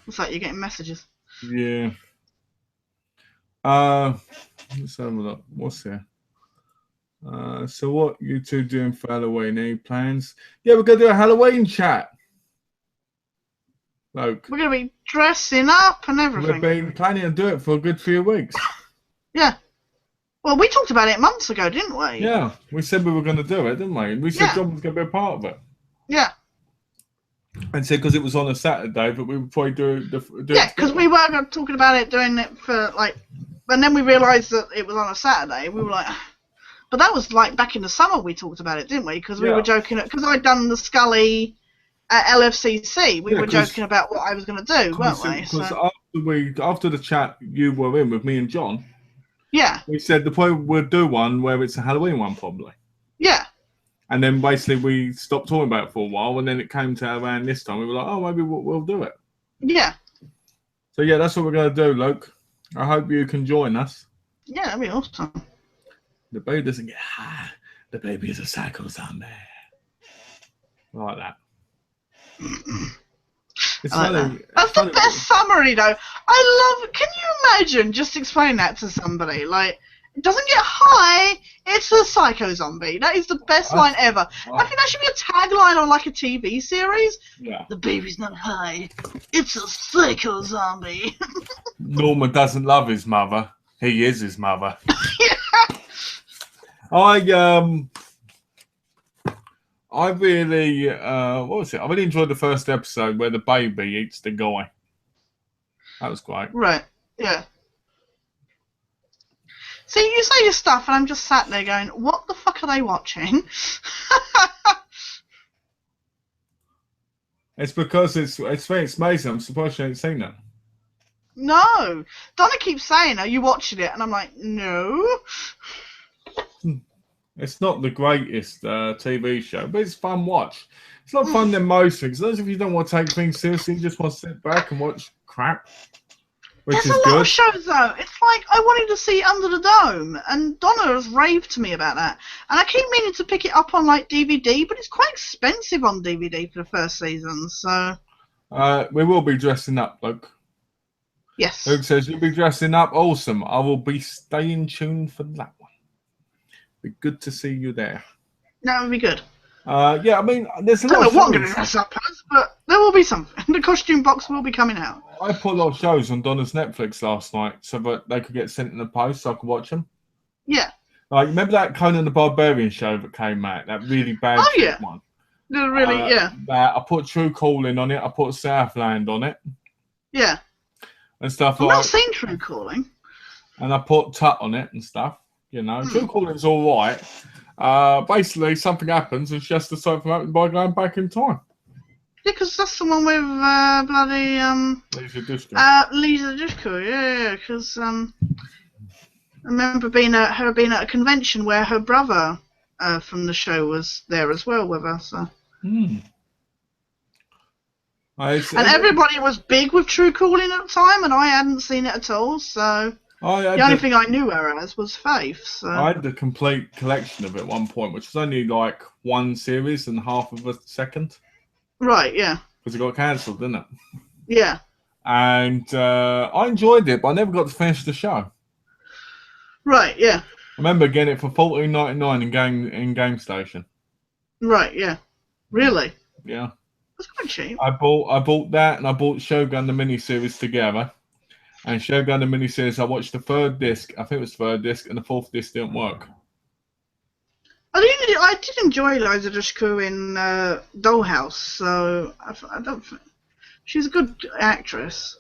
Looks like you're getting messages. Yeah. Let's have a look. What's here? So what you two doing for Halloween? Any plans? Yeah, we're gonna do a Halloween chat. Look. We're gonna be dressing up and everything. We've been planning to do it for a good few weeks. Yeah. Well, we talked about it months ago, didn't we? Yeah, we said we were going to do it, didn't we? And we said John was going to be a part of it. Yeah. And said because it was on a Saturday, but we would probably do yeah, because we were talking about it, doing it for like, and then we realised that it was on a Saturday. We were like, but that was like back in the summer we talked about it, didn't we? Because we were joking, because I'd done the Scully at LFCC. We were joking about what I was going to do, weren't we? Because after the chat you were in with me and John, yeah, we said the point we'll do one where it's a Halloween one probably. Yeah. And then basically we stopped talking about it for a while, and then it came to around this time. We were like, oh, maybe we'll do it. Yeah. So yeah, that's what we're going to do, Luke. I hope you can join us. Yeah, that'd be awesome. The baby doesn't get high. The baby is a psycho zombie. Like that. It's funny. That's the best summary, though. I love. Can you imagine just explain that to somebody? Like, it doesn't get high. It's a psycho zombie. That is the best line ever. I think that should be a tagline on like a TV series. Yeah. The baby's not high. It's a psycho zombie. Norman doesn't love his mother. He is his mother. Yeah. I really, what was it? I really enjoyed the first episode where the baby eats the guy. That was great. Right. Yeah. See, you say your stuff, and I'm just sat there going, "What the fuck are they watching?" It's because it's amazing. I'm surprised you ain't seen it. No, Donna keeps saying, "Are you watching it?" And I'm like, "No." It's not the greatest TV show, but it's fun watch. It's not fun than most things. Those of you who don't want to take things seriously, you just want to sit back and watch crap, which There's is a lot good. of shows though. It's like I wanted to see Under the Dome, and Donna has raved to me about that. And I keep meaning to pick it up on like DVD, but it's quite expensive on DVD for the first season. So We will be dressing up, Luke. yes. Luke says you'll be dressing up. Awesome. I will be staying tuned for that one. Be good to see you there. That would be good. Yeah, I mean, there's a I don't lot know of what I'm shows. going to dress up as, but there will be something. The costume box will be coming out. I put a lot of shows on Donna's Netflix last night so that they could get sent in the post so I could watch them. Yeah. Like, remember that Conan the Barbarian show that came out? That really bad one? They're really, yeah. That I put True Calling on it. I put Southland on it. Yeah. And stuff I've like not seen True Calling. And I put Tut on it and stuff. You know, True Calling's all right. Basically, something happens and she has to stop from happening by going back in time. Yeah, because that's the one with bloody Lisa Dushku. Lisa Dushku. Yeah, because I remember her being at a convention where her brother from the show was there as well with her. So. And everybody was big with True Calling at the time, and I hadn't seen it at all. So the only thing I knew her as was Faith. So I had the complete collection of it at one point, which was only like one series and half of a second. Right, yeah. Because it got cancelled, didn't it? Yeah. And I enjoyed it, but I never got to finish the show. Right, yeah. I remember getting it for $14.99 in Game Station. Right, yeah. Really? Yeah. That's quite cheap. I bought that, and I bought Shogun the miniseries together. And Shogun the miniseries, I watched the third disc. I think it was the third disc, and the fourth disc didn't work. I did enjoy Liza Dushku in Dollhouse, so I don't. She's a good actress.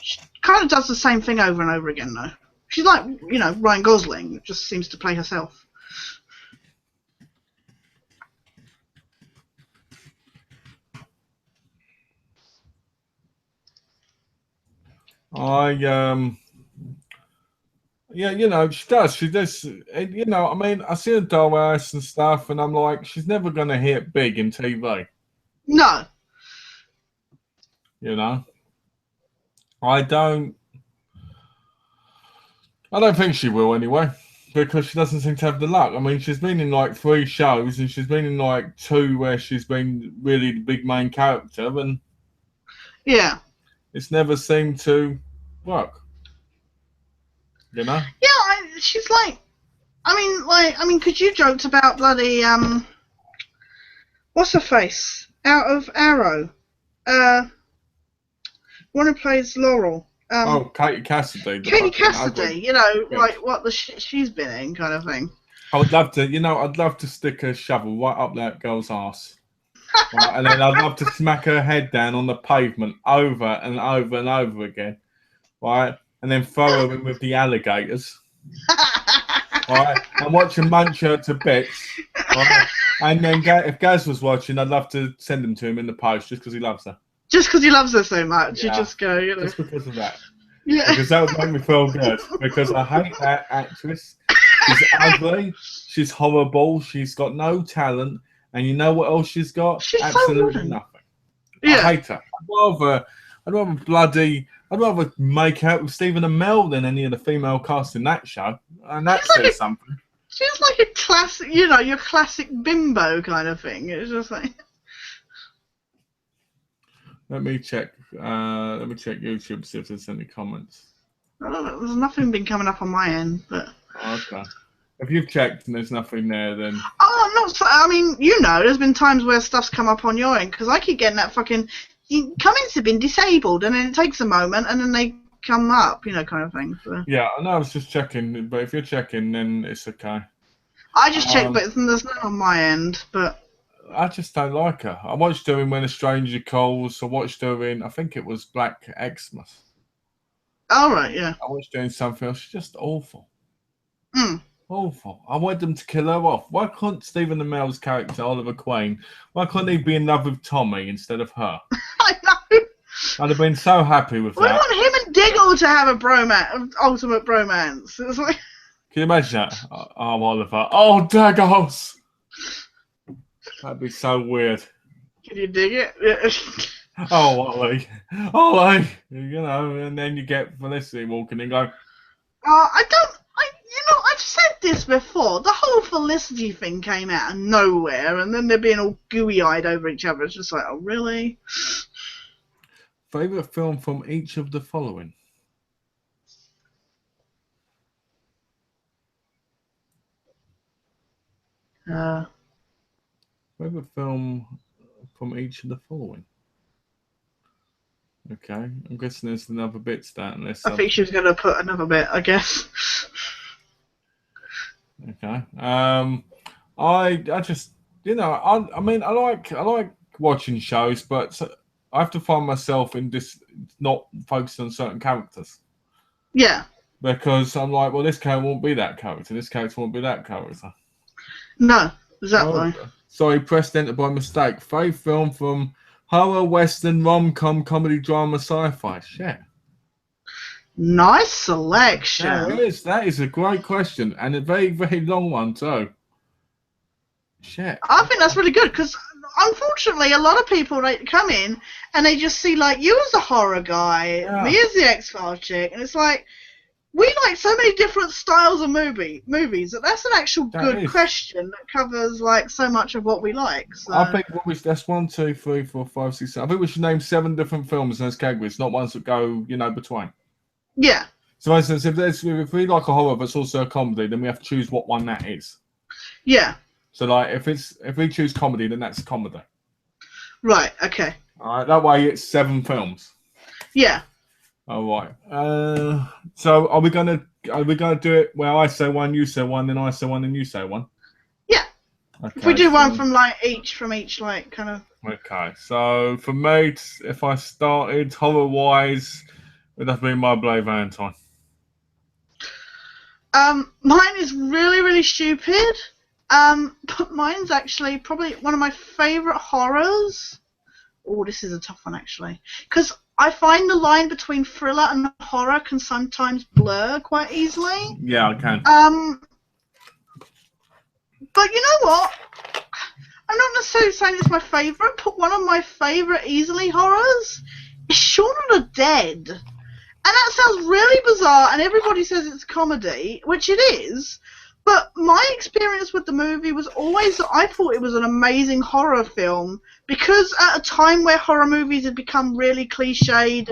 She kind of does the same thing over and over again, though. She's like, Ryan Gosling, just seems to play herself. Yeah, she does. She does. I mean, I see her Dollhouse and stuff, and I'm like, she's never going to hit big in TV. No. I don't think she will anyway, because she doesn't seem to have the luck. I mean, she's been in like 3 shows, and she's been in like 2 where she's been really the big main character, and yeah, it's never seemed to work. Yeah, she's like, I mean, because you joked about bloody what's her face out of Arrow, one who plays Laurel. Katie Cassidy. Katie Cassidy, like what the shit she's been in, kind of thing. I would love to, I'd love to stick a shovel right up that girl's ass. Right, and then I'd love to smack her head down on the pavement over and over and over again. Right? And then throw her in with the alligators. Right? And watch her munch her to bits. Right? And then if Gaz was watching, I'd love to send them to him in the post just because he loves her. Just because he loves her so much, yeah. You just go, Just because of that. Yeah. Because that would make me feel good. Because I hate that actress. She's ugly. She's horrible. She's got no talent. And you know what else she's got? She's absolutely so nothing. Yeah. I hate her. I'd rather make out with Stephen Amell than any of the female cast in that show. And that says something. She's like a classic, your classic bimbo kind of thing. It's just like. Let me check YouTube, see if there's any comments. I don't know, there's nothing been coming up on my end, but. Okay. If you've checked and there's nothing there, then. Oh, I'm not. I mean, there's been times where stuff's come up on your end because I keep getting that fucking. Comments have been disabled, and then it takes a moment, and then they come up, kind of thing. So. Yeah, I know. I was just checking, but if you're checking, then it's okay. I just checked, but there's none on my end. But I just don't like her. I watched her in When a Stranger Calls. I watched her in, I think it was Black Xmas. All right, yeah. I watched her in something else. She's just awful. Mm. Awful. I want them to kill her off. Why couldn't Stephen Amell's character, Oliver Queen, why couldn't he be in love with Tommy instead of her? I know. I'd have been so happy with We that. want him and Diggle to have a bromance, ultimate bromance. It's like, Can you imagine that? Oh, Oliver. Oh, Dagos! That'd be so weird. can you dig it? Yeah. Oh, Ollie. Ollie! You know, and then you get Felicity walking in going, I've said this before. The whole Felicity thing came out of nowhere, and then they're being all gooey-eyed over each other. It's just like, oh, really? favourite film from each of the following? Favourite film from each of the following? Okay, I'm guessing there's another bit starting this. I think she was going to put another bit, I guess. Okay. I just, you know, I mean, I like watching shows, but I have to find myself in this not focusing on certain characters. Yeah. Because I'm like, well, this character won't be that character. This character won't be that character. No, exactly. Oh, sorry, pressed enter by mistake. Fave film from horror, western, rom-com, comedy, drama, sci-fi. Shit. Nice selection. That is a great question, and a very, very long one too. Shit. I think that's really good because, unfortunately, a lot of people they come in and they just see like you as a horror guy, me as the X-Files chick, and it's like we like so many different styles of movies that that's an actual good question that covers like so much of what we like. So. I think that's 1, 2, 3, 4, 5, 6, 7. I think we should name 7 different films in those categories, not ones that go, between. Yeah. So, for instance, if we like a horror but it's also a comedy, then we have to choose what one that is. Yeah. So, like, if we choose comedy, then that's comedy. Right. Okay. All right. That way, it's 7 films. Yeah. All right. So, are we gonna do it where I say one, you say one, then I say one, and you say one? Yeah. Okay, if we do one from each, like kind of. Okay. So for me, if I started horror-wise, it'd have been My Bloody Valentine. Mine is really, really stupid. But mine's actually probably one of my favourite horrors. Oh, this is a tough one actually, because I find the line between thriller and horror can sometimes blur quite easily. Yeah, I can. But you know what? I'm not necessarily saying it's my favourite, but one of my favourite easily horrors is Shaun of the Dead. And that sounds really bizarre, and everybody says it's comedy, which it is. But my experience with the movie was always that I thought it was an amazing horror film because at a time where horror movies had become really cliched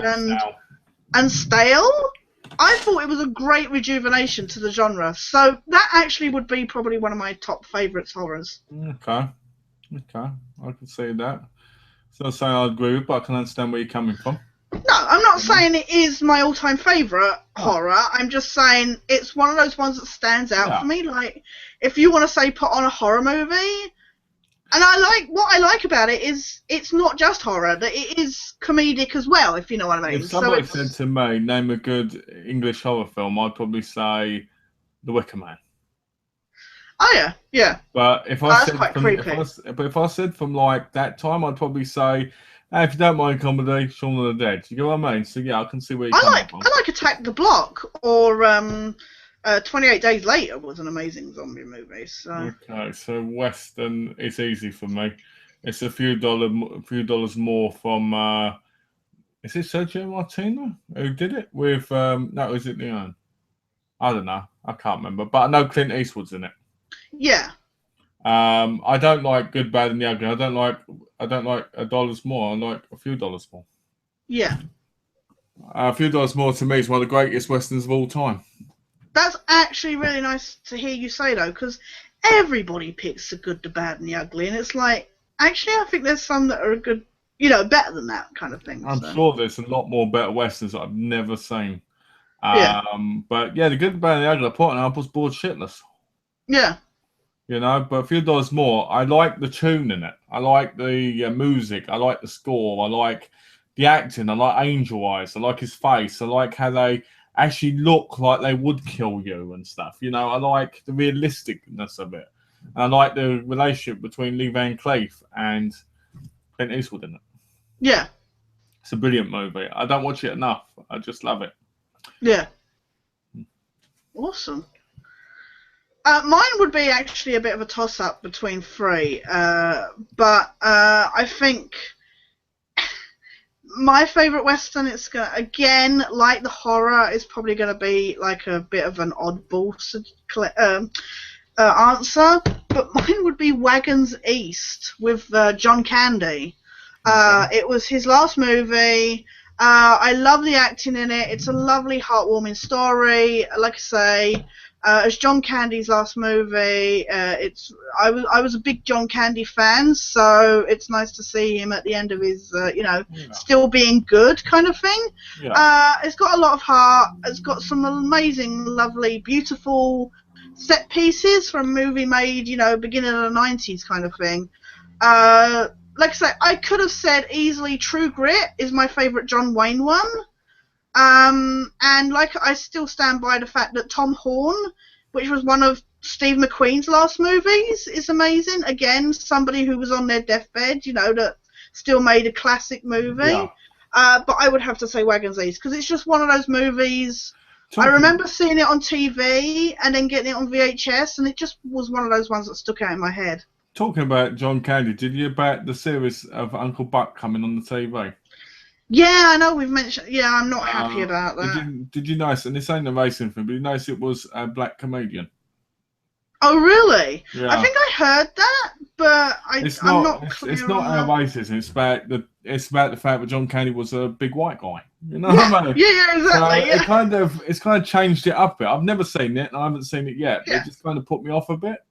and stale, I thought it was a great rejuvenation to the genre. So that actually would be probably one of my top favourites horrors. Okay, I can see that. It's not saying I agree with, but I can understand where you're coming from. No, I'm not saying it is my all-time favourite horror. I'm just saying it's one of those ones that stands out for me. Like, if you want to say put on a horror movie, and what I like about it is it's not just horror, that it is comedic as well, if you know what I mean. If somebody said to me, name a good English horror film, I'd probably say The Wicker Man. Oh yeah. But if I said from like that time, I'd probably say, hey, if you don't mind comedy, Shaun of the Dead. You know what I mean? So yeah, I can see where you're coming from. I like Attack the Block or 28 Days Later was an amazing zombie movie. So. Okay, so Western, it's easy for me. It's a few dollars more from. Is it Sergio Martino who did it with? No, is it Leon? I don't know. I can't remember, but I know Clint Eastwood's in it. Yeah. I don't like Good, Bad, and the Ugly. I don't like $1 more. I like a few dollars more. Yeah. A few dollars more to me is one of the greatest westerns of all time. That's actually really nice to hear you say though, because everybody picks the Good, the Bad, and the Ugly, and it's like actually I think there's some that are good, better than that kind of thing. I'm sure there's a lot more better westerns that I've never seen. But yeah, the Good, the Bad, and the Ugly. I put it up, was bored shitless. Yeah. you know. But a few dollars more, I like the tune in it. I like the music. I like the score. I like the acting. I like Angel Eyes. I like his face. I like how they actually look like they would kill you and stuff. You know, I like the realisticness of it. And I like the relationship between Lee Van Cleef and Clint Eastwood in it. Yeah. It's a brilliant movie. I don't watch it enough. I just love it. Yeah. Awesome. Mine would be actually a bit of a toss-up between three, but I think my favourite Western, it's gonna, again, like the horror, is probably going to be like a bit of an oddball answer, but mine would be Wagons East with John Candy. Okay. It was his last movie. I love the acting in it. It's a lovely, heartwarming story. Like I say, it's John Candy's last movie. I was a big John Candy fan, so it's nice to see him at the end of his, still being good kind of thing. Yeah. It's got a lot of heart. It's got some amazing, lovely, beautiful set pieces from a movie made, beginning of the 90s kind of thing. Like I say, I could have said easily True Grit is my favourite John Wayne one. And like I still stand by the fact that Tom Horn, which was one of Steve McQueen's last movies, is amazing. Again, somebody who was on their deathbed, that still made a classic movie. Yeah. But I would have to say Wagons East, because it's just one of those movies. I remember seeing it on TV and then getting it on VHS, and it just was one of those ones that stuck out in my head. Talking about John Candy, did you about the series of Uncle Buck coming on the TV? Yeah, I know we've mentioned. Yeah, I'm not happy about that. Did you notice? And this ain't a racing thing, but you notice it was a black comedian. Oh, really? Yeah. I think I heard that, but I'm not clear It's not on our racism. It's about the fact that John Candy was a big white guy. You know what I mean? Yeah, exactly. So it's kind of changed it up a bit. I've never seen it, and I haven't seen it yet. Yeah. It just kind of put me off a bit.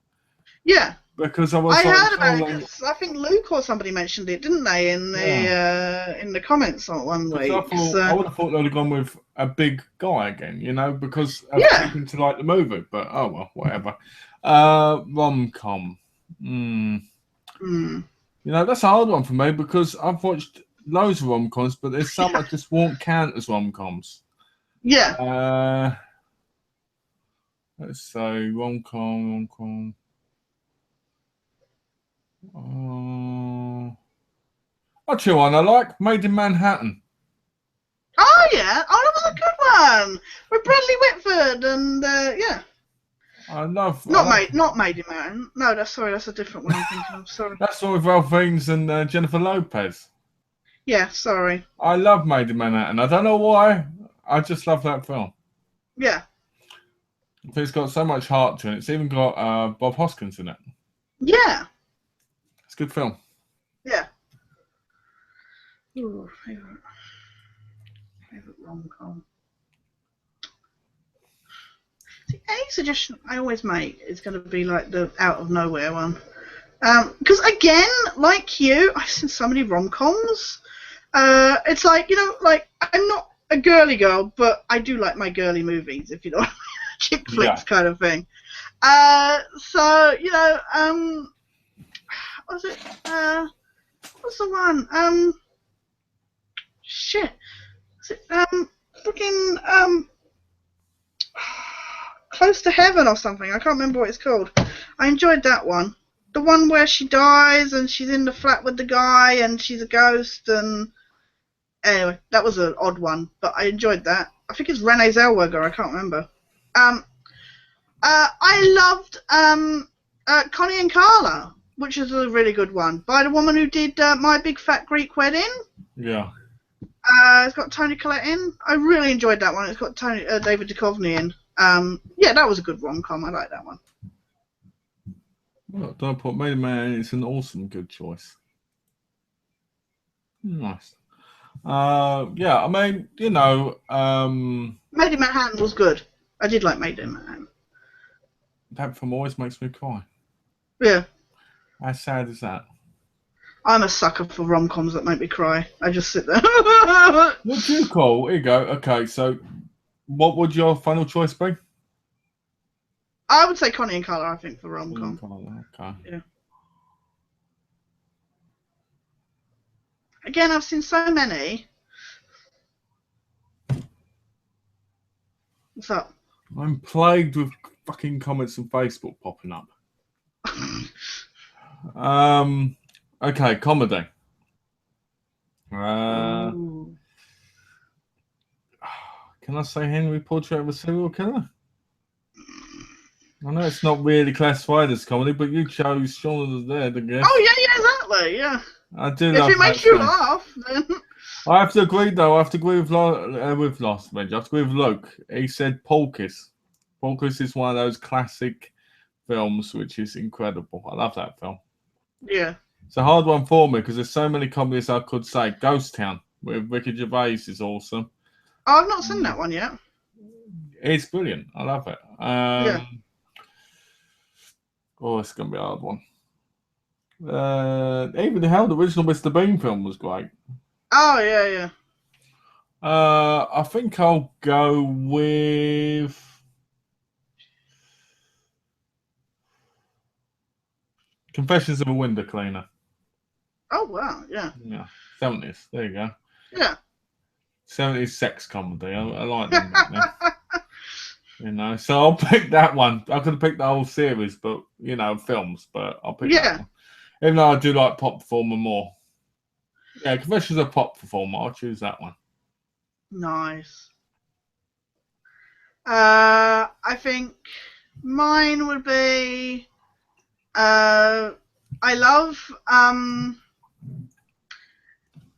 Yeah. Because I was. I heard about it. 'Cause I think Luke or somebody mentioned it, didn't they, in the comments on one week? I would have thought they'd have gone with a big guy again, because of people to like the movie. But oh well, whatever. Rom-com. That's a hard one for me because I've watched loads of rom-coms, but there's some that just won't count as rom-coms. Yeah. Let's say rom-com. I'll tell you one I like, Made in Manhattan. Oh yeah, that was a good one with Bradley Whitford and yeah. Not Made in Manhattan. No, that's a different one I'm thinking of. Sorry. That's the one with Ralph Fiennes and Jennifer Lopez. Yeah, sorry. I love Made in Manhattan. I don't know why. I just love that film. Yeah. It's got so much heart to it. It's even got Bob Hoskins in it. Yeah. It's a good film. Yeah. Ooh, favorite rom-com. See, any suggestion I always make is going to be like the out of nowhere one. Because again, like you, I've seen so many rom-coms. It's like, I'm not a girly girl, but I do like my girly movies, if you know what I mean. Chick flicks kind of thing. What was it? What's the one? Shit. Was it, freaking, Close to Heaven or something. I can't remember what it's called. I enjoyed that one. The one where she dies and she's in the flat with the guy and she's a ghost and... Anyway, that was an odd one, but I enjoyed that. I think it's Renee Zellweger. I can't remember. I loved Connie and Carla, which is a really good one, by the woman who did My Big Fat Greek Wedding. Yeah. It's got Toni Collette in. I really enjoyed that one. It's got David Duchovny in. Yeah, that was a good rom-com. I like that one. Well, don't put Made in Manhattan. It's an awesome, good choice. Nice. Yeah, I mean, Made in Manhattan was good. I did like Made in Manhattan. That film always makes me cry. Yeah. How sad is that? I'm a sucker for rom-coms that make me cry. I just sit there. What do you call? Here you go. Okay, so what would your final choice be? I would say Connie and Carla, I think, for rom-com. Okay. Yeah. Again, I've seen so many. What's up? I'm plagued with fucking comments on Facebook popping up. Okay, comedy. Ooh. Can I say Henry Portrait of a Serial Killer? I know it's not really classified as comedy, but you chose Shaun of the Dead, I guess. Oh, yeah, exactly, yeah. I do If love it makes you laugh, then... I have to agree, though. I have to agree with Lost Veg. I have to agree with Luke. He said Polkis. Polkis is one of those classic films, which is incredible. I love that film. Yeah. It's a hard one for me because there's so many comedies I could say. Ghost Town with Ricky Gervais is awesome. Oh, I've not seen that one yet. It's brilliant. I love it. Yeah. Oh, it's going to be a hard one. Even the original Mr. Bean film was great. Oh, yeah, yeah. I think I'll go with... Confessions of a Window Cleaner. Oh, wow, yeah. Yeah, 70s. There you go. Yeah. 70s sex comedy. I like them. You know, so I'll pick that one. I could have picked the whole series, but, you know, films, but I'll pick that one. Even though I do like Pop Performer more. Yeah, Confessions of a Pop Performer. I'll choose that one. Nice. I think mine would be... I love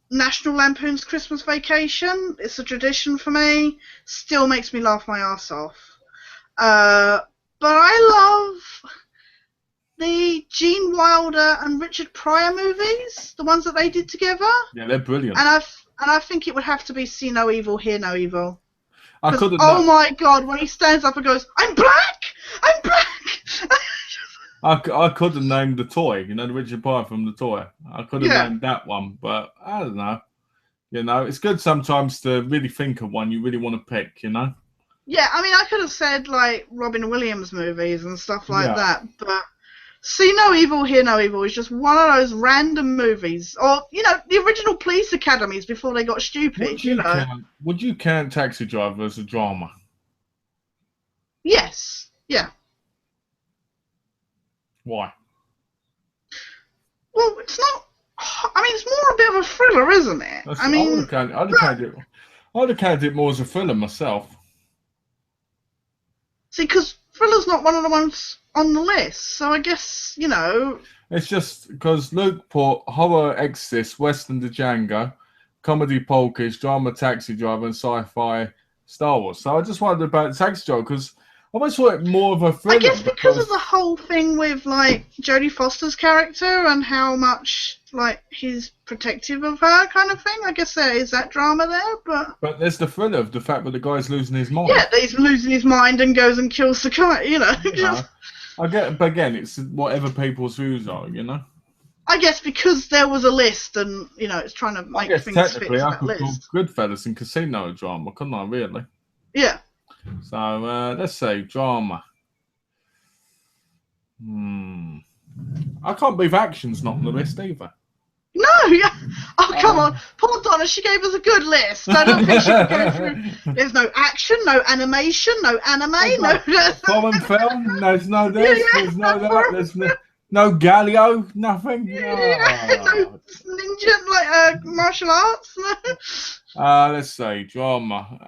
National Lampoon's Christmas Vacation. It's a tradition for me. Still makes me laugh my ass off. But I love the Gene Wilder and Richard Pryor movies, the ones that they did together. Yeah, they're brilliant. And I think it would have to be See No Evil, Hear No Evil. Oh my God, when he stands up and goes, I'm black! I'm black! I could have named the toy, you know, the Richard Pryor from the toy. I could have named that one, but I don't know. You know, it's good sometimes to really think of one you really want to pick, you know? Yeah, I mean, I could have said, like, Robin Williams movies and stuff like that, but See No Evil, Hear No Evil is just one of those random movies. Or, you know, the original Police Academies before they got stupid, Would you count Taxi Driver as a drama? Yes, yeah. Why? Well, it's not... I mean, it's more a bit of a thriller, isn't it? I'd have counted it more as a thriller myself. See, because thriller's not one of the ones on the list, so I guess, you know... It's just because Luke put horror Exorcist, Western Django, comedy Polkish, drama Taxi Driver, and sci-fi Star Wars. So I just wondered about Taxi Driver because I always thought it more of a thriller. I guess because of the whole thing with, like, Jodie Foster's character and how much, like, he's protective of her kind of thing. I guess there is that drama there, but there's the thriller of the fact that the guy's losing his mind. Yeah, that he's losing his mind and goes and kills the guy, you know. I get, but again, it's whatever people's views are, you know. I guess because there was a list and, you know, it's trying to make things fit technically that I could list. call Goodfellas and Casino a drama, couldn't I, really? Yeah. So, let's say drama. I can't believe action's not on the list either. No, yeah. Oh, come on. Poor Donna, she gave us a good list. I don't think she could go through. There's no action, no animation, no anime, no... Foreign film, there's no this, there's no that, there's no Galileo, nothing. No ninja, like, martial arts, no. Let's say drama.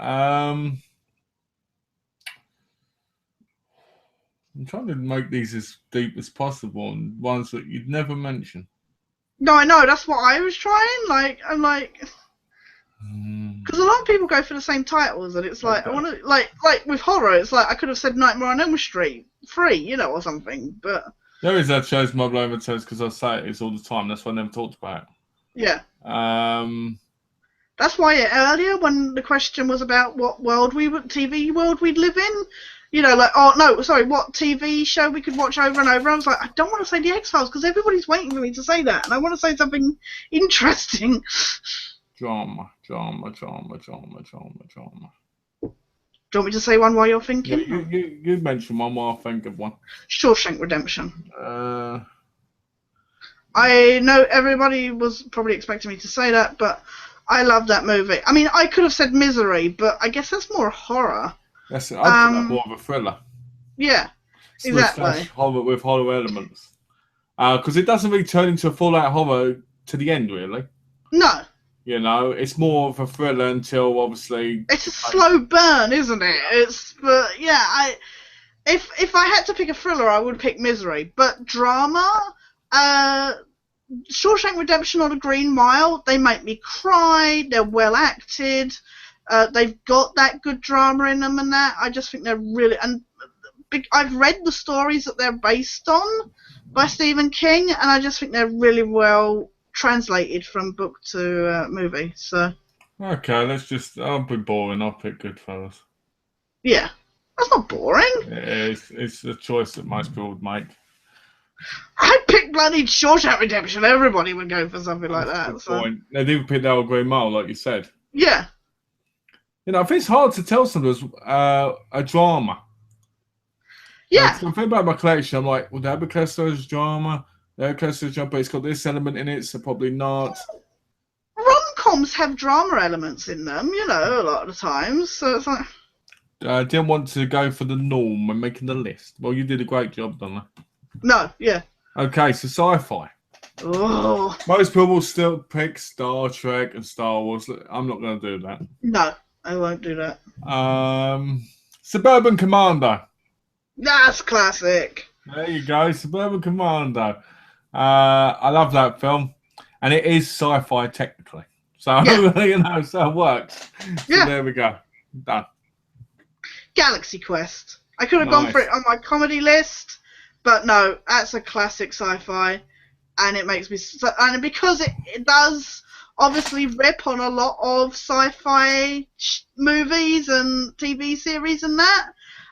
I'm trying to make these as deep as possible and ones that you'd never mention. No, I know. That's what I was trying. Like, I'm like, because a lot of people go for the same titles, and it's like I want to like with horror. It's like I could have said Nightmare on Elm Street 3, you know, or something. But there is that chose my blow toes because I say it all the time. That's why I never talked about it. Yeah. That's why earlier when the question was about what TV world we'd live in. You know, like, what TV show we could watch over and over. I was like, I don't want to say The X-Files because everybody's waiting for me to say that. And I want to say something interesting. Drama. Do you want me to say one while you're Yeah, thinking? you mentioned one while I think of one. Shawshank Redemption. Uh, I know everybody was probably expecting me to say that, but I love that movie. I mean, I could have said Misery, but I guess that's more horror. I'd call that more of a thriller. Yeah, exactly. Horror with horror elements. Because it doesn't really turn into a full-out horror to the end, really. No. You know, it's more of a thriller until obviously. It's a slow burn, isn't it? But yeah, if I had to pick a thriller, I would pick Misery. But drama, Shawshank Redemption or The Green Mile, they make me cry. They're well acted. They've got that good drama in them, and that I just think they're really. And I've read the stories that they're based on by Stephen King, and I just think they're really well translated from book to movie. So Okay, let's just. I'll be boring. I'll pick Goodfellas. yeah, that's not boring. It's a choice that most people would make. I'd pick bloody Shawshank Redemption. Everybody would go for something like that. Good So. point. They didn't pick that Green Mile, like you said. Yeah. You know, I think it's hard to tell sometimes a drama. Yeah. So I'm thinking about my collection. I'm like, well, that be classed as drama. That be classed as drama, but it's got this element in it, so probably not. Rom-coms have drama elements in them, you know, a lot of the times. So it's like. I didn't want to go for the norm when making the list. Well, you did a great job, Donna. No, yeah. Okay, so sci-fi. Oh. Most people still pick Star Trek and Star Wars. I'm not going to do that. No, I won't do that. Suburban Commando. That's classic. There you go, Suburban Commando. I love that film, and it is sci-fi technically. So Yeah. you know, so it works. Yeah. So there we go. Done. Galaxy Quest. I could have gone for it on my comedy list, but no, that's a classic sci-fi, and it makes me. And because it does obviously rip on a lot of sci-fi movies and TV series and that.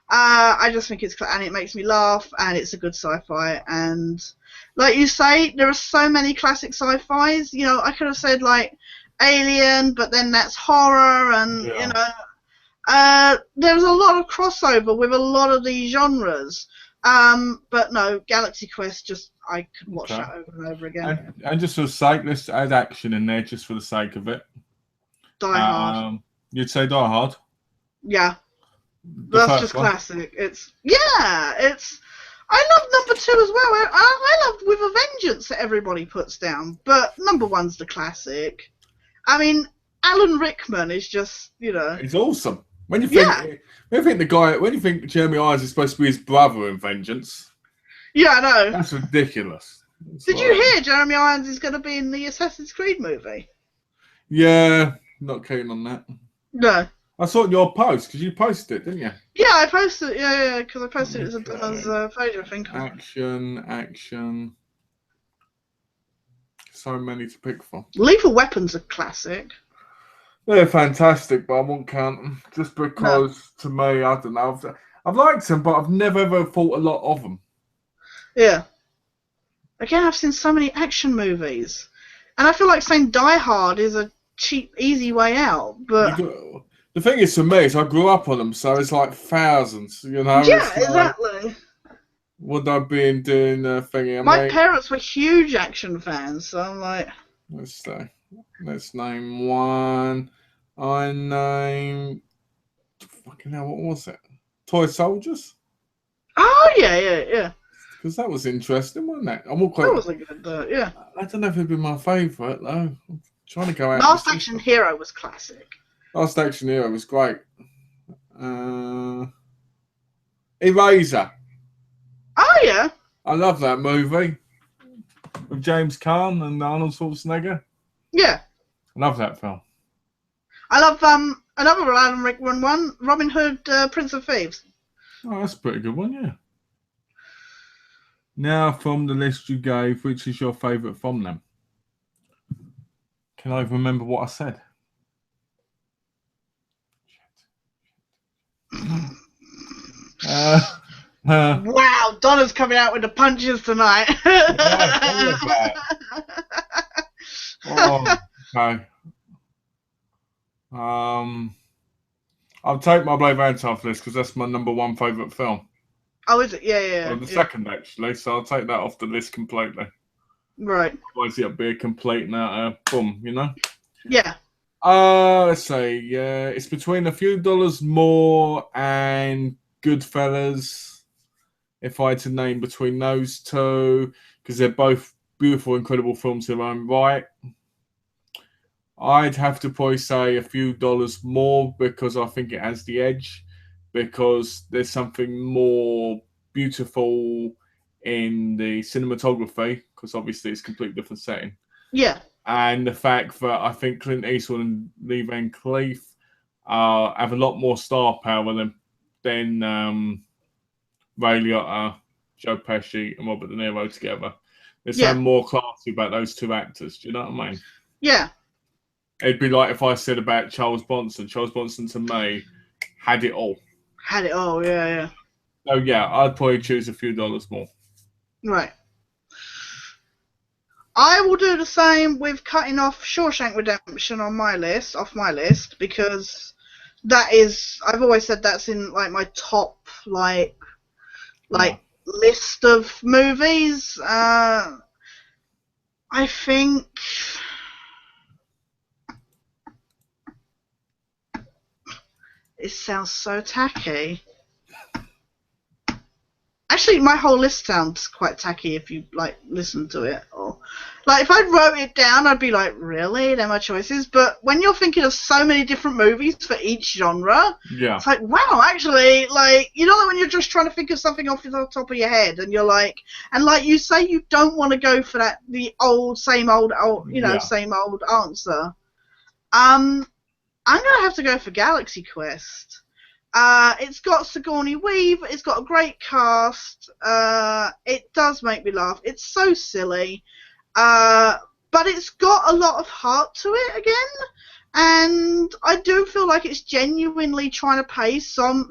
I just think it's, and it makes me laugh, and it's a good sci-fi. And like you say, there are so many classic sci-fis. You know, I could have said like Alien, but then that's horror, and you know, there's a lot of crossover with a lot of these genres. But no, Galaxy Quest, just I could watch that over and over again. And just for the sake, let's add action in there, just for the sake of it. Die Hard. You'd say Die Hard? Yeah. That's just classic. I love number 2 as well. I love With a Vengeance that everybody puts down, but number 1's the classic. I mean, Alan Rickman is just, you know, he's awesome. When you think Jeremy Irons is supposed to be his brother in Vengeance, yeah, I know, that's ridiculous. Did you hear Jeremy Irons is going to be in the Assassin's Creed movie? Yeah, not keen on that. No. I saw it in your post, because you posted it, didn't you? Yeah, I posted it. Yeah, because I posted it as a photo, I think. Action. So many to pick from. Lethal Weapon's a classic. They're fantastic, but I won't count them. Just because, to me, I don't know. I've liked them, but I've never ever thought a lot of them. Yeah. Again, I've seen so many action movies. And I feel like saying Die Hard is a cheap, easy way out, but... The thing is, for me, is I grew up on them, so it's like thousands, you know? Yeah, exactly. Would I be doing a thingy? My parents were huge action fans, so I'm like... Let's name one. I named... Fucking hell, what was it? Toy Soldiers? Oh, yeah. Because that was interesting, wasn't it? That was a good, yeah. I don't know if it'd be my favourite, though. I'm trying to go out... Last Action Hero was classic. Last Action Hero was great. Eraser. Oh, yeah. I love that movie. With James Caan and Arnold Schwarzenegger. Yeah. I love that film. I love another Alan Rickman one, Robin Hood, Prince of Thieves. Oh, that's a pretty good one, yeah. Now, from the list you gave, which is your favourite from them? Can I remember what I said? Wow, Donna's coming out with the punches tonight. Okay. I'll take my Blade Valentine off this because that's my number one favourite film. Oh, is it? Yeah. Well, the second, actually. So I'll take that off the list completely. Right. Otherwise, it'll be a complete and utter boom, you know? Yeah. Let's say, it's between a few dollars more and Goodfellas. If I had to name between those two, because they're both beautiful, incredible films in their own right. I'd have to probably say a few dollars more because I think it has the edge, because there's something more beautiful in the cinematography, because obviously it's a completely different setting. Yeah. And the fact that I think Clint Eastwood and Lee Van Cleef have a lot more star power than Ray Liotta, Joe Pesci, and Robert De Niro together. There's something more classy about those two actors. Do you know what I mean? Yeah. It'd be like if I said about Charles Bronson. Charles Bronson, to me, had it all. Had it all, yeah. So, yeah, I'd probably choose a few dollars more. Right. I will do the same with cutting off Shawshank Redemption off my list, because that is, I've always said that's in like my top list of movies. I think it sounds so tacky. Actually, my whole list sounds quite tacky if you listen to it, or if I wrote it down, I'd be like, really? They're my choices. But when you're thinking of so many different movies for each genre, it's like, wow, actually, when you're just trying to think of something off the top of your head, and you're like, and like you say, you don't want to go for the same old answer. I'm gonna have to go for Galaxy Quest. It's got Sigourney Weaver. It's got a great cast. It does make me laugh. It's so silly, but it's got a lot of heart to it again. And I do feel like it's genuinely trying to pay some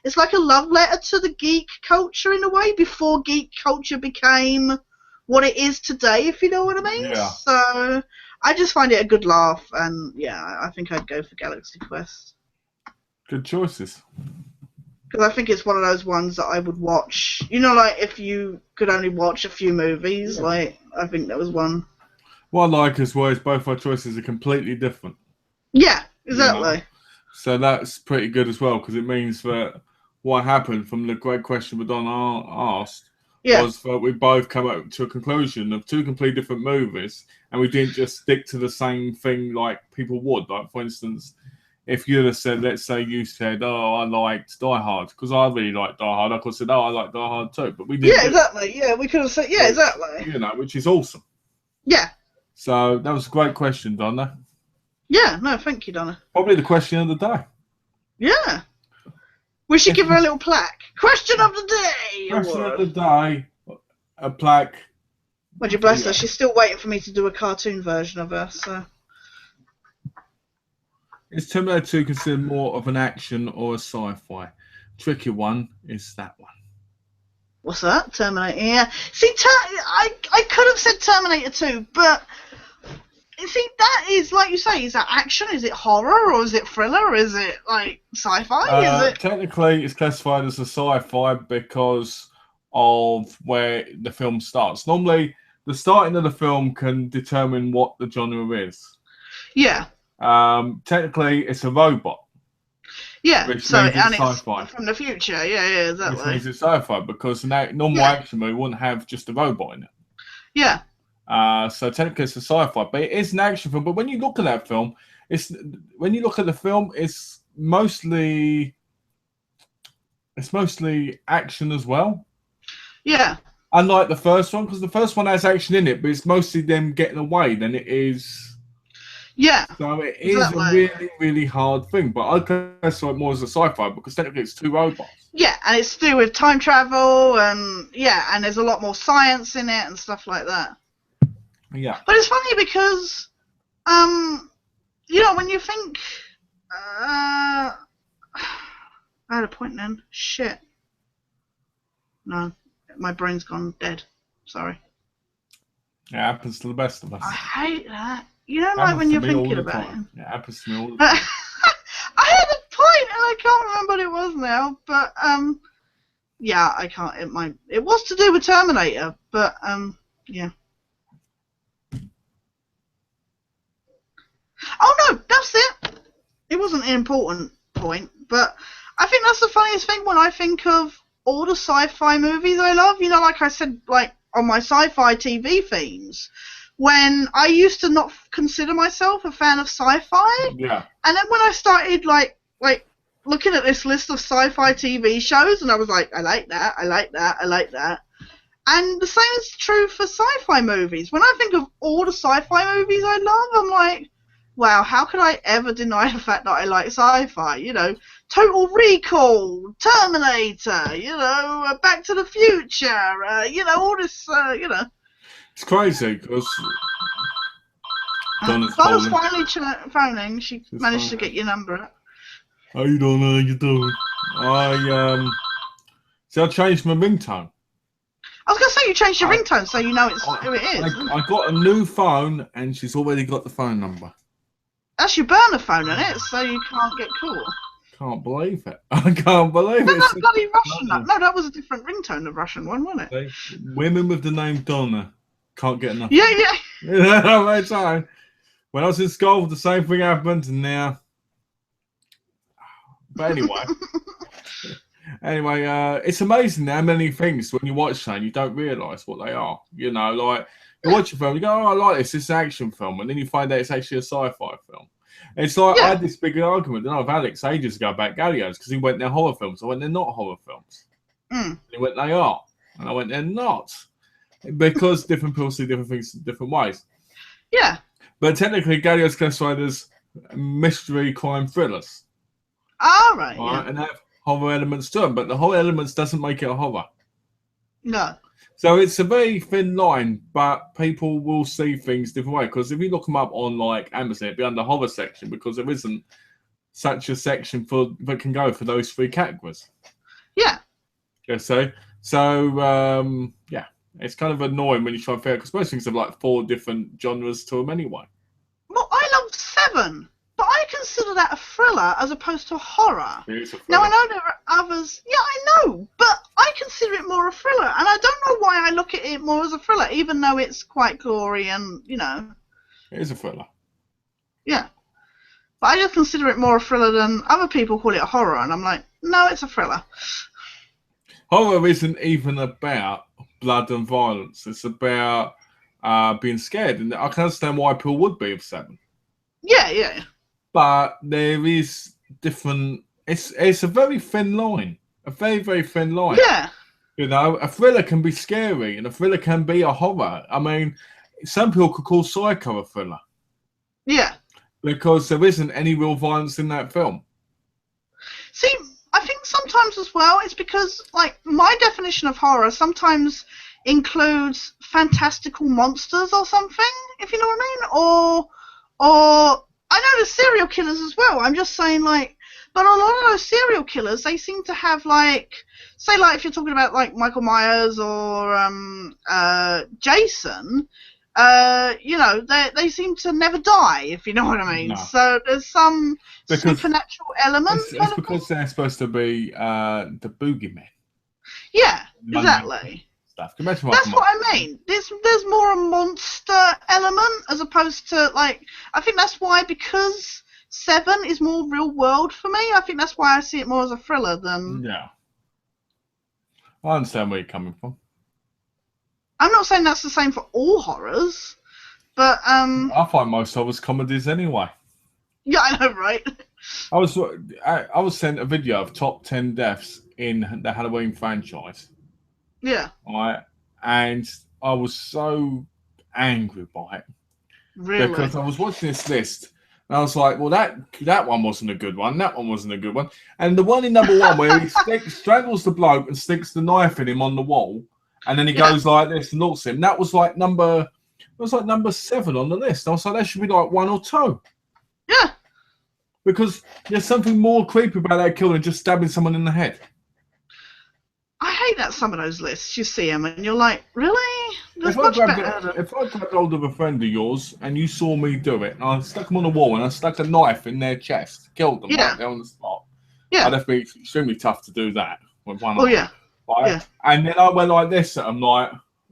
it's like a love letter to the geek culture in a way, before geek culture became what it is today, if you know what I mean. Yeah. So I just find it a good laugh, and yeah, I think I'd go for Galaxy Quest. Good choices. Because I think it's one of those ones that I would watch. You know, if you could only watch a few movies, I think that was one. What I like as well is both our choices are completely different. Yeah, exactly. You know? So that's pretty good as well, because it means that what happened from the great question Madonna asked was that we both come up to a conclusion of two completely different movies, and we didn't just stick to the same thing like people would. Like, for instance, if you'd have said, let's say you said, oh, I liked Die Hard, because I really like Die Hard, I could have said, oh, I like Die Hard too, but we didn't. Yeah, exactly. Yeah, we could have said, exactly. You know, which is awesome. Yeah. So that was a great question, Donna. Yeah, no, thank you, Donna. Probably the question of the day. Yeah. We should give her a little plaque. Question of the day! Question of the day, a plaque. Would you bless her? She's still waiting for me to do a cartoon version of her, so... Is Terminator 2 considered more of an action or a sci-fi? Tricky one is that one. What's that? Terminator, yeah. See, I could have said Terminator 2, but... See, that is, like you say, is that action? Is it horror? Or is it thriller? Or is it, sci-fi? Technically, it's classified as a sci-fi because of where the film starts. Normally, the starting of the film can determine what the genre is. Yeah. Technically, it's a robot. Yeah, which so means it's sci-fi. It's from the future. Yeah, exactly. Which means it's sci-fi because a normal action movie wouldn't have just a robot in it. Yeah. So technically it's a sci-fi, but it is an action film. But when you look at that film, it's mostly action as well. Yeah. Unlike the first one, because the first one has action in it, but it's mostly them getting away than it is. Yeah. So it is a really, really hard thing. But I classify it more as a sci-fi because technically it's two robots. Yeah, and it's to do with time travel, and there's a lot more science in it and stuff like that. Yeah. But it's funny because, when you think, I had a point then. Shit. No, my brain's gone dead. Sorry. It happens to the best of us. I hate that. You know, when you're thinking about it. It happens to me all the time. I had a what it was now, but yeah, I can't. It was to do with Terminator, but yeah. Oh no, that's it. It wasn't an important point, but I think that's the funniest thing when I think of all the sci-fi movies I love. You know, like I said, like on my sci-fi TV themes, when I used to not consider myself a fan of sci-fi, Yeah. and then when I started like looking at this list of sci-fi TV shows, and I was like, I like that, I like that, I like that. And the same is true for sci-fi movies. When I think of all the sci-fi movies I love, I'm like, wow, how could I ever deny the fact that I like sci-fi? You know, Total Recall, Terminator, you know, Back to the Future, you know, all this, you know. It's crazy because Donna's finally phoning. She's managed to get your number. How you doing? How you doing? I changed my ringtone. I was going to say you changed your ringtone so you know who it is. I got a new phone and she's already got the phone number. That's your burner phone, isn't it? So you can't get called. Can't believe it. I can't believe it. That's bloody Russian. No, that was a different ringtone, the Russian one, wasn't it? Women with the name Donna can't get enough. Yeah, yeah. When I was in school, the same thing happened, and now. But anyway, it's amazing how many things when you watch something you don't realise what they are. You know, like you watch a film, you go, "Oh, I like this. It's an action film," and then you find out it's actually a sci-fi film. It's like I had this big argument with Alex ages ago about Gallios because he went, "They're horror films." I went, "They're not horror films." And he went, "They are," and I went, "They're not," because different people see different things in different ways. Yeah. But technically, Gallios classified as mystery crime thrillers. All right. Yeah. And they have horror elements to them, but the horror elements doesn't make it a horror. No. So it's a very thin line, but people will see things different way. Because if you look them up on like Amazon, it'd be under horror section because there isn't such a section that can go for those three categories. Yeah. Yeah. So yeah, it's kind of annoying when you try and figure because most things have like 4 different genres to them anyway. Well, I love 7. But I consider that a thriller as opposed to a horror. Now, I know there are others. Yeah, I know. But I consider it more a thriller. And I don't know why I look at it more as a thriller, even though it's quite gory and, you know. It is a thriller. Yeah. But I just consider it more a thriller than other people call it a horror. And I'm like, no, it's a thriller. Horror isn't even about blood and violence. It's about being scared. And I can understand why people would be of 7. Yeah, yeah. But there is different. It's a very thin line, a very very thin line. Yeah. You know, a thriller can be scary, and a thriller can be a horror. I mean, some people could call Psycho a thriller. Yeah. Because there isn't any real violence in that film. See, I think sometimes as well, it's because like my definition of horror sometimes includes fantastical monsters or something, if you know what I mean, or I know there's serial killers as well. I'm just saying, like, but a lot of those serial killers, they seem to have, like, say, like, if you're talking about, like, Michael Myers or Jason, you know, they seem to never die, if you know what I mean. No. So there's some supernatural element. It's because they're supposed to be the boogeyman. Yeah, exactly. That's what I mean. There's more a monster element as opposed to like. I think that's why because 7 is more real world for me. I think that's why I see it more as a thriller than. Yeah. I understand where you're coming from. I'm not saying that's the same for all horrors, but I find most horrors comedies anyway. Yeah, I know, right? I was sent a video of top 10 deaths in the Halloween franchise. Yeah. Right, and I was so angry by it. Really? Because I was watching this list, and I was like, well, that one wasn't a good one, that one wasn't a good one. And the one in number 1 where he strangles the bloke and sticks the knife in him on the wall, and then he goes like this and looks at him, that was like number 7 on the list. I was like, that should be like 1 or 2. Yeah. Because there's something more creepy about that kill than just stabbing someone in the head. I hate that some of those lists, you see them, and you're like, really? If I grabbed hold of a friend of yours and you saw me do it, and I stuck them on the wall and I stuck a knife in their chest, killed them right there on the spot, Yeah. I'd have to be extremely tough to do that with one Oh eye. yeah. Right? Yeah. And then I went like this, and I'm like,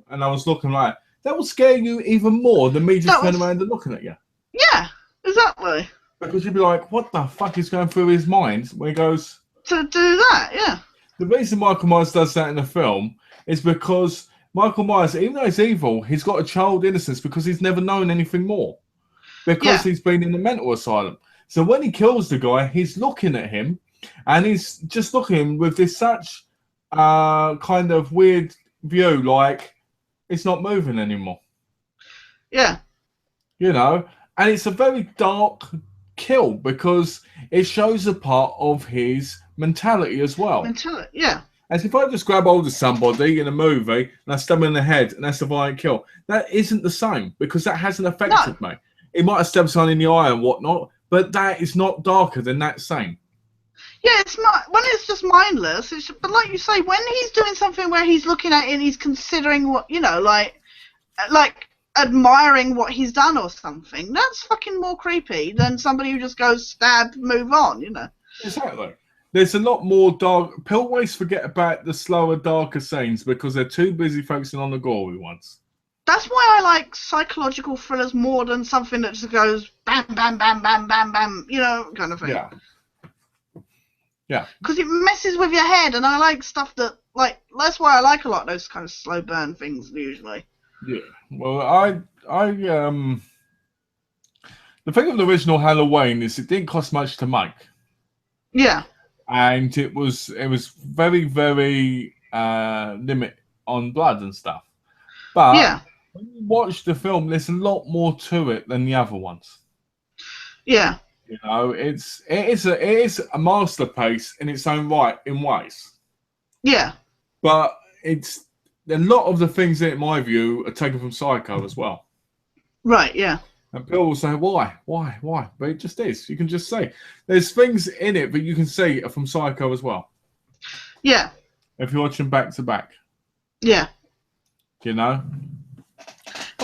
and I was looking like that would scare you even more than me just turning around and looking at you. Yeah, exactly. Because you'd be like, what the fuck is going through his mind when he goes to do that? Yeah. The reason Michael Myers does that in the film is because Michael Myers, even though he's evil, he's got a child innocence because he's never known anything more. Because he's been in the mental asylum. So when he kills the guy, he's looking at him and he's just looking at him with this such kind of weird view, like it's not moving anymore. Yeah. You know, and it's a very dark kill because it shows a part of his mentality as well. Mentality, yeah. As if I just grab hold of somebody in a movie and I stab him in the head and that's a violent kill. That isn't the same because that hasn't affected me. It might have stabbed someone in the eye and whatnot, but that is not darker than that same. Yeah, it's not when it's just mindless. But like you say, when he's doing something where he's looking at it and he's considering what like admiring what he's done or something, that's fucking more creepy than somebody who just goes stab, move on. Exactly. There's a lot more dark. People always forget about the slower, darker scenes because they're too busy focusing on the gory ones. That's why I like psychological thrillers more than something that just goes bam, bam, bam, bam, bam, bam, kind of thing. Yeah. Yeah. Because it messes with your head, and I like stuff that, that's why I like a lot of those kind of slow burn things usually. Yeah. Well, the thing with the original Halloween is it didn't cost much to make. Yeah. And it was very, very limit on blood and stuff. But when you watch the film, there's a lot more to it than the other ones. Yeah. It is a masterpiece in its own right in ways. Yeah. But it's a lot of the things in my view are taken from Psycho as well. Right, yeah. And people will say, why? But it just is. You can just say. There's things in it that you can see are from Psycho as well. Yeah. If you watch them back to back. Yeah.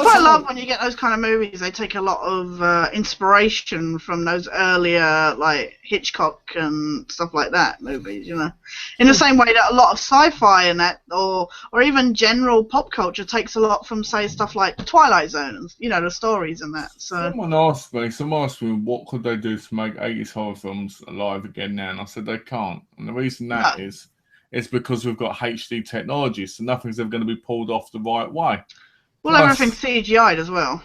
I love when you get those kind of movies. They take a lot of inspiration from those earlier, Hitchcock and stuff like that movies. In the same way that a lot of sci-fi and that, or even general pop culture, takes a lot from, say, stuff like the Twilight Zone and the stories and that. So someone asked me, what could they do to make 80s horror films alive again now? And I said they can't. And the reason that is because we've got HD technology, so nothing's ever going to be pulled off the right way. Well, everything's CGI'd as well.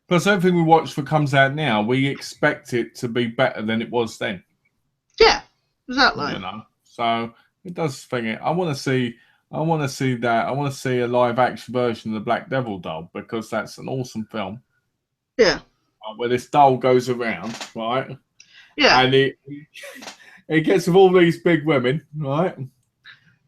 Plus, everything we watch that comes out now, we expect it to be better than it was then. Yeah, exactly. So it does thing it. I want to see that. I want to see a live action version of the Black Devil doll because that's an awesome film. Yeah. Where this doll goes around, right? Yeah. And it gets with all these big women, right?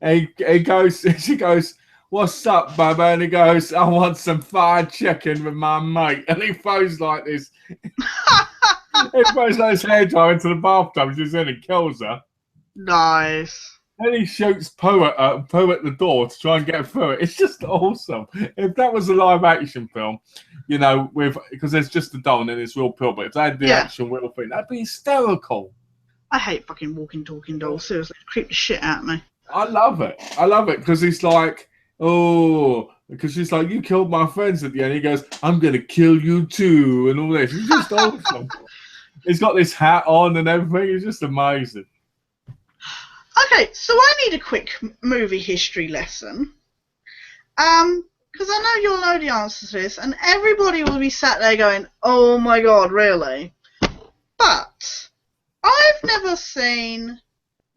And she goes, "What's up, Bubba?" And he goes, "I want some fried chicken with my mate." And he throws like this. He throws his hair dryer into the bathtub. She's in and kills her. Nice. Then he shoots Poe at the door to try and get through it. It's just awesome. If that was a live action film, because there's just the doll and then it's real pill, but if they had the action real thing, that'd be hysterical. I hate fucking walking, talking dolls. Seriously, it creep the shit out of me. I love it because he's like, because she's like, "You killed my friends," at the end. He goes, "I'm gonna kill you too," and all this. He's just awesome. He's got this hat on and everything. It's just amazing. Okay, so I need a quick movie history lesson. Because I know you'll know the answer to this, and everybody will be sat there going, "Oh my god, really?" But I've never seen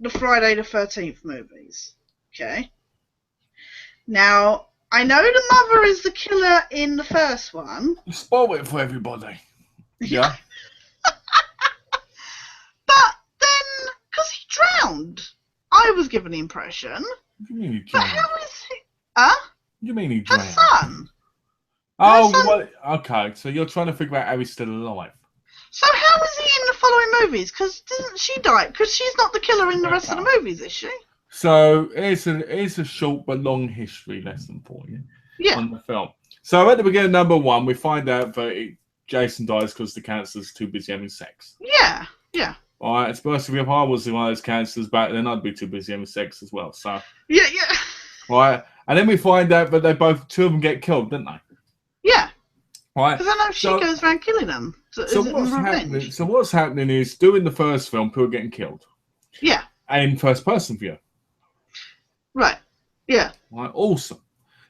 the Friday the 13th movies. Okay. Now, I know the mother is the killer in the first one. You spoil it for everybody. Yeah. But then, because he drowned, I was given the impression. What do you mean he drowned? But how is he? Huh? What do you mean he drowned? Her son. Oh, well, okay. So you're trying to figure out how he's still alive. So how is he in the following movies? Because didn't she die? Because she's not the killer in the rest of the movies, is she? So here's a short but long history lesson for you on the film. So at the beginning of number 1, we find out that Jason dies because the cancer's too busy having sex. Yeah, yeah. All right, especially if I was one of those cancers back then, I'd be too busy having sex as well. So, Yeah. all right, and then we find out that two of them get killed, don't they? Yeah. All right. Because I know she goes around killing them. So is it what's revenge? happening? So what's happening is doing the first film, people are getting killed. Yeah. And first person view. Right. Yeah. Right. Awesome.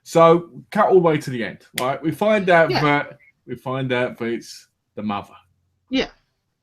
So cut all the way to the end. Right. We find out that it's the mother. Yeah.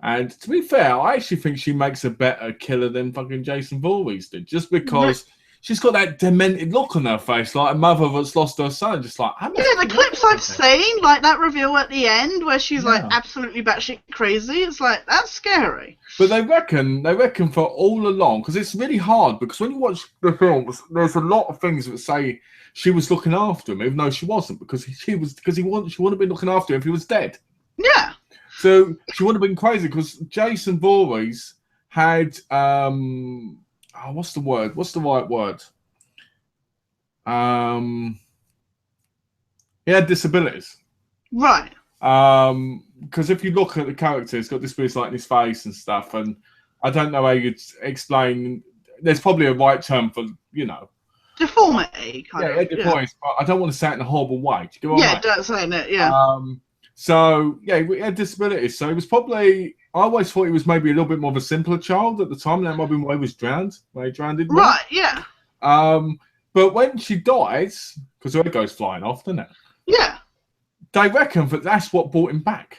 And to be fair, I actually think she makes a better killer than fucking Jason Voorhees did, just because she's got that demented look on her face, like a mother that's lost her son. Just like, the clips I've seen, like that reveal at the end where she's like absolutely batshit crazy. It's like, that's scary. But they reckon for all along, because it's really hard, because when you watch the films, there's a lot of things that say she was looking after him, even though she wasn't, because she wouldn't have been looking after him if he was dead. Yeah. So she would have been crazy, because Jason Voorhees had what's the word? What's the right word? He had disabilities. Right. Because if you look at the character, he's got disabilities like in his face and stuff, and I don't know how you'd explain. There's probably a right term for, deformity, kind of. Deformity, but I don't want to say it in a horrible way. Do you get what I mean? Don't say it, yeah. So, he had disabilities. So he was probably, I always thought he was maybe a little bit more of a simpler child at the time. That might have been why he was drowned. Why he drowned in. Right, yeah. But when she dies, because her head goes flying off, doesn't it? Yeah. They reckon that that's what brought him back.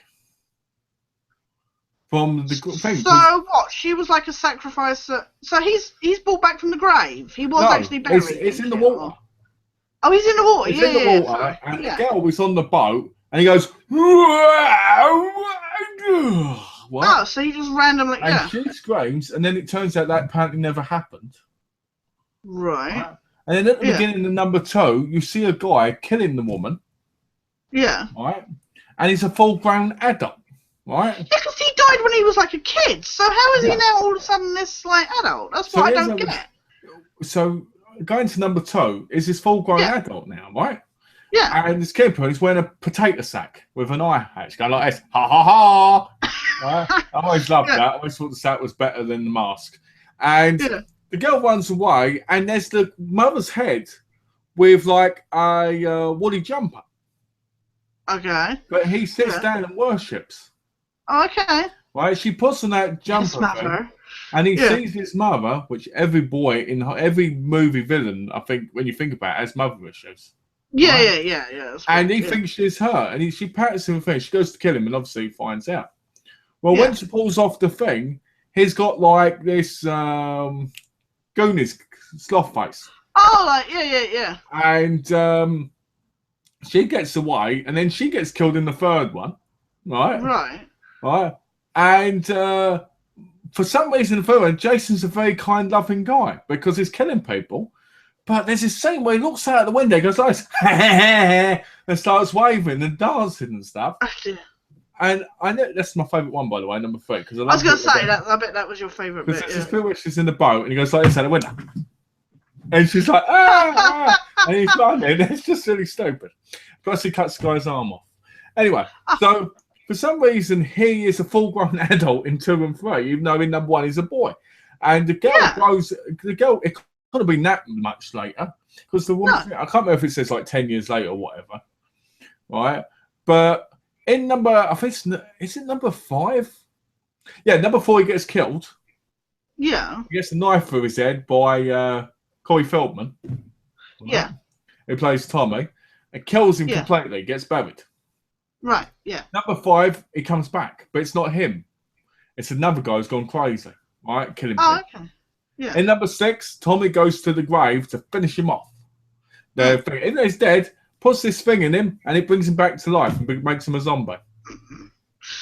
From the thing. So what? She was like a sacrifice. So he's brought back from the grave. He was actually buried. It's in the water. Oh, he's in the water. He's in the water, and the girl was on the boat, and he goes, what? Oh, so he just randomly. And she screams, and then it turns out that apparently never happened. Right. And then at the beginning of number 2, you see a guy killing the woman. Yeah. Right. And he's a full-grown adult. Right. Yeah, because he died when he was like a kid. So how is he now all of a sudden this like adult? That's what I don't get. So going to number 2 is this full-grown adult now, right? Yeah. And this kid, he's wearing a potato sack with an eye hatch, going like this, ha ha ha. Right? I always loved that. I always thought the sack was better than the mask. And the girl runs away, and there's the mother's head with like a woolly jumper. Okay. But he sits down and worships. Okay. Right? She puts on that jumper thing, and he sees his mother, which every boy in every movie villain, I think, when you think about it, has mother issues. Yeah. And he thinks she's her, and she pats him in the face. She goes to kill him, and obviously he finds out. Well, when she pulls off the thing, he's got like this Goonies sloth face. Oh, like yeah. And she gets away, and then she gets killed in the third one, right? And for some reason, in the third one, Jason's a very kind, loving guy because he's killing people. But there's this scene where he looks out the window, goes like, and starts waving and dancing and stuff. And I know that's my favourite one, by the way, number 3. Because I was going to say that. I bet that was your favourite bit. Because there's this bit where she's in the boat, and he goes like this out the window, and she's like, and he's running. It's just really stupid. Plus, he cuts the guy's arm off. Anyway, so for some reason, he is a full-grown adult in 2 and 3, even though in number 1 he's a boy. And the girl grows. The girl. It could have been that much later, because the woman. I can't remember if it says like 10 years later or whatever, right? But in number, I think is it number 5? Yeah, number 4, he gets killed. Yeah. He gets a knife through his head by Corey Feldman. Right? Yeah. Who plays Tommy. It kills him completely, gets buried. Right, yeah. Number 5, he comes back, but it's not him. It's another guy who's gone crazy, right? Killing people. Oh, okay. Yeah. In number 6, Tommy goes to the grave to finish him off. Even though he's dead, puts this thing in him, and it brings him back to life and makes him a zombie.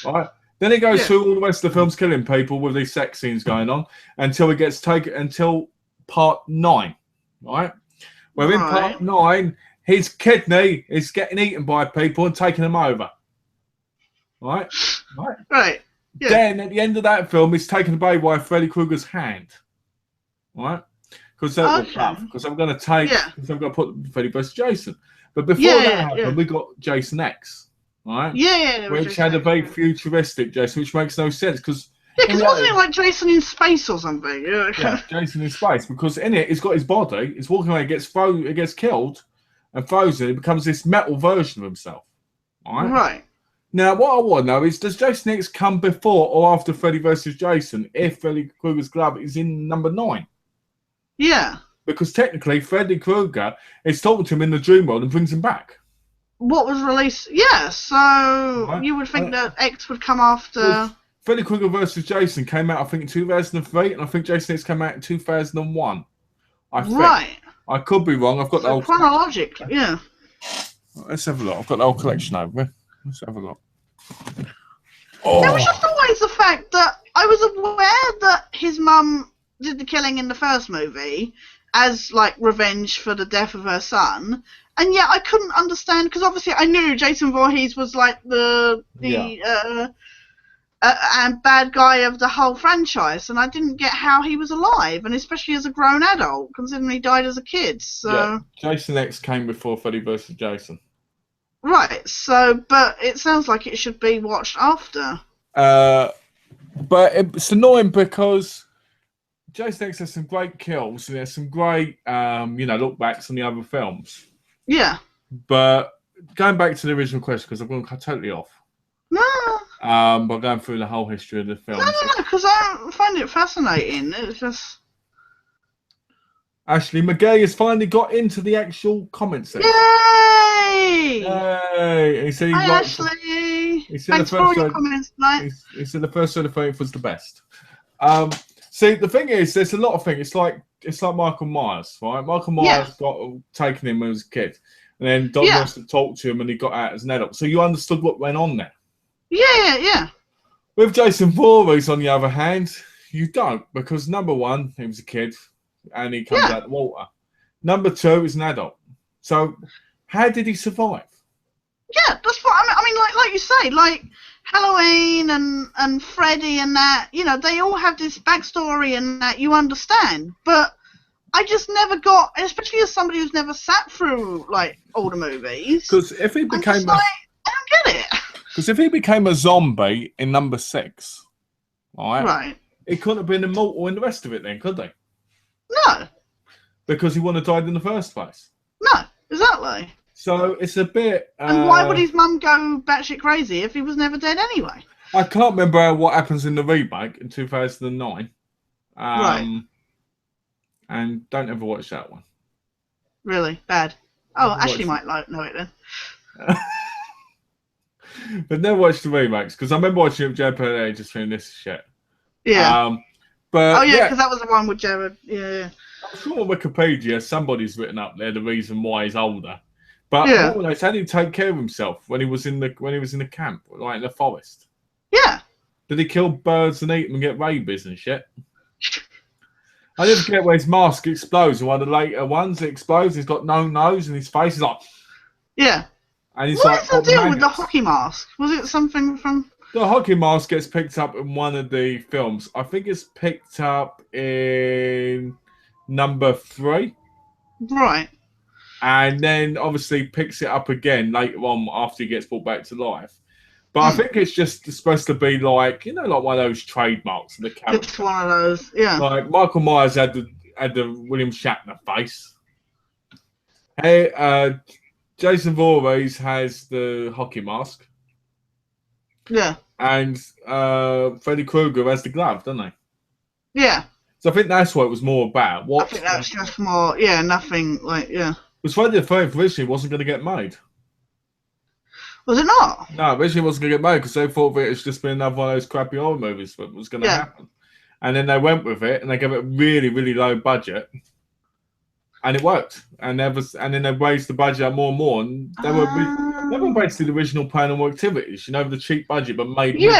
Right? Then he goes through all the rest of the films killing people with these sex scenes going on until he gets taken until part 9. Right? Where in part 9, his kidney is getting eaten by people and taking them over. Right? Right. Yeah. Then at the end of that film, he's taken away by Freddy Krueger's hand. Right? Because I'm going to take, because I'm going to put Freddy versus Jason. But before that happened, we got Jason X. Right? Yeah. Which had a very futuristic Jason, which makes no sense because because wasn't it like Jason in Space or something? Yeah, Jason in Space, because in it, he's got his body, he's walking away, it gets killed and frozen, it becomes this metal version of himself. Right. Now, what I want to know is, does Jason X come before or after Freddy versus Jason if Freddy Krueger's glove is in number 9? Yeah. Because technically, Freddy Krueger is talking to him in the dream world and brings him back. What was released? Yeah, so you would think that X would come after... Freddy Krueger versus Jason came out, I think, in 2003, and I think Jason X came out in 2001. I think. Right. I could be wrong. I've got the whole... Chronologically, yeah. Let's have a look. I've got the whole collection over here. Let's have a look. There was just always the fact that I was aware that his mum did the killing in the first movie as, like, revenge for the death of her son. And yet I couldn't understand, because obviously I knew Jason Voorhees was, like, the bad guy of the whole franchise, and I didn't get how he was alive, and especially as a grown adult, considering he died as a kid. So yeah, Jason X came before Freddy vs. Jason. Right, so, but it sounds like it should be watched after. But it's annoying because Jason X has some great kills, and there's some great, look backs on the other films. Yeah. But going back to the original question, because I've gone totally off. No. By going through the whole history of the film. No, because I find it fascinating. It's just... Ashley McGay has finally got into the actual comment section. Yay! Yay! He said Hi, Ashley. He said Thanks for all your comments tonight. He said the first episode of was the best. See, the thing is, there's a lot of things. It's like Michael Myers, right? Michael Myers got taken in when he was a kid, and then Doc wants to talk to him, and he got out as an adult. So you understood what went on there. Yeah. With Jason Voorhees, on the other hand, you don't, because number one, he was a kid, and he comes out of the water. Number two, he's an adult. So how did he survive? Yeah, that's what I mean. Like you say, like Halloween and Freddy and that, they all have this backstory and that you understand. But I just never got, especially as somebody who's never sat through like all the movies. Because if he became, I don't get it. Because if he became a zombie in number 6, right, he couldn't have been immortal in the rest of it, then, could they? No. Because he wouldn't have died in the first place. No, exactly. So it's a bit... And why would his mum go batshit crazy if he was never dead anyway? I can't remember what happens in the remake in 2009. Right. And don't ever watch that one. Really? Bad. Oh, Ashley might know it then. But never watched the remakes, because I remember watching it with JPA just thinking this shit. Yeah. But because that was the one with Jared. Yeah. I'm sure on Wikipedia somebody's written up there the reason why he's older. But how did he take care of himself when he was in the camp, like in the forest? Yeah. Did he kill birds and eat them and get rabies and shit? I never get where his mask explodes. One of the later ones, it explodes. He's got no nose, and his face is like... Yeah. And he's what is the deal with the hockey mask? Was it something from... The hockey mask gets picked up in one of the films. I think it's picked up in number 3. Right. And then obviously picks it up again later on after he gets brought back to life. But I think it's just supposed to be like, like one of those trademarks of the character. It's one of those, yeah. Like Michael Myers had the William Shatner face. Hey, Jason Voorhees has the hockey mask. Yeah. And Freddy Krueger has the glove, doesn't he? Yeah. So I think that's what it was more about. I think that's just more, nothing like, Because Friday the 13th originally wasn't going to get made. Was it not? No, originally it wasn't going to get made because they thought that it was just been another one of those crappy horror movies that was going to happen. And then they went with it and they gave it a really, really low budget. And it worked. And then they raised the budget up more and more. And they were basically the original Paranormal Activities, the cheap budget but made they were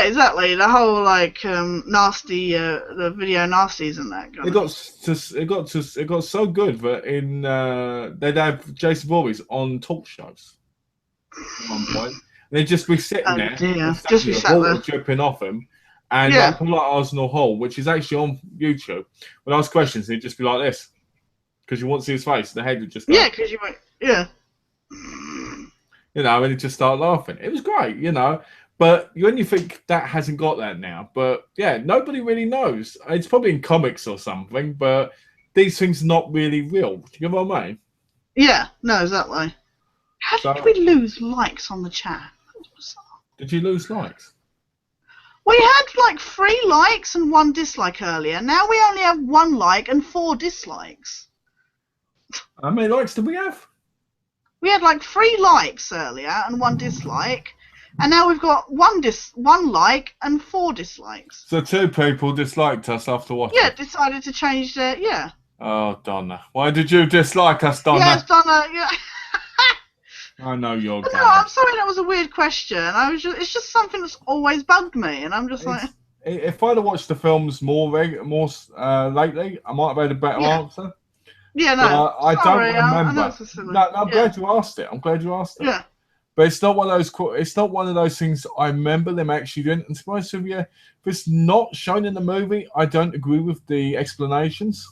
exactly. The whole nasty the video nasties and that. It got so good that they'd have Jason Voorhees on talk shows at one point. And they'd just be sitting there, just be sat there, dripping off him. And like Arsenal Hall, which is actually on YouTube, when I ask questions, he'd just be like this. Because you want to see his face, the head would just go. Yeah, because you might, and he'd just start laughing. It was great, But when you think that hasn't got that now, but yeah, nobody really knows. It's probably in comics or something, but these things are not really real. Do you know what I mean? Yeah, no, exactly. How did we lose likes on the chat? Did you lose likes? We had like 3 likes and 1 dislike earlier. Now we only have 1 like and 4 dislikes. How many likes did we have? We had like 3 likes earlier and 1 dislike, and now we've got 1 like and 4 dislikes. So 2 people disliked us after watching. Yeah, decided to change their Oh, Donna, why did you dislike us, Donna? Yes, Donna. Yeah. I know you're. No, I'm sorry. That was a weird question. It's just something that's always bugged me, and I'm just like. If I'd have watched the films more lately, I might have had a better answer. Yeah, no. I don't remember. I'm glad you asked it. Yeah. But it's not one of those. It's not one of those things I remember them actually doing. And to be honest with you, if it's not shown in the movie, I don't agree with the explanations.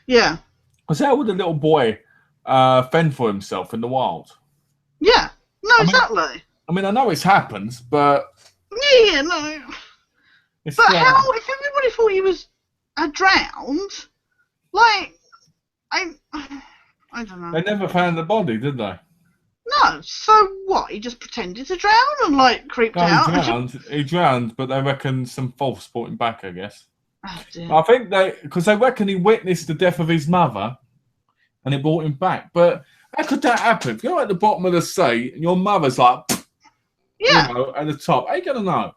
Yeah. Because how would a little boy fend for himself in the wild? Yeah. No, exactly. I mean, I know it's happened, but yeah, no. But how? If everybody thought he was drowned, like I don't know. They never found the body, did they? No. So what? He just pretended to drown and like creeped out. He drowned, but they reckon some false brought him back, I guess. Oh, dear. I think because they reckon he witnessed the death of his mother, and it brought him back. But how could that happen? If you're at the bottom of the sea and your mother's like, yeah, at the top, how you gonna know?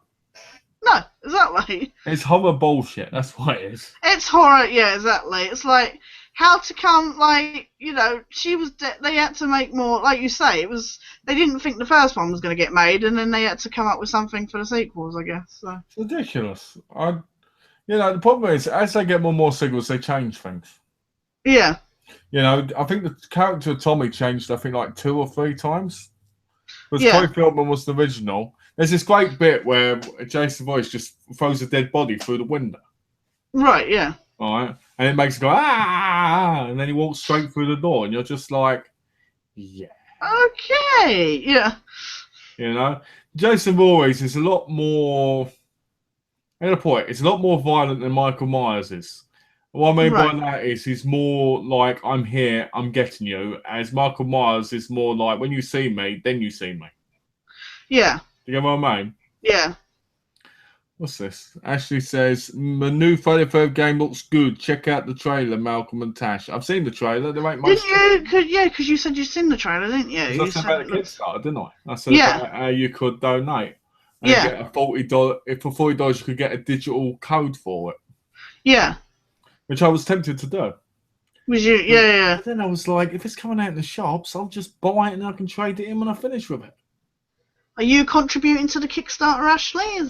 No, exactly. It's horror bullshit. That's what it is. It's horror. Yeah, exactly. It's like how to come, like she was. They had to make more, like you say. It was they didn't think the first one was going to get made, and then they had to come up with something for the sequels, I guess. So. It's ridiculous. The problem is, as they get more and more sequels, they change things. Yeah. I think the character of Tommy changed, I think, like 2 or 3 times. Because Corey Feldman was the original. There's this great bit where Jason Voorhees just throws a dead body through the window. Right, yeah. All right. And it makes it go, ah! And then he walks straight through the door. And you're just like, yeah. Okay, yeah. Jason Voorhees is a lot more... At a point, it's a lot more violent than Michael Myers is. What I mean by that is he's more like, I'm here, I'm getting you, as Michael Myers is more like, when you see me, then you see me. Yeah. Do you get what I mean? Yeah. What's this? Ashley says, the new Friday the 13th game looks good. Check out the trailer, Malcolm and Tash. I've seen the trailer. They make Didn't you? Yeah, because you said you'd seen the trailer, didn't you? I said about the Kickstarter, didn't I? I said about how you could donate. And get a $40. If for $40 you could get a digital code for it. Yeah. Which I was tempted to do. Was you? Yeah. But then I was like, if it's coming out in the shops, I'll just buy it and I can trade it in when I finish with it. Are you contributing to the Kickstarter, Ashley?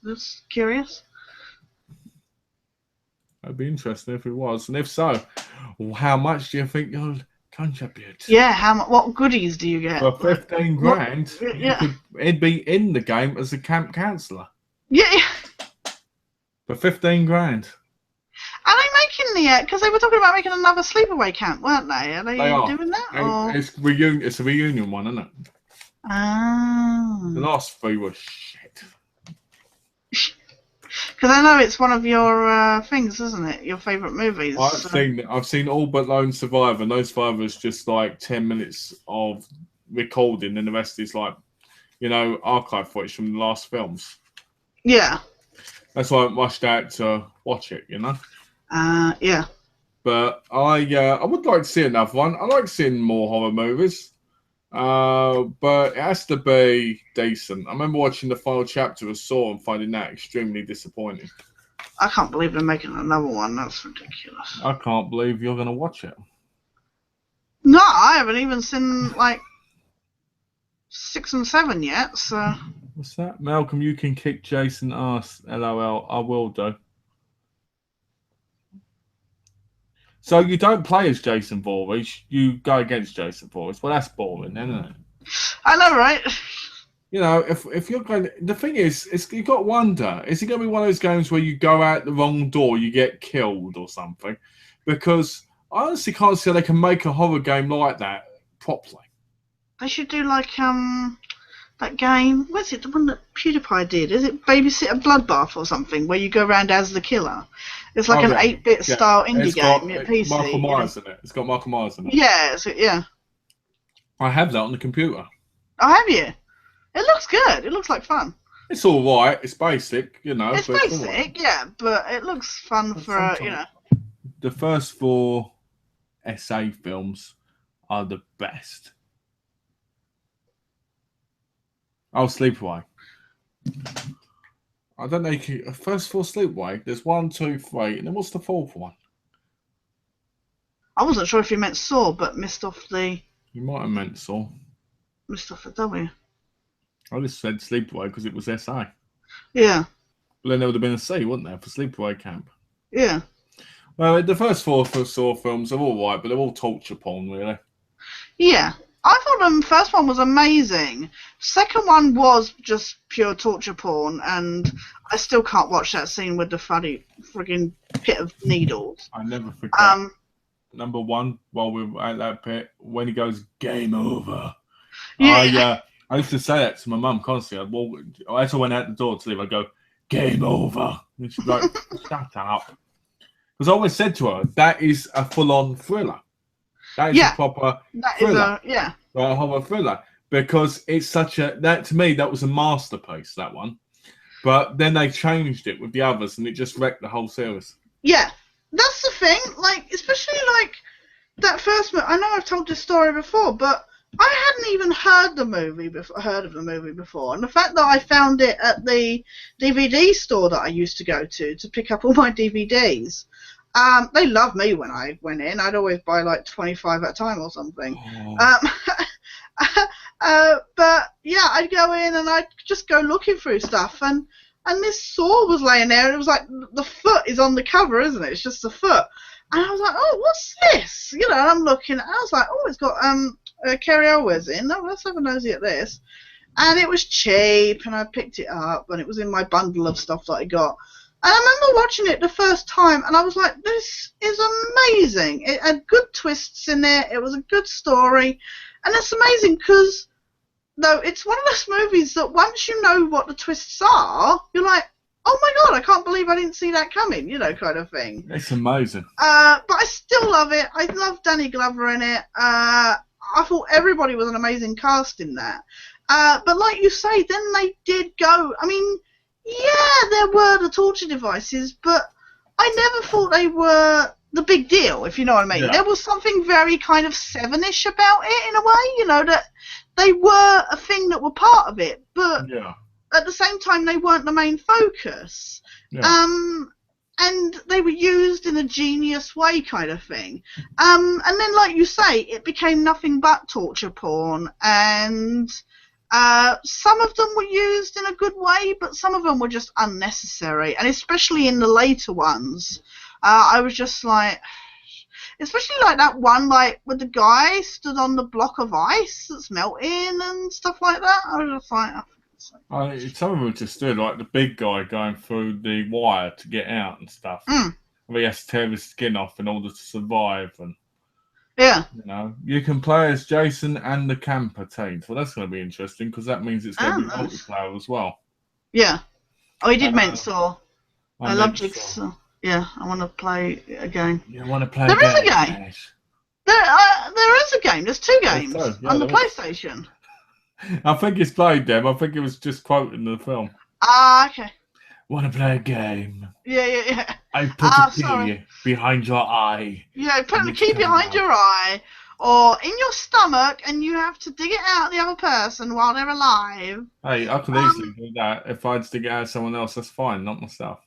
Just curious. That'd be interesting if it was, and if so, how much do you think you'll contribute? Yeah, how much? What goodies do you get? For 15 grand, yeah. It'd be in the game as a camp counsellor. Yeah. For 15 grand. Are they making because they were talking about making another sleepaway camp, weren't they? Are they doing that? It's a reunion one, isn't it? Ah. The last 3 were shit. Because I know it's one of your things, isn't it? Your favourite movies. I've seen All But Lone Survivor, and those 5 was just like 10 minutes of recording, and the rest is like, archive footage from the last films. Yeah. That's why I rushed out to watch it, Yeah. But I would like to see another one. I like seeing more horror movies. But it has to be decent. I remember watching the final chapter of Saw and finding that extremely disappointing. I can't believe they're making another one. That's ridiculous. I can't believe you're going to watch it. No, I haven't even seen like 6 and 7 yet. So. What's that? Malcolm, you can kick Jason ass. LOL. I will do. So you don't play as Jason Voorhees, you go against Jason Voorhees. Well, that's boring, isn't it? I know, right? If you're going, the thing is you got to wonder: is it going to be one of those games where you go out the wrong door, you get killed or something? Because I honestly can't see how they can make a horror game like that properly. They should do like the that game. What's it? The one that PewDiePie did? Is it Babysitter Bloodbath or something? Where you go around as the killer. It's like an 8-bit style indie game at PC. Michael Myers in it. It's got Michael Myers in it. Yeah, yeah. I have that on the computer. Oh, have you? It looks good. It looks like fun. It's all right. It's basic, you know. It's basic, right. Yeah, but it looks fun for you know. The first 4 SA films are the best. Oh, Sleepaway. I don't know. First 4 Sleepaway. There's 1, 2, 3, and then what's the 4th one? I wasn't sure if you meant Saw, but missed off the. You might have meant Saw. Missed off the W. I just said Sleepaway because it was SA. Yeah. But then there would have been a C, wouldn't there, for Sleepaway Camp? Yeah. Well, the first 4 Saw films are all right, but they're all torture porn, really. Yeah. I thought the first one was amazing. Second one was just pure torture porn, and I still can't watch that scene with the funny frigging pit of needles. I never forget. Number 1, while we were at that pit, when he goes, game over. Yeah. I used to say that to my mum constantly. As I went out the door to leave, I'd go, game over. And she'd be like, shut up. Because I always said to her, that is a full-on thriller. That is a proper thriller. A horror thriller. Because it's such a... That, to me, that was a masterpiece, that one. But then they changed it with the others, and it just wrecked the whole series. Yeah. That's the thing. Like, especially, like, that first... I know I've told this story before, but... I hadn't even heard of the movie before, and the fact that I found it at the DVD store that I used to go to pick up all my DVDs, they loved me when I went in. I'd always buy like 25 at a time or something. But yeah, I'd go in and I'd just go looking through stuff, and this Saw was laying there, and it was like the foot is on the cover, isn't it? It's just the foot, and I was like, oh, what's this? You know, and I'm looking, and I was like, oh, it's got Carrie Elwes in. Oh, let's have a nosy at this. And it was cheap, and I picked it up, and it was in my bundle of stuff that I got. And I remember watching it the first time, and I was like, this is amazing. It had good twists in it. It was a good story. And it's amazing because, though, it's one of those movies that once you know what the twists are, you're like, oh my God, I can't believe I didn't see that coming, you know, kind of thing. It's amazing. But I still love it. I love Danny Glover in it. I thought everybody was an amazing cast in that. But like you say, then they did go. I mean, yeah, there were the torture devices, but I never thought they were the big deal, if you know what I mean. Yeah. There was something very kind of Seven-ish about it in a way, you know, that they were a thing that were part of it, but at the same time they weren't the main focus. Yeah. And they were used in a genius way, kind of thing. And then, like you say, it became nothing but torture porn. And some of them were used in a good way, but some of them were just unnecessary. And especially in the later ones, I was just like... Especially like that one, like, with the guy stood on the block of ice that's melting and stuff like that. I was just like... some of them just stood like the big guy going through the wire to get out and stuff. He has to tear his skin off in order to survive, and you know, you can play as Jason and the camper team. Well, that's going to be interesting because that means it's going to be multiplayer as well. Yeah. Oh, he did mention Saw. I love Jigsaw. Yeah, I want to play a game. You want to play? There is a game. There is a game. There's 2 games on the PlayStation. I think he's played them. I think it was just quoting the film. Okay. Want to play a game? Yeah. I put a key behind your eye. Yeah, put the key behind your eye or in your stomach, and you have to dig it out of the other person while they're alive. Hey, I could easily do that. If I had to dig it out of someone else, that's fine, not myself.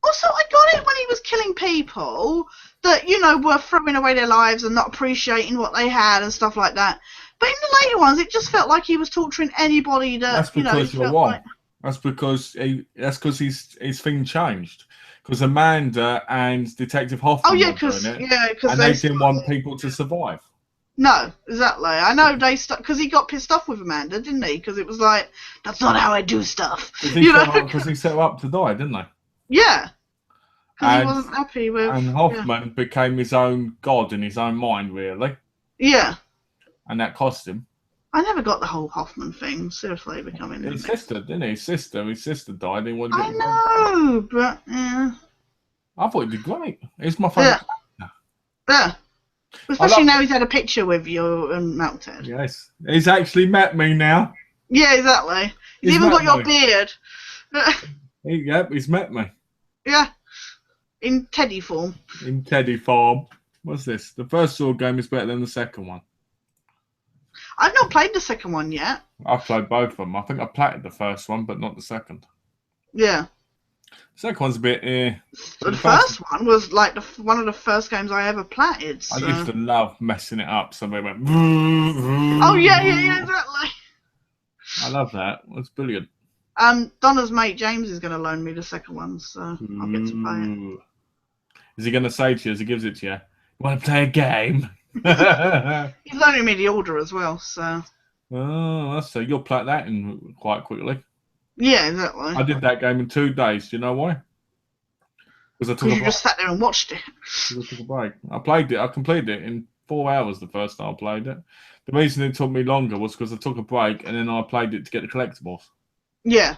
Also, I got it when he was killing people that, you know, were throwing away their lives and not appreciating what they had and stuff like that. But in the later ones, it just felt like he was torturing anybody that, that's because you're wrong. Like... That's because his thing changed. Because Amanda and Detective Hoffman were doing it, and they didn't want people to survive. No, exactly. I know because he got pissed off with Amanda, didn't he? Because it was like, that's not how I do stuff. Because he set her up to die, didn't they? Yeah. Because he wasn't happy with... And Hoffman became his own god in his own mind, really. Yeah. And that cost him. I never got the whole Hoffman thing. Seriously, becoming His sister, didn't he? His sister died. He wanted to I get know, but yeah. I thought he did great. He's my Yeah. favourite. Yeah. I Especially love now he's had a picture with you and melted. Yes. He's actually met me now. Yeah, exactly. He's He's even got met your me. beard. Yep, he's met me. Yeah. In Teddy form. In Teddy Farm. What's this? The first sword game is better than the second one. I've not played the second one yet. I've played both of them. I think I platted the first one, but not the second. Yeah. The second one's a bit. So the first one was like one of the first games I ever platted. So. I used to love messing it up. Somebody went. Oh yeah, exactly. I love that. It's brilliant. Donna's mate James is going to loan me the second one, so I'll get to play it. Is he going to say to you as he gives it to you, "You want to play a game?" He's loaning me the order as well, so. Oh, that's so you'll play that in quite quickly. Yeah, exactly. I did that game in 2 days. Do you know why? Because you just sat there and watched it. I took a break. I played it. I completed it in 4 hours the first time I played it. The reason it took me longer was because I took a break and then I played it to get the collectibles. Yeah.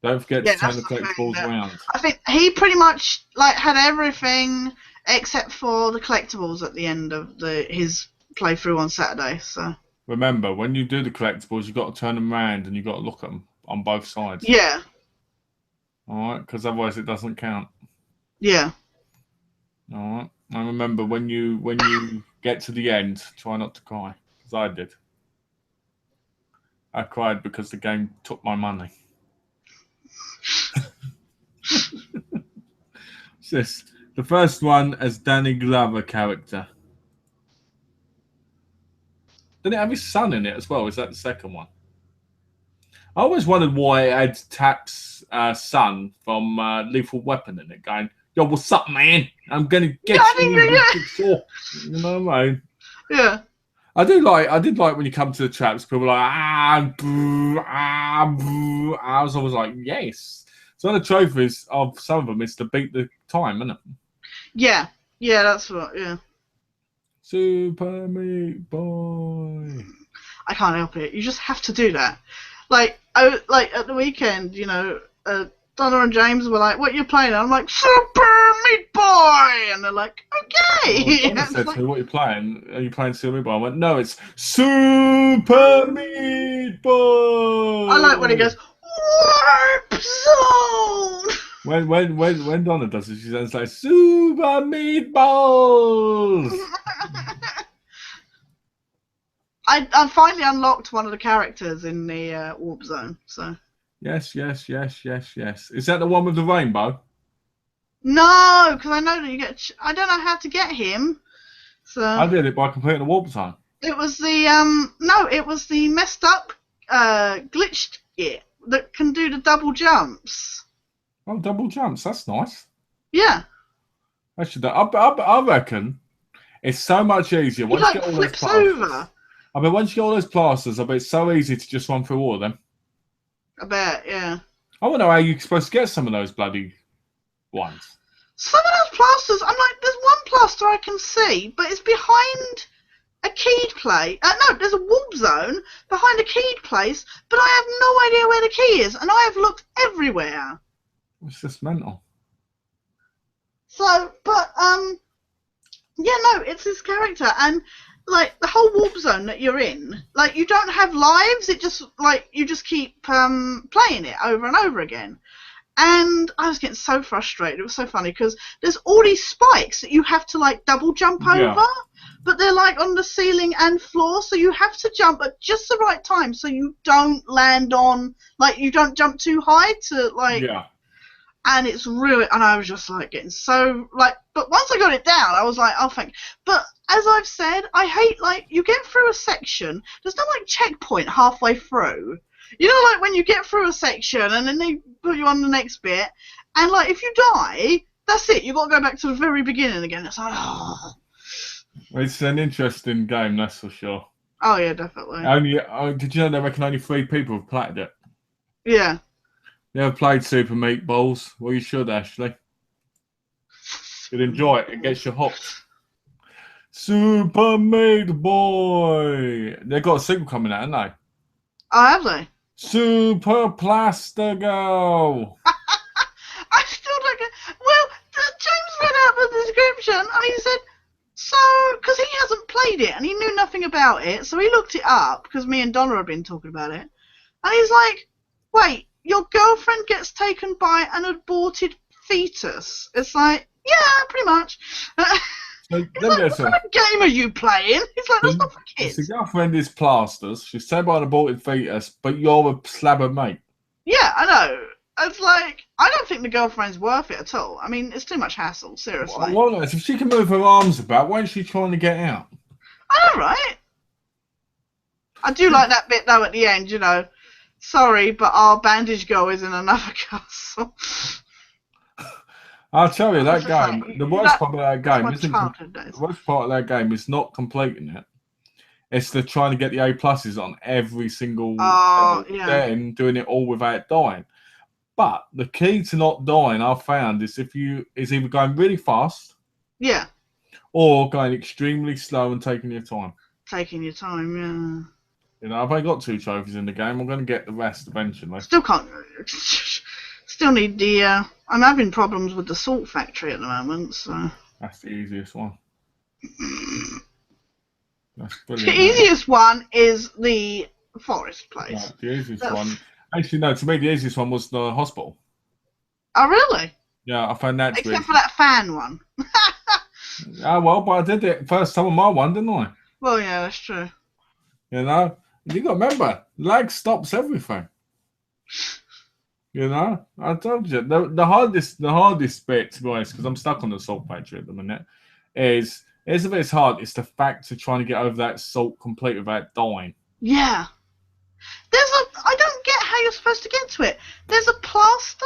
Don't forget to turn the collectibles around. I think he pretty much had everything except for the collectibles at the end of his playthrough on Saturday. So remember, when you do the collectibles, you've got to turn them around and you've got to look at them on both sides. Yeah. All right, because otherwise it doesn't count. Yeah. All right. And remember, when you get to the end, try not to cry, because I did. I cried because the game took my money. What's this? The first one as Danny Glover character. Did it have his son in it as well? Is that the second one? I always wondered why it had Tap's son from Lethal Weapon in it, going, "Yo, what's up, man? I'm gonna get you." You know what I mean? Yeah. I did like when you come to the traps, people are like boo, boo. I was always like, yes. So the trophies of some of them is to beat the time, isn't it? Yeah, that's what. Yeah. Super Meat Boy. I can't help it. You just have to do that. Like at the weekend, Donna and James were like, "What are you playing?" And I'm like, "Super Meat Boy," and they're like, "Okay." Donna said to me, "What are you playing? Are you playing Super Meat Boy?" I went, "No, it's Super Meat Boy." I like when he goes, "Warp Zone." When Donna does it, she sounds like Super Meatballs. I finally unlocked one of the characters in the warp zone. So. Yes. Is that the one with the rainbow? No, because I know that you get. I don't know how to get him. So. I did it by completing the warp zone. It was the no, it was the messed up glitched it that can do the double jumps. Oh, double jumps. That's nice. Yeah. I should. I reckon it's so much easier once you get all those plasters. Over. I mean, once you get all those plasters, I bet it's so easy to just run through all of them. I bet, yeah. I want to know how you're supposed to get some of those bloody ones. Some of those plasters, I'm like, there's one plaster I can see, but it's behind a keyed place. No, there's a warp zone behind a keyed place, but I have no idea where the key is, and I have looked everywhere. It's just mental. So, but, yeah, no, it's this character, and, like, the whole warp zone that you're in, like, you don't have lives, it just, like, you just keep playing it over and over again. And I was getting so frustrated. It was so funny because there's all these spikes that you have to, like, double jump over, but they're, like, on the ceiling and floor, so you have to jump at just the right time so you don't land on, like, you don't jump too high to, like... Yeah. And it's really, and I was just like getting so like, but once I got it down, I was like, oh, thank. But as I've said, I hate like you get through a section, there's no like checkpoint halfway through. You know, like when you get through a section and then they put you on the next bit, and like if you die, that's it. You got to go back to the very beginning again. It's like, oh. It's an interesting game, that's for sure. Oh yeah, definitely. Did you know they reckon only 3 people have played it? Yeah. You ever played Super Meatballs? Well, you should, Ashley. You'd enjoy it. It gets you hooked. Super Meat Boy. They've got a sequel coming out, haven't they? Oh, have they? Super Plastigo. I still don't get. Well, James read out the description and he said, so, because he hasn't played it and he knew nothing about it, so he looked it up because me and Donna have been talking about it. And he's like, wait, your girlfriend gets taken by an aborted fetus? It's like, yeah, pretty much. So, He's like, what kind of game are you playing? He's like, that's not for kids. The girlfriend is plasters. She's taken by an aborted fetus, but you're a slab of meat. Yeah, I know. It's like, I don't think the girlfriend's worth it at all. I mean, it's too much hassle, seriously. Well, if she can move her arms about, why is she trying to get out? I know, right? I do like that bit, though, at the end, you know. Sorry, but our bandage girl is in another castle. I'll tell you, that game, the worst part of that game isn't the worst part of that game is not completing it. It's the trying to get the A+ on every single level, then doing it all without dying. But the key to not dying, I've found, is either going really fast, yeah, or going extremely slow and taking your time. Taking your time, yeah. You know, I've only got 2 trophies in the game. I'm going to get the rest eventually. Still can't. Still need the. I'm having problems with the salt factory at the moment, so. That's the easiest one. That's brilliant. The easiest one is the forest place. Right, the easiest one. Actually, no. To me, the easiest one was the hospital. Oh, really? Yeah, I found that. Except for that fan one. Oh well, but I did it first time on my one, didn't I? Well, yeah, that's true. You know, you got to remember, lag stops everything. You know, I told you the hardest bit, to be honest, because I'm stuck on the salt factory at the minute, is a bit hard. It's the fact of trying to get over that salt completely without dying. Yeah. I don't get how you're supposed to get to it. There's a plaster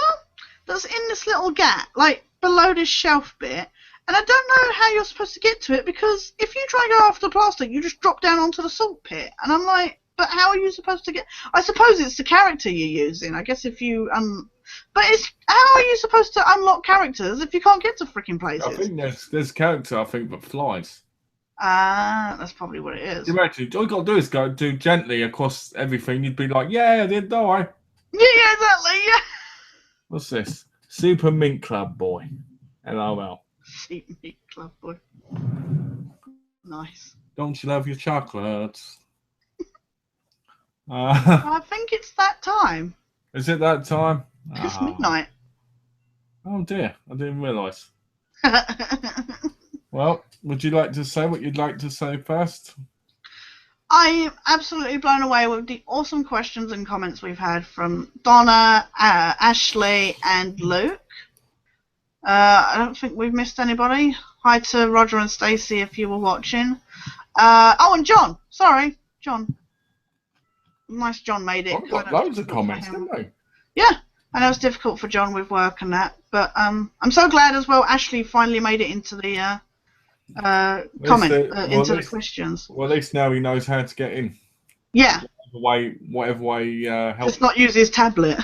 that's in this little gap, like below this shelf bit, and I don't know how you're supposed to get to it, because if you try and go after the plaster, you just drop down onto the salt pit, and I'm like, but how are you supposed to get? I suppose it's the character you're using. I guess if you but how are you supposed to unlock characters if you can't get to freaking places? I think there's character that flies. That's probably what it is. Imagine, all you got to do is go do gently across everything. You'd be like, yeah, I didn't die. Yeah, exactly, yeah. What's this? Super Mint Club Boy. LOL. Super Mint Club Boy. Nice. Don't you love your chocolates? I think it's that time. Is it that time? It's midnight. Oh dear, I didn't realise. Well, would you like to say what you'd like to say first? I'm absolutely blown away with the awesome questions and comments we've had from Donna, Ashley, and Luke. I don't think we've missed anybody. Hi to Roger and Stacey if you were watching. Oh, and John. Sorry, John. Nice John made it. I've got loads of comments, didn't I? Yeah, I know it's difficult for John with work and that, but I'm so glad as well Ashley finally made it into the into the questions. Well, at least now he knows how to get in. Yeah. Whatever way helps. Just not use his tablet.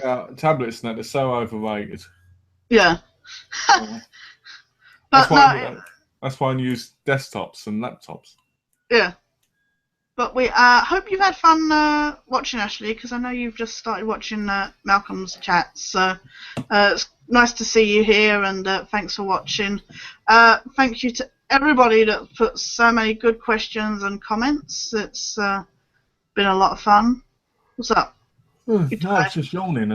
Yeah, tablets now, they're so overrated. Yeah. That's why I use desktops and laptops. Yeah. But we hope you've had fun watching, Ashley, because I know you've just started watching Malcolm's chats. So it's nice to see you here, and thanks for watching. Thank you to everybody that put so many good questions and comments. It's been a lot of fun. What's up? I was just yawning. I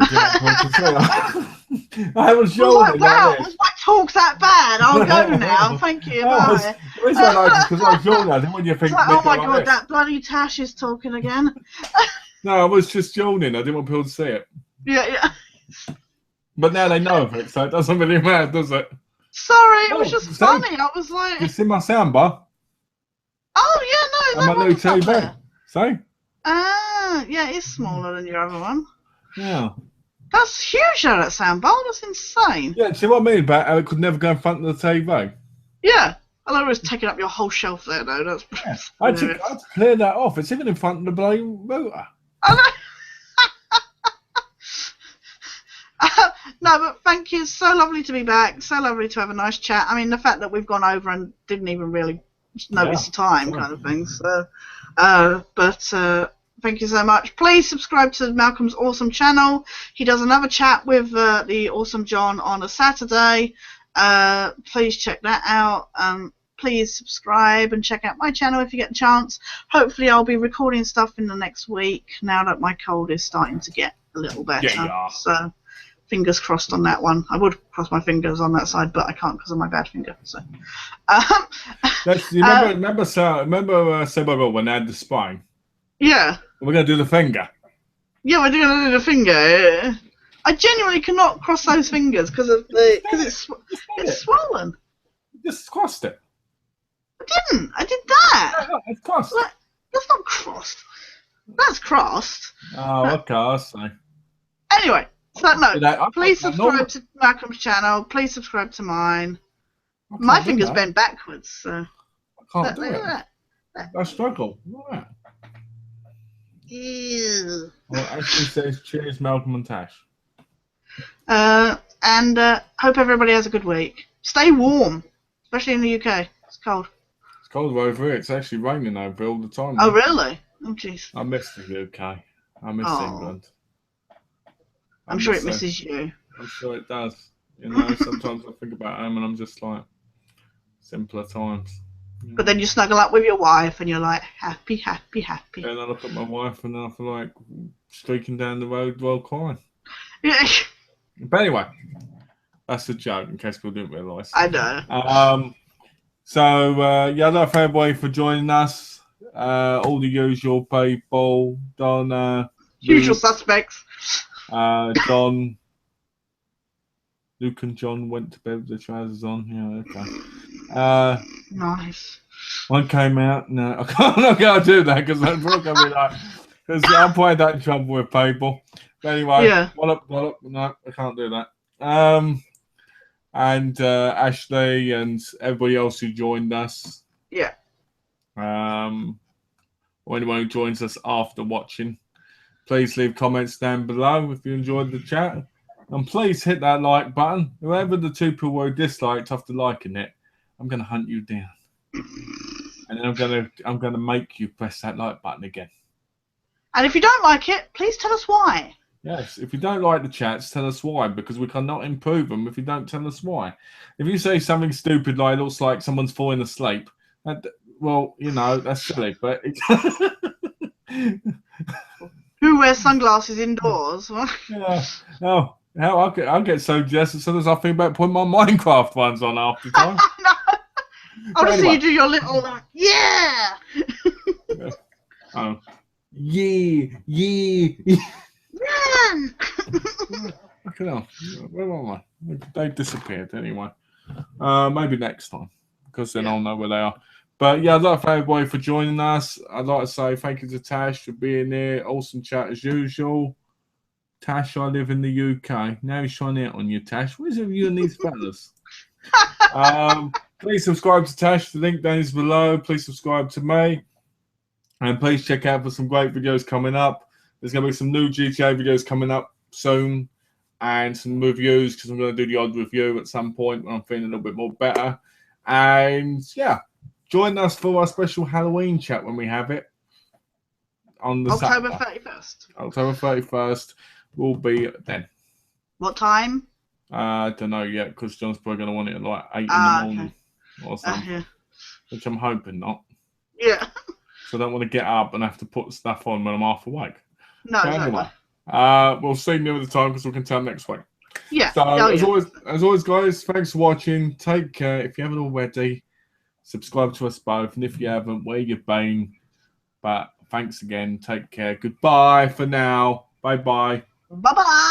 was yawning. Wow, was my talk that bad? I'll go now. Thank you. Bye. Because I was yawning. I didn't want you to think. Like, oh my god, that bloody Tash is talking again. No, I was just yawning. I didn't want people to see it. Yeah. But now they know of it, so it doesn't really matter, does it? Sorry, it was just funny. I was like, you see my soundbar? Oh yeah, no, and my new TV. So? Yeah, it's smaller than your other one. Yeah. That's huge, that soundbar. That's insane. Yeah, see what I mean about how it could never go in front of the TV? Yeah. I thought it was taking up your whole shelf there, though. That's I had to clear that off. It's even in front of the bloody router. I know. No, But thank you. So lovely to be back. So lovely to have a nice chat. I mean, the fact that we've gone over and didn't even really notice the time, kind of thing. So, thank you so much. Please subscribe to Malcolm's awesome channel. He does another chat with the awesome John on a Saturday. Please check that out. Please subscribe and check out my channel if you get a chance. Hopefully I'll be recording stuff in the next week now that my cold is starting to get a little better. Yeah. So fingers crossed on that one. I would cross my fingers on that side, but I can't because of my bad finger. So remember Sebo when they had the spine? Yeah. We're going to do the finger. Yeah, we're going to do the finger. I genuinely cannot cross those fingers because it's swollen. You just crossed it. I didn't. I did that. No, it's crossed. That's not crossed. That's crossed. Oh, okay, I see. Anyway, so no, please subscribe to Malcolm's channel. Please subscribe to mine. My finger's bent backwards, so I can't do it. I struggle. Right. Ew. Well, actually says cheers, Malcolm and Tash. And hope everybody has a good week. Stay warm, especially in the UK. It's cold. It's cold over here. It's actually raining over here all the time. Oh, really? Oh, jeez. I miss the UK. I miss England. I'm sure it misses you. I'm sure it does. You know, sometimes I think about home and I'm just like, simpler times. But then you snuggle up with your wife and you're like, happy, happy, happy. And I look at my wife and I feel like streaking down the road while crying. Yeah. But anyway, that's a joke in case people didn't realise. I know. Yeah, I'd like for everybody for joining us. All the usual people. Don. Usual suspects. John. Luke and John went to bed with the trousers on. Yeah, okay. Nice. One came out. No, I can't do that because I'm going to be like, because I'm putting that in trouble with people. But anyway, yeah. Wallop. No, I can't do that. And Ashley and everybody else who joined us. Yeah. Or anyone who joins us after watching, please leave comments down below if you enjoyed the chat. And please hit that like button. Whoever the two people who disliked after liking it, I'm going to hunt you down. And then I'm gonna make you press that like button again. And if you don't like it, please tell us why. Yes, if you don't like the chats, tell us why, because we cannot improve them if you don't tell us why. If you say something stupid like it looks like someone's falling asleep, well, you know, that's silly, but it's... Who wears sunglasses indoors? Yeah. Oh, I'll get so jealous as soon as I think about putting my Minecraft ones on half the time. No. I want to see you do your little, yeah! Oh. Yeah. Run! Okay, where am I? They've disappeared anyway. Maybe next time, because then I'll know where they are. But yeah, I'd like to thank everybody for joining us. I'd like to say thank you to Tash for being here. Awesome chat as usual. Tash, I live in the UK. Now he's trying it on you, Tash. Where's you and these fellas? Please subscribe to Tash. The link down is below. Please subscribe to me. And please check out for some great videos coming up. There's going to be some new GTA videos coming up soon. And some reviews, because I'm going to do the odd review at some point when I'm feeling a little bit more better. And yeah, join us for our special Halloween chat when we have it. On the October Saturday. 31st. October 31st will be then. What time? I don't know yet, because John's probably going to want it at like 8 in the morning or something. Yeah. Which I'm hoping not. Yeah. So I don't want to get up and have to put stuff on when I'm half awake. No, anyway, we'll see near the time because we can tell next week. Yeah. So as always, guys, thanks for watching. Take care. If you haven't already, subscribe to us both. And if you haven't, where you've been. But thanks again. Take care. Goodbye for now. Bye-bye. Bye-bye.